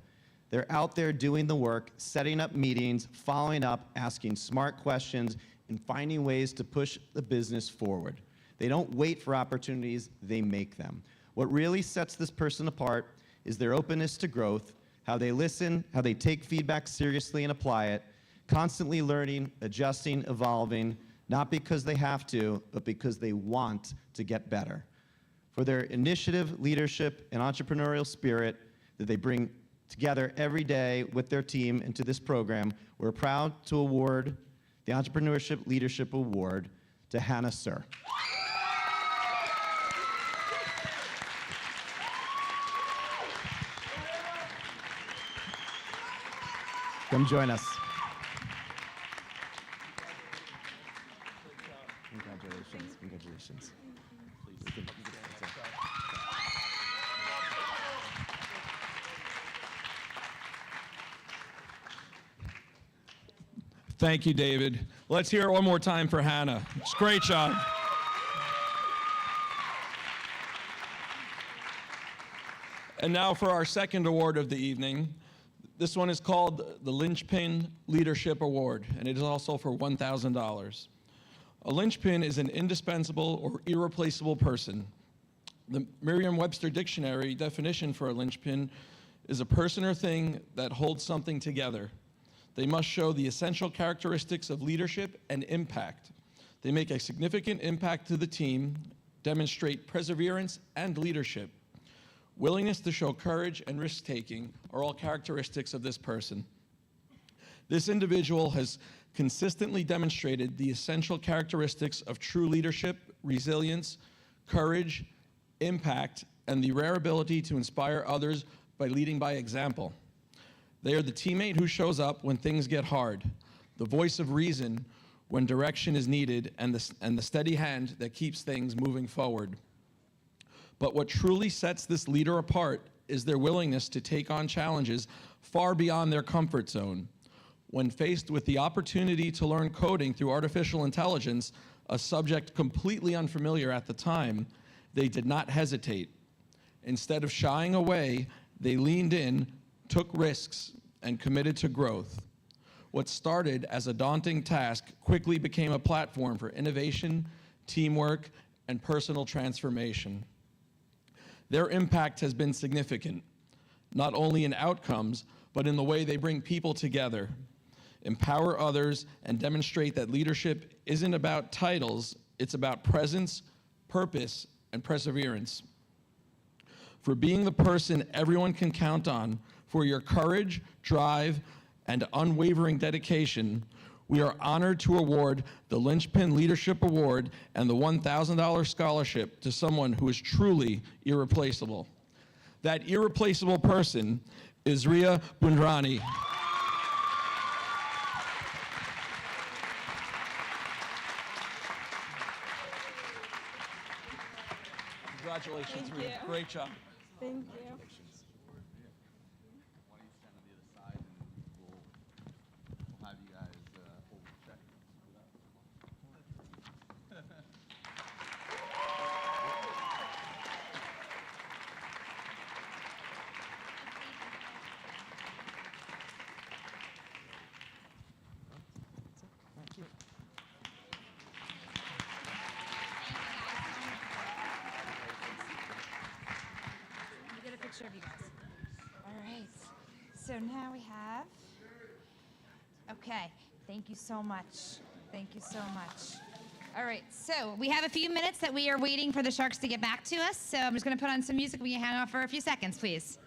They're out there doing the work, setting up meetings, following up, asking smart questions, and finding ways to push the business forward. They don't wait for opportunities, they make them. What really sets this person apart is their openness to growth, how they listen, how they take feedback seriously and apply it, constantly learning, adjusting, evolving, not because they have to, but because they want to get better. For their initiative, leadership, and entrepreneurial spirit that they bring together every day with their team into this program, we're proud to award the Entrepreneurship Leadership Award to Hannah Sir. Come join us. Congratulations, congratulations. Thank you, David. Let's hear it one more time for Hannah. It's a great job. And now for our second award of the evening. This one is called the Linchpin Leadership Award, and it is also for $1,000. A linchpin is an indispensable or irreplaceable person. The Merriam-Webster Dictionary definition for a linchpin is a person or thing that holds something together. They must show the essential characteristics of leadership and impact. They make a significant impact to the team, demonstrate perseverance and leadership. Willingness to show courage and risk-taking are all characteristics of this person. This individual has consistently demonstrated the essential characteristics of true leadership, resilience, courage, impact, and the rare ability to inspire others by leading by example. They are the teammate who shows up when things get hard, the voice of reason when direction is needed, and the steady hand that keeps things moving forward. But what truly sets this leader apart is their willingness to take on challenges far beyond their comfort zone. When faced with the opportunity to learn coding through artificial intelligence, a subject completely unfamiliar at the time, they did not hesitate. Instead of shying away, they leaned in, took risks, and committed to growth. What started as a daunting task quickly became a platform for innovation, teamwork, and personal transformation. Their impact has been significant, not only in outcomes, but in the way they bring people together, empower others, and demonstrate that leadership isn't about titles, it's about presence, purpose, and perseverance. For being the person everyone can count on, for your courage, drive, and unwavering dedication, we are honored to award the Linchpin Leadership Award and the $1,000 scholarship to someone who is truly irreplaceable. That irreplaceable person is Ria Bundrani. Congratulations, Thank Ria. you. Great job. Thank you. We'll have you guys hold the check. Let me get a picture of you guys. All right. So now we have. Okay. Thank you so much. Thank you so much. All right. So we have a few minutes that we are waiting for the Sharks to get back to us. So I'm just going to put on some music. We can hang out for a few seconds, please.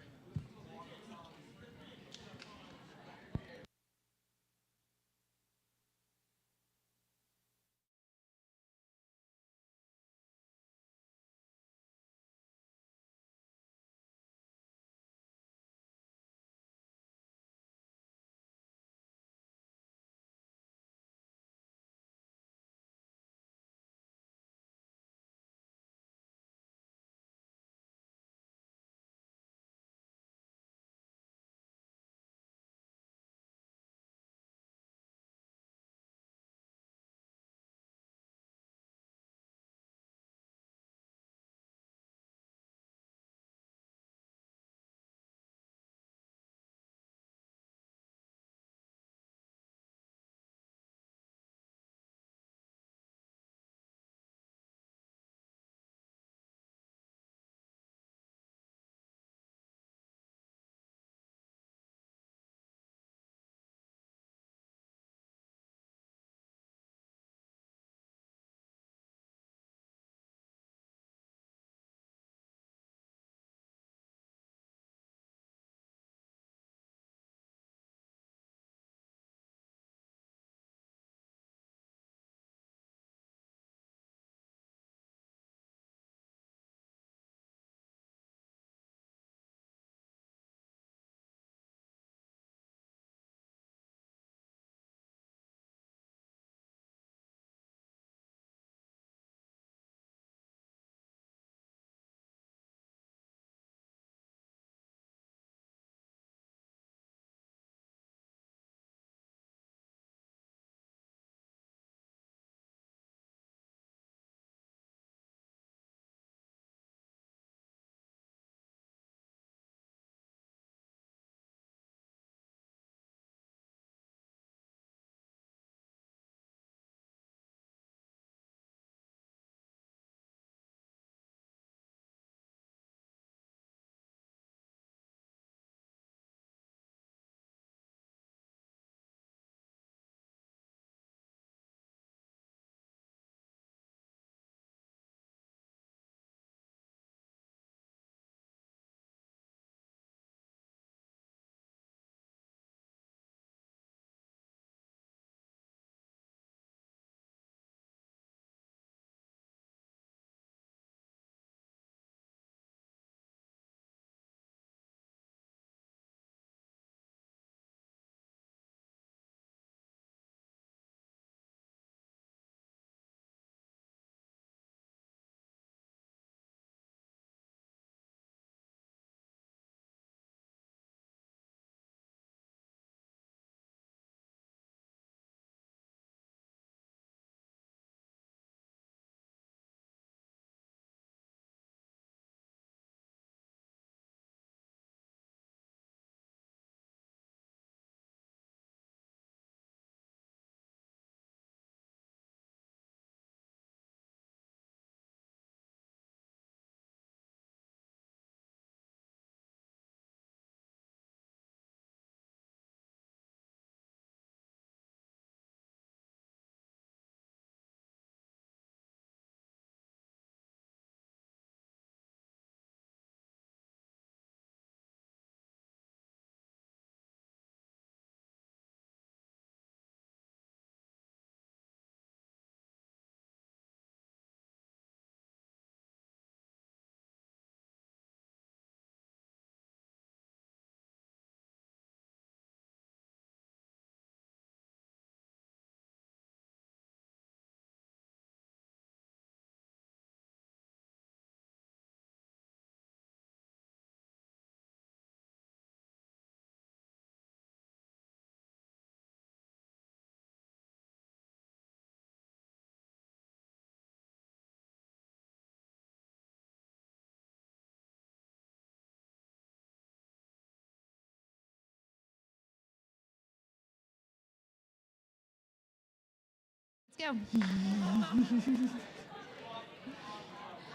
go.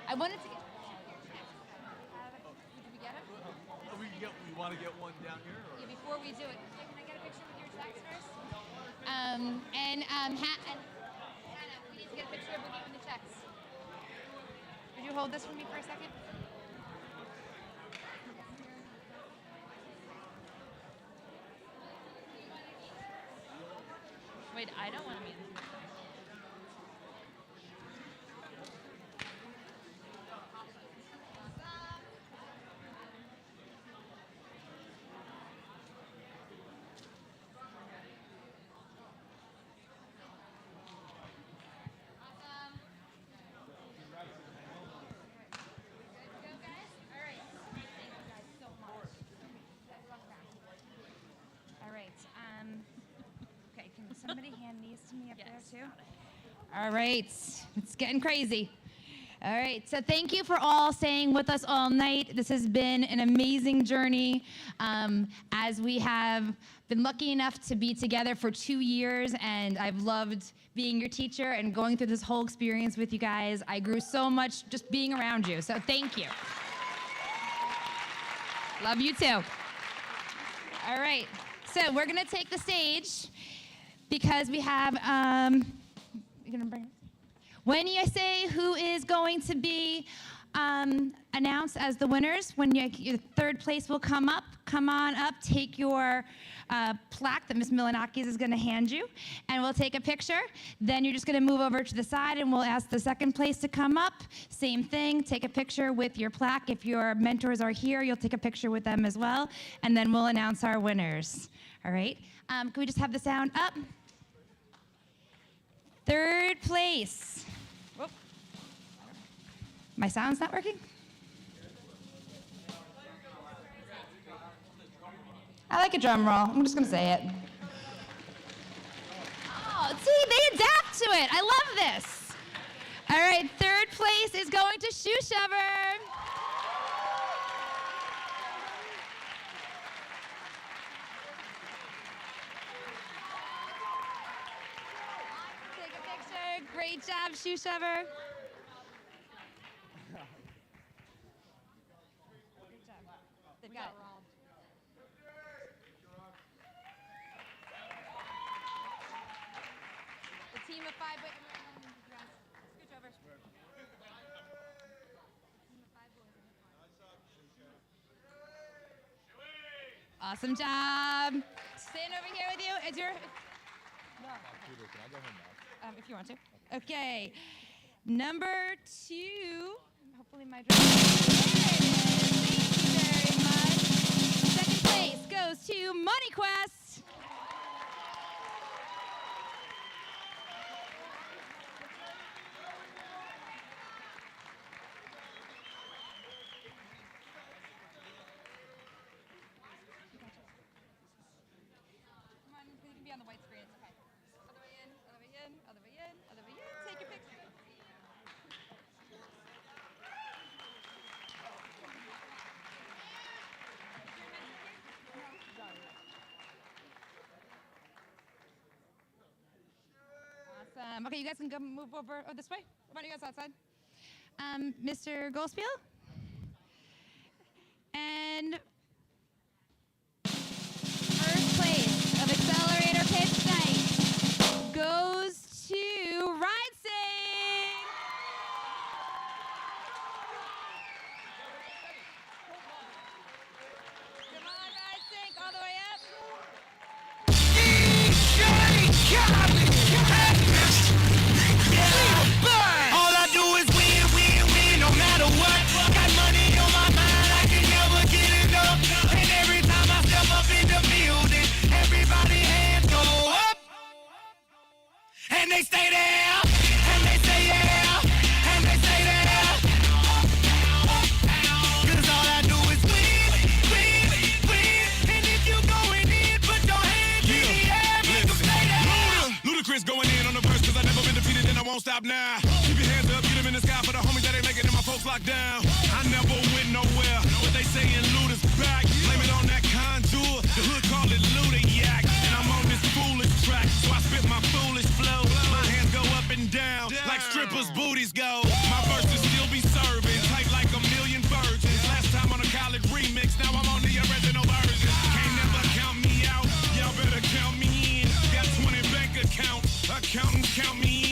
I wanted to get. Did we get him? We want to get one down here? Or? Yeah, before we do it, can I get a picture with your checks first? Hannah, we need to get a picture of Boogie with the checks. Would you hold this for me for a second? Wait, I don't want to meet this. Okay, can somebody hand these to me up there too? All right, it's getting crazy. All right, so thank you for all staying with us all night. This has been an amazing journey as we have been lucky enough to be together for 2 years, and I've loved being your teacher and going through this whole experience with you guys. I grew so much just being around you, so thank you. Love you too. All right, so we're gonna take the stage because we have, you're gonna bring, when you say who is going to be announced as the winners, when your third place will come on up, take your plaque that Ms. Milanakis is gonna hand you, and we'll take a picture. Then you're just gonna move over to the side and we'll ask the second place to come up. Same thing, take a picture with your plaque. If your mentors are here, you'll take a picture with them as well, and then we'll announce our winners. All right, can we just have the sound up? Third place. Whoop. My sound's not working? I like a drum roll. I'm just going to say it. Oh, see, they adapt to it. I love this. All right, third place is going to Shoe Shover. Take a picture. Great job, Shoe Shover. Good job. They've got it. The team of 5, wait, scooch over. Awesome job. Stand over here with you. Is your... No. Can I go home now? If you want to. Okay. Number 2. Hopefully my drum. There it is. Thank you very much. Second place goes to Money Quest. Come on, you can be on the white screen. It's okay. Other way in, other way in, other way in, other way in. Take your picture. Awesome. Okay, you guys can go move over this way. Why don't you guys outside? Mr. Goldspiel? And first place of Accelerator Pitch Night goes to Ride Sing. Come on, Ride Sing, all the way up. All I do is win, win, win, no matter what. Got money on my mind, I can never get enough. And every time I step up in the building, everybody hands go up. And they stay there, and they say yeah, and they say that. 'Cause all I do is win, win, win. And if you going in, put your hands in the air, make 'em stay there. Ludacris going in on the verse, 'cause I never been defeated and I won't stop now. Keep your hands up, get them in the sky for the homies that ain't making it, my folks locked down. I never went nowhere, but they saying Luda's back. Blame it on that contour, the hood call it Luda Yak. And I'm on this foolish track, so I spit my foolish flow. My hands go up strippers' booties go.